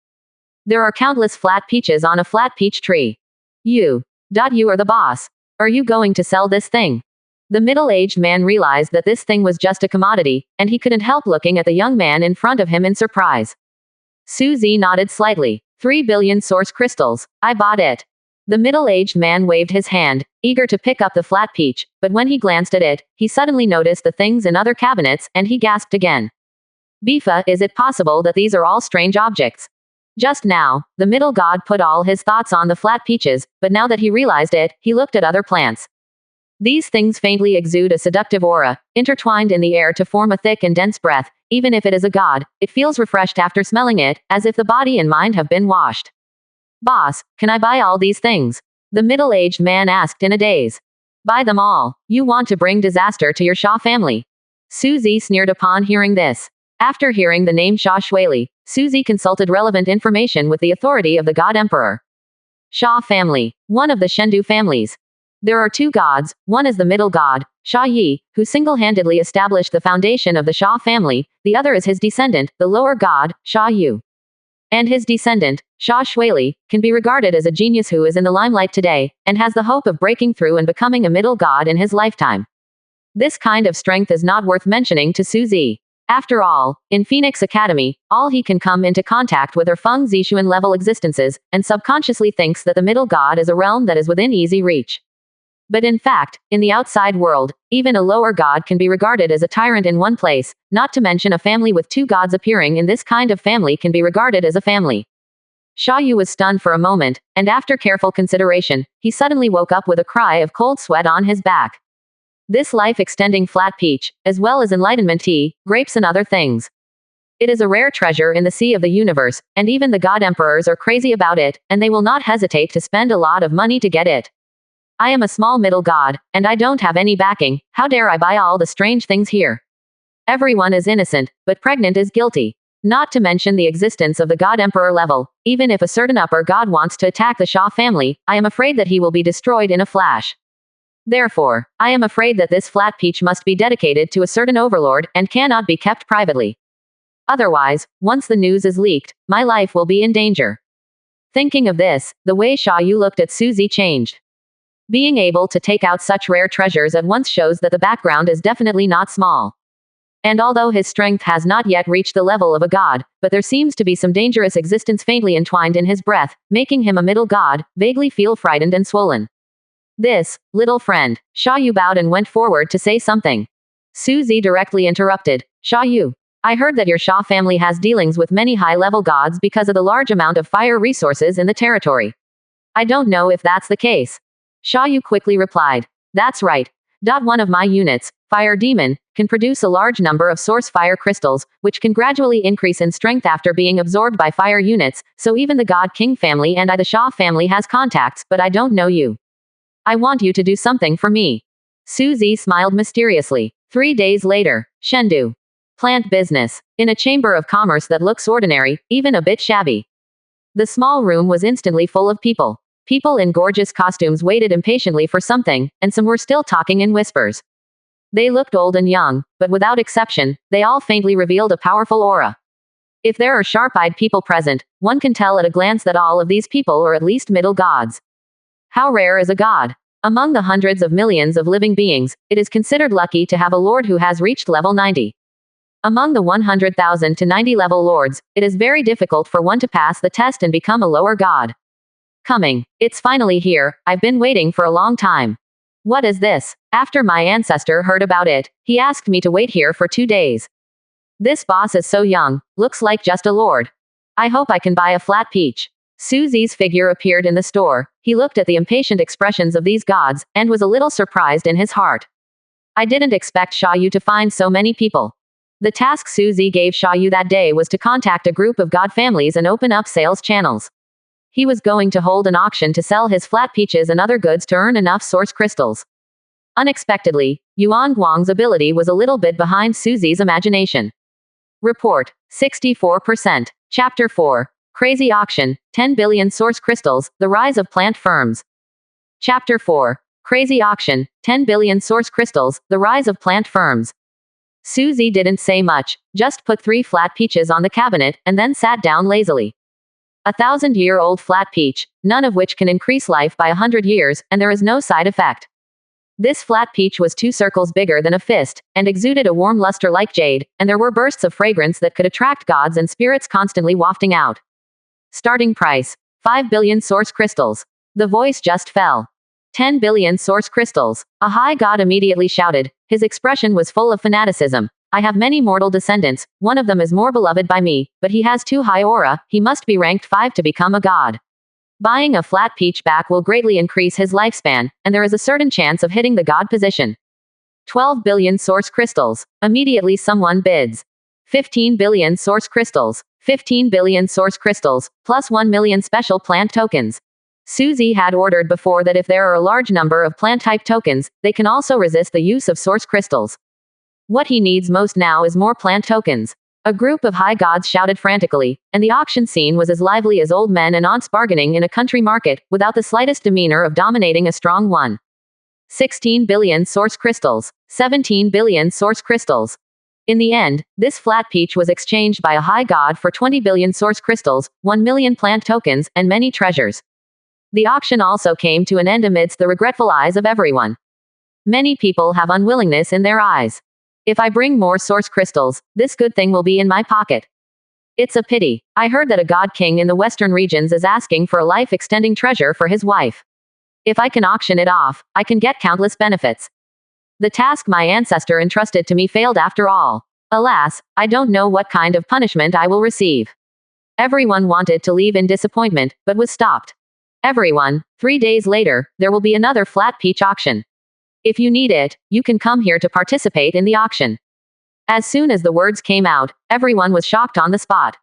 There are countless flat peaches on a flat peach tree. You are the boss. Are you going to sell this thing? The middle-aged man realized that this thing was just a commodity, and he couldn't help looking at the young man in front of him in surprise. Suzy nodded slightly. 3 billion source crystals. I bought it. The middle-aged man waved his hand, eager to pick up the flat peach, but when he glanced at it, he suddenly noticed the things in other cabinets, and he gasped again. Bifa, is it possible that these are all strange objects? Just now, the middle god put all his thoughts on the flat peaches, but now that he realized it, he looked at other plants. These things faintly exude a seductive aura, intertwined in the air to form a thick and dense breath. Even if it is a god, it feels refreshed after smelling it, as if the body and mind have been washed. Boss, can I buy all these things? The middle-aged man asked in a daze. Buy them all. You want to bring disaster to your Shah family. Suzy sneered upon hearing this. After hearing the name Shah Shueli, Suzy consulted relevant information with the authority of the God Emperor. Shah family. One of the Shendu families. There are two gods, one is the middle god, Shah Yi, who single-handedly established the foundation of the Shah family, the other is his descendant, the lower god, Shah Yu. And his descendant, Shah Shueli, can be regarded as a genius who is in the limelight today, and has the hope of breaking through and becoming a middle god in his lifetime. This kind of strength is not worth mentioning to Suzy. After all, in Phoenix Academy, all he can come into contact with are Feng Zixuan level existences, and subconsciously thinks that the middle god is a realm that is within easy reach. But in fact, in the outside world, even a lower god can be regarded as a tyrant in one place, not to mention a family with two gods appearing in this kind of family can be regarded as a family. Shah Yu was stunned for a moment, and after careful consideration, he suddenly woke up with a cry of cold sweat on his back. This life-extending flat peach, as well as enlightenment tea, grapes and other things. It is a rare treasure in the sea of the universe, and even the god emperors are crazy about it, and they will not hesitate to spend a lot of money to get it. I am a small middle god, and I don't have any backing, how dare I buy all the strange things here? Everyone is innocent, but pregnant is guilty. Not to mention the existence of the god emperor level. Even if a certain upper god wants to attack the Shah family, I am afraid that he will be destroyed in a flash. Therefore, I am afraid that this flat peach must be dedicated to a certain overlord, and cannot be kept privately. Otherwise, once the news is leaked, my life will be in danger. Thinking of this, the way Shah Yu looked at Suzy changed. Being able to take out such rare treasures at once shows that the background is definitely not small. And although his strength has not yet reached the level of a god, but there seems to be some dangerous existence faintly entwined in his breath, making him a middle god, vaguely feel frightened and swollen. This, little friend. Sha Yu bowed and went forward to say something. Suzy directly interrupted. Sha Yu. I heard that your Sha family has dealings with many high-level gods because of the large amount of fire resources in the territory. I don't know if that's the case. Sha Yu quickly replied. That's right. One of my units, Fire Demon, can produce a large number of source fire crystals, which can gradually increase in strength after being absorbed by fire units, so even the God King family and the Sha family has contacts, but I don't know you. I want you to do something for me. Suzy smiled mysteriously. 3 days later, Chengdu. Plant business. In a chamber of commerce that looks ordinary, even a bit shabby. The small room was instantly full of people. People in gorgeous costumes waited impatiently for something, and some were still talking in whispers. They looked old and young, but without exception, they all faintly revealed a powerful aura. If there are sharp-eyed people present, one can tell at a glance that all of these people are at least middle gods. How rare is a god? Among the hundreds of millions of living beings, it is considered lucky to have a lord who has reached level 90. Among the 100,000 to 90 level lords, it is very difficult for one to pass the test and become a lower god. Coming. It's finally here. I've been waiting for a long time. What is this? After my ancestor heard about it, he asked me to wait here for 2 days. This boss is so young, looks like just a lord. I hope I can buy a flat peach. Suzy's figure appeared in the store. He looked at the impatient expressions of these gods, and was a little surprised in his heart. I didn't expect Sha Yu to find so many people. The task Suzy gave Sha Yu that day was to contact a group of god families and open up sales channels. He was going to hold an auction to sell his flat peaches and other goods to earn enough source crystals. Unexpectedly, Yuan Guang's ability was a little bit behind Suzy's imagination. Report. 64%. Chapter 4. Crazy Auction. 10 billion source crystals, the rise of plant firms. Chapter 4. Crazy Auction. 10 billion source crystals, the rise of plant firms. Suzy didn't say much, just put 3 flat peaches on the cabinet, and then sat down lazily. 1,000-year-old flat peach, none of which can increase life by 100 years, and there is no side effect. This flat peach was 2 circles bigger than a fist, and exuded a warm luster like jade, and there were bursts of fragrance that could attract gods and spirits constantly wafting out. Starting price. 5 billion source crystals. The voice just fell. 10 billion source crystals. A high god immediately shouted. His expression was full of fanaticism. I have many mortal descendants, one of them is more beloved by me, but he has too high aura, he must be ranked 5 to become a god. Buying a flat peach back will greatly increase his lifespan, and there is a certain chance of hitting the god position. 12 billion source crystals. Immediately someone bids. 15 billion source crystals. 15 billion source crystals, plus 1 million special plant tokens. Suzy had ordered before that if there are a large number of plant-type tokens, they can also resist the use of source crystals. What he needs most now is more plant tokens. A group of high gods shouted frantically, and the auction scene was as lively as old men and aunts bargaining in a country market, without the slightest demeanor of dominating a strong one. 16 billion source crystals. 17 billion source crystals. In the end, this flat peach was exchanged by a high god for 20 billion source crystals, 1 million plant tokens, and many treasures. The auction also came to an end amidst the regretful eyes of everyone. Many people have unwillingness in their eyes. If I bring more source crystals, this good thing will be in my pocket. It's a pity. I heard that a god king in the western regions is asking for a life-extending treasure for his wife. If I can auction it off, I can get countless benefits. The task my ancestor entrusted to me failed after all. Alas, I don't know what kind of punishment I will receive. Everyone wanted to leave in disappointment, but was stopped. Everyone, 3 days later, there will be another flat peach auction. If you need it, you can come here to participate in the auction. As soon as the words came out, everyone was shocked on the spot.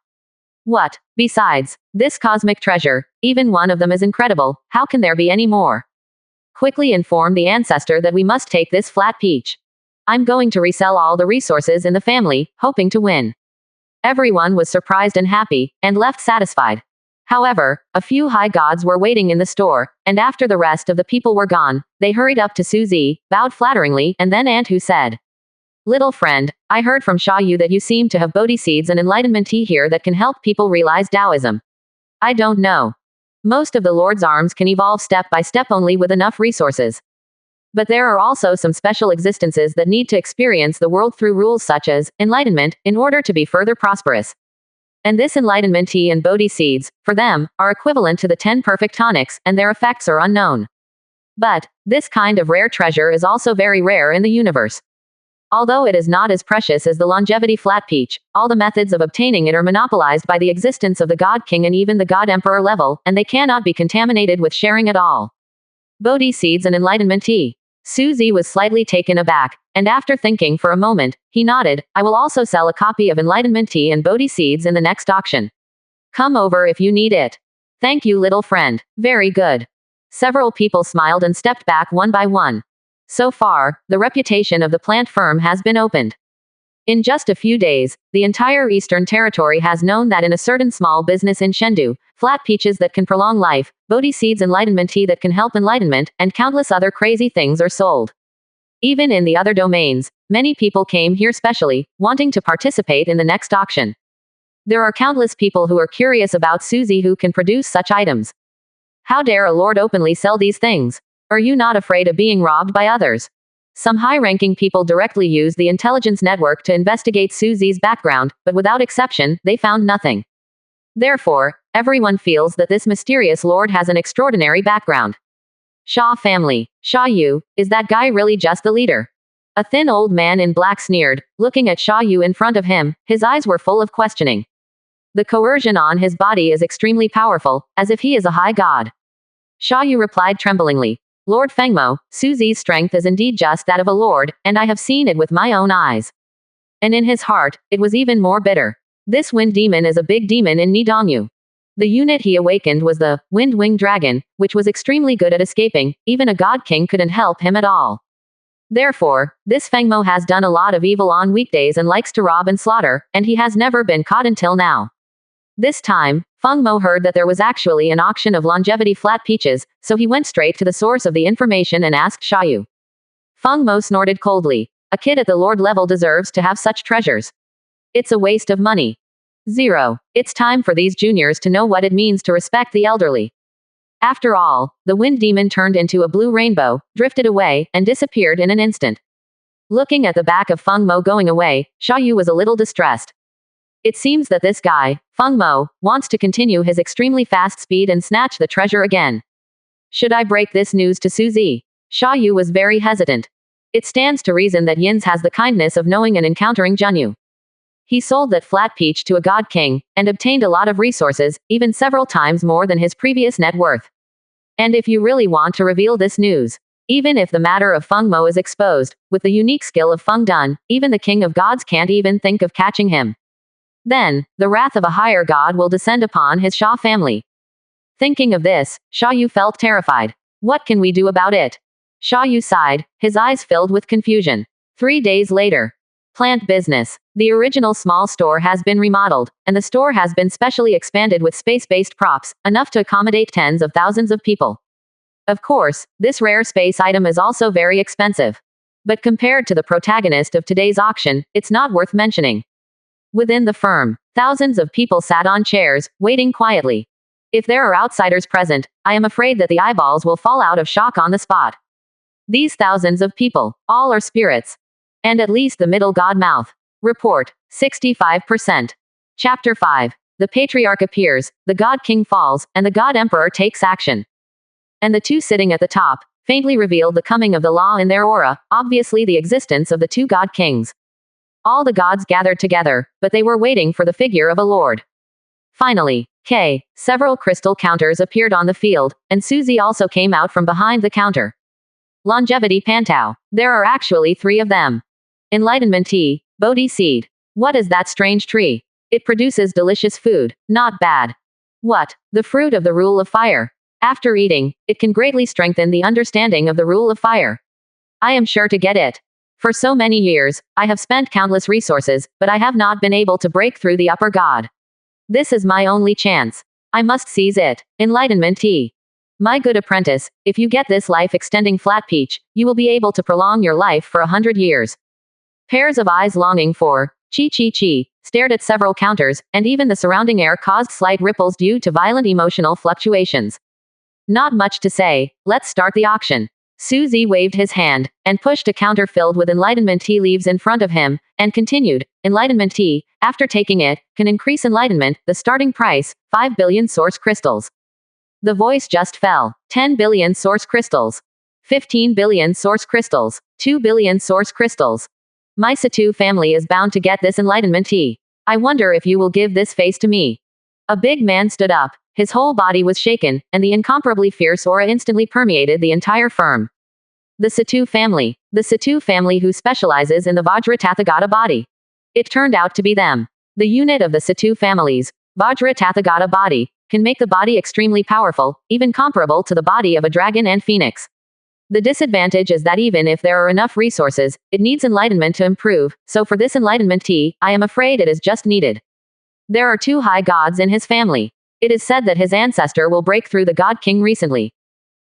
What? Besides, this cosmic treasure, even one of them is incredible, how can there be any more? Quickly inform the ancestor that we must take this flat peach. I'm going to resell all the resources in the family, hoping to win. Everyone was surprised and happy, and left satisfied. However, a few high gods were waiting in the store, and after the rest of the people were gone, they hurried up to Suzy, bowed flatteringly, and then Aunt Hu said, Little friend, I heard from Sha Yu that you seem to have Bodhi seeds and enlightenment tea here that can help people realize Taoism. I don't know. Most of the Lord's arms can evolve step by step only with enough resources. But there are also some special existences that need to experience the world through rules such as enlightenment, in order to be further prosperous. And this enlightenment tea and Bodhi seeds, for them, are equivalent to the 10 perfect tonics, and their effects are unknown. But this kind of rare treasure is also very rare in the universe. Although it is not as precious as the longevity flat peach, all the methods of obtaining it are monopolized by the existence of the God King and even the God Emperor level, and they cannot be contaminated with sharing at all. Bodhi seeds and enlightenment tea. Suzy was slightly taken aback, and after thinking for a moment, he nodded, I will also sell a copy of enlightenment tea and Bodhi seeds in the next auction. Come over if you need it. Thank you, little friend. Very good. Several people smiled and stepped back one by one. So far, the reputation of the plant firm has been opened. In just a few days, the entire Eastern Territory has known that in a certain small business in Chengdu, flat peaches that can prolong life, Bodhi seeds enlightenment tea that can help enlightenment, and countless other crazy things are sold. Even in the other domains, many people came here specially, wanting to participate in the next auction. There are countless people who are curious about Suzy who can produce such items. How dare a lord openly sell these things? Are you not afraid of being robbed by others? Some high-ranking people directly used the intelligence network to investigate Suzy's background, but without exception, they found nothing. Therefore, everyone feels that this mysterious lord has an extraordinary background. Shaw family. Shaw Yu, is that guy really just the leader? A thin old man in black sneered, looking at Shaw Yu in front of him, his eyes were full of questioning. The coercion on his body is extremely powerful, as if he is a high god. Shaw Yu replied tremblingly, Lord Fengmo, Suzy's strength is indeed just that of a lord, and I have seen it with my own eyes. And in his heart, it was even more bitter. This wind demon is a big demon in Nidongyu. The unit he awakened was the Wind Wing Dragon, which was extremely good at escaping, even a god king couldn't help him at all. Therefore, this Fengmo has done a lot of evil on weekdays and likes to rob and slaughter, and he has never been caught until now. This time, Fengmo heard that there was actually an auction of longevity flat peaches, so he went straight to the source of the information and asked Shaw Yu. Fengmo snorted coldly. A kid at the lord level deserves to have such treasures. It's a waste of money. 0. It's time for these juniors to know what it means to respect the elderly. After all, the wind demon turned into a blue rainbow, drifted away, and disappeared in an instant. Looking at the back of Fengmo going away, Shaw Yu was a little distressed. It seems that this guy, Fengmo, wants to continue his extremely fast speed and snatch the treasure again. Should I break this news to Suzy? Shaw Yu was very hesitant. It stands to reason that Yins has the kindness of knowing and encountering Junyu. He sold that flat peach to a god king, and obtained a lot of resources, even several times more than his previous net worth. And if you really want to reveal this news, even if the matter of Fengmo is exposed, with the unique skill of Feng Dun, even the king of gods can't even think of catching him. Then, the wrath of a higher god will descend upon his Shaw family. Thinking of this, Shaw Yu felt terrified. What can we do about it? Shaw Yu sighed, his eyes filled with confusion. 3 days later. Plant business. The original small store has been remodeled, and the store has been specially expanded with space-based props, enough to accommodate tens of thousands of people. Of course, this rare space item is also very expensive. But compared to the protagonist of today's auction, it's not worth mentioning. Within the firm, thousands of people sat on chairs, waiting quietly. If there are outsiders present, I am afraid that the eyeballs will fall out of shock on the spot. These thousands of people, all are spirits. And at least the middle god mouth. Report, 65%. Chapter 5. The Patriarch appears, the God King falls, and the God Emperor takes action. And the two sitting at the top, faintly revealed the coming of the law in their aura, obviously the existence of the two God Kings. All the gods gathered together, but they were waiting for the figure of a lord. Finally, several crystal counters appeared on the field, and Suzy also came out from behind the counter. Longevity Pantao. There are actually 3 of them. Enlightenment tea, Bodhi seed. What is that strange tree? It produces delicious food, not bad. What? The fruit of the rule of fire. After eating, it can greatly strengthen the understanding of the rule of fire. I am sure to get it. For so many years, I have spent countless resources, but I have not been able to break through the upper god. This is my only chance. I must seize it. Enlightenment tea. My good apprentice, if you get this life-extending flat peach, you will be able to prolong your life for 100 years. Pairs of eyes longing for chi stared at several counters, and even the surrounding air caused slight ripples due to violent emotional fluctuations. Not much to say, let's start the auction. Suzy waved his hand, and pushed a counter filled with enlightenment tea leaves in front of him, and continued, enlightenment tea, after taking it, can increase enlightenment, the starting price, 5 billion source crystals. The voice just fell, 10 billion source crystals. 15 billion source crystals. 2 billion source crystals. My Satu family is bound to get this enlightenment tea. I wonder if you will give this face to me. A big man stood up. His whole body was shaken, and the incomparably fierce aura instantly permeated the entire firm. The Satu family. The Satu family who specializes in the Vajra Tathagata body. It turned out to be them. The unit of the Satu families, Vajra Tathagata body, can make the body extremely powerful, even comparable to the body of a dragon and phoenix. The disadvantage is that even if there are enough resources, it needs enlightenment to improve, so for this enlightenment tea, I am afraid it is just needed. There are 2 high gods in his family. It is said that his ancestor will break through the God King recently.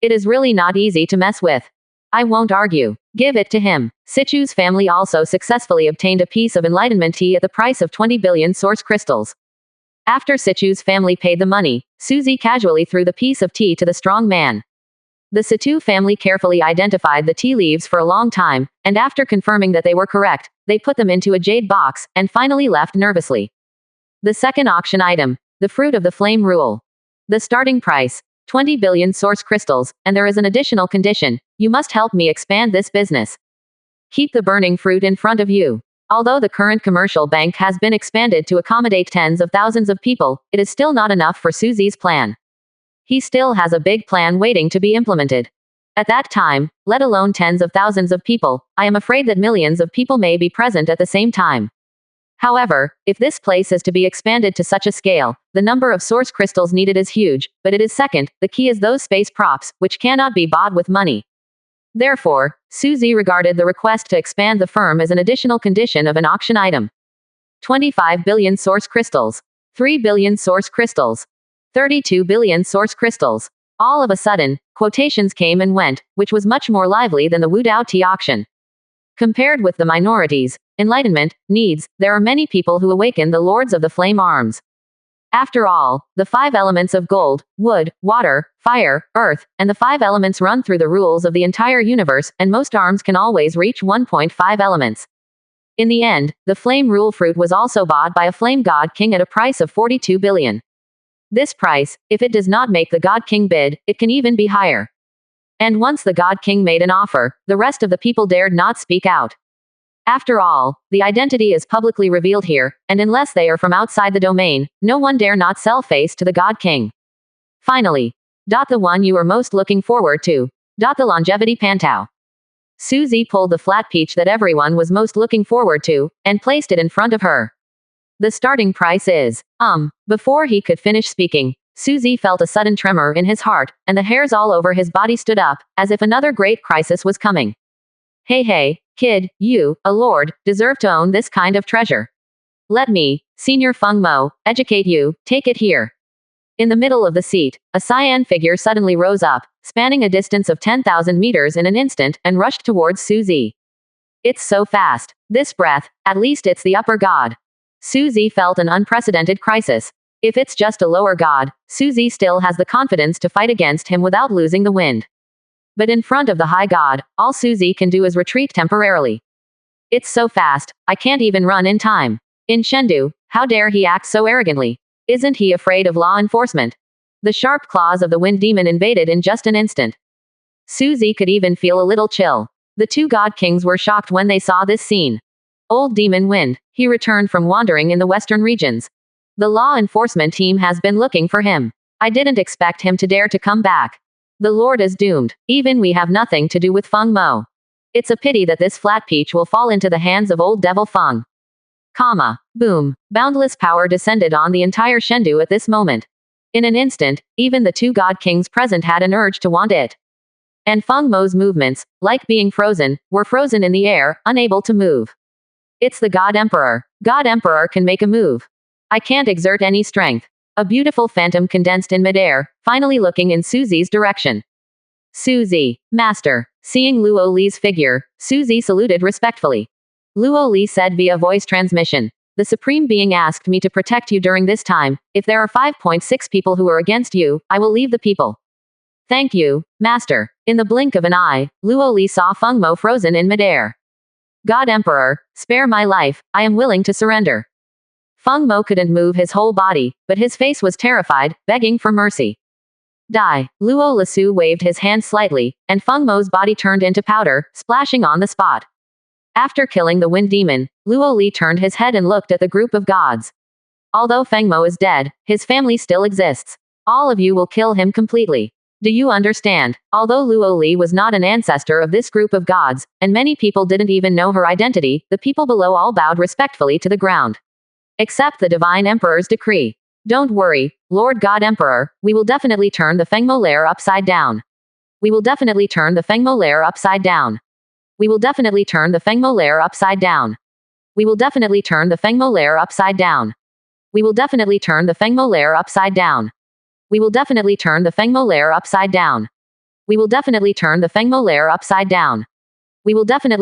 It is really not easy to mess with. I won't argue. Give it to him. Sichu's family also successfully obtained a piece of enlightenment tea at the price of 20 billion source crystals. After Sichu's family paid the money, Suzy casually threw the piece of tea to the strong man. The Satu family carefully identified the tea leaves for a long time, and after confirming that they were correct, they put them into a jade box, and finally left nervously. The second auction item. The fruit of the flame rule. The starting price. 20 billion source crystals, and there is an additional condition. You must help me expand this business. Keep the burning fruit in front of you. Although the current commercial bank has been expanded to accommodate tens of thousands of people, it is still not enough for Suzy's plan. He still has a big plan waiting to be implemented. At that time, let alone tens of thousands of people, I am afraid that millions of people may be present at the same time. However, if this place is to be expanded to such a scale, the number of source crystals needed is huge, but it is second, the key is those space props, which cannot be bought with money. Therefore, Suzy regarded the request to expand the firm as an additional condition of an auction item. 25 billion source crystals. 3 billion source crystals. 32 billion source crystals. All of a sudden, quotations came and went, which was much more lively than the Wu Dao tea auction. Compared with the minorities, enlightenment, needs, there are many people who awaken the lords of the flame arms. After all, the 5 elements of gold, wood, water, fire, earth, and the 5 elements run through the rules of the entire universe, and most arms can always reach 1.5 elements. In the end, the flame rule fruit was also bought by a flame god king at a price of 42 billion. This price, if it does not make the god king bid, it can even be higher. And once the God King made an offer, the rest of the people dared not speak out. After all, the identity is publicly revealed here, and unless they are from outside the domain, no one dare not sell face to the God King. Finally. The one you are most looking forward to. The longevity pantau. Suzy pulled the flat peach that everyone was most looking forward to, and placed it in front of her. The starting price is, Before he could finish speaking, Suzy felt a sudden tremor in his heart, and the hairs all over his body stood up, as if another great crisis was coming. Hey, kid, you, a lord, deserve to own this kind of treasure. Let me, Senior Feng Mo, educate you, take it here. In the middle of the seat, a cyan figure suddenly rose up, spanning a distance of 10,000 meters in an instant, and rushed towards Suzy. It's so fast. This breath, at least it's the upper god. Suzy felt an unprecedented crisis. If it's just a lower god, Suzy still has the confidence to fight against him without losing the wind. But in front of the high god, all Suzy can do is retreat temporarily. It's so fast, I can't even run in time. In Chengdu, how dare he act so arrogantly? Isn't he afraid of law enforcement? The sharp claws of the wind demon invaded in just an instant. Suzy could even feel a little chill. The 2 god kings were shocked when they saw this scene. Old demon wind, he returned from wandering in the western regions. The law enforcement team has been looking for him. I didn't expect him to dare to come back. The Lord is doomed. Even we have nothing to do with Feng Mo. It's a pity that this flat peach will fall into the hands of old devil Feng. Boom. Boundless power descended on the entire Chengdu at this moment. In an instant, even the 2 god kings present had an urge to want it. And Feng Mo's movements, like being frozen, were frozen in the air, unable to move. It's the God Emperor. God Emperor can make a move. I can't exert any strength. A beautiful phantom condensed in midair, finally looking in Suzy's direction. Suzy, master. Seeing Luo Li's figure, Suzy saluted respectfully. Luo Li said via voice transmission. The Supreme Being asked me to protect you during this time. If there are 5.6 people who are against you, I will leave the people. Thank you, master. In the blink of an eye, Luo Li saw Feng Mo frozen in midair. God Emperor, spare my life, I am willing to surrender. Feng Mo couldn't move his whole body, but his face was terrified, begging for mercy. Die. Luo Lesu waved his hand slightly, and Feng Mo's body turned into powder, splashing on the spot. After killing the wind demon, Luo Li turned his head and looked at the group of gods. Although Feng Mo is dead, his family still exists. All of you will kill him completely. Do you understand? Although Luo Li was not an ancestor of this group of gods, and many people didn't even know her identity, the people below all bowed respectfully to the ground. Accept the Divine Emperor's decree. Don't worry, Lord God Emperor, we will definitely turn the Fengmo lair upside down. We will definitely turn the Fengmo lair upside down. We will definitely turn the Fengmo lair upside down. We will definitely turn the Fengmo lair upside down. We will definitely turn the Fengmo lair upside down. We will definitely turn the Fengmo lair upside down. We will definitely turn the Fengmo lair upside down. We will definitely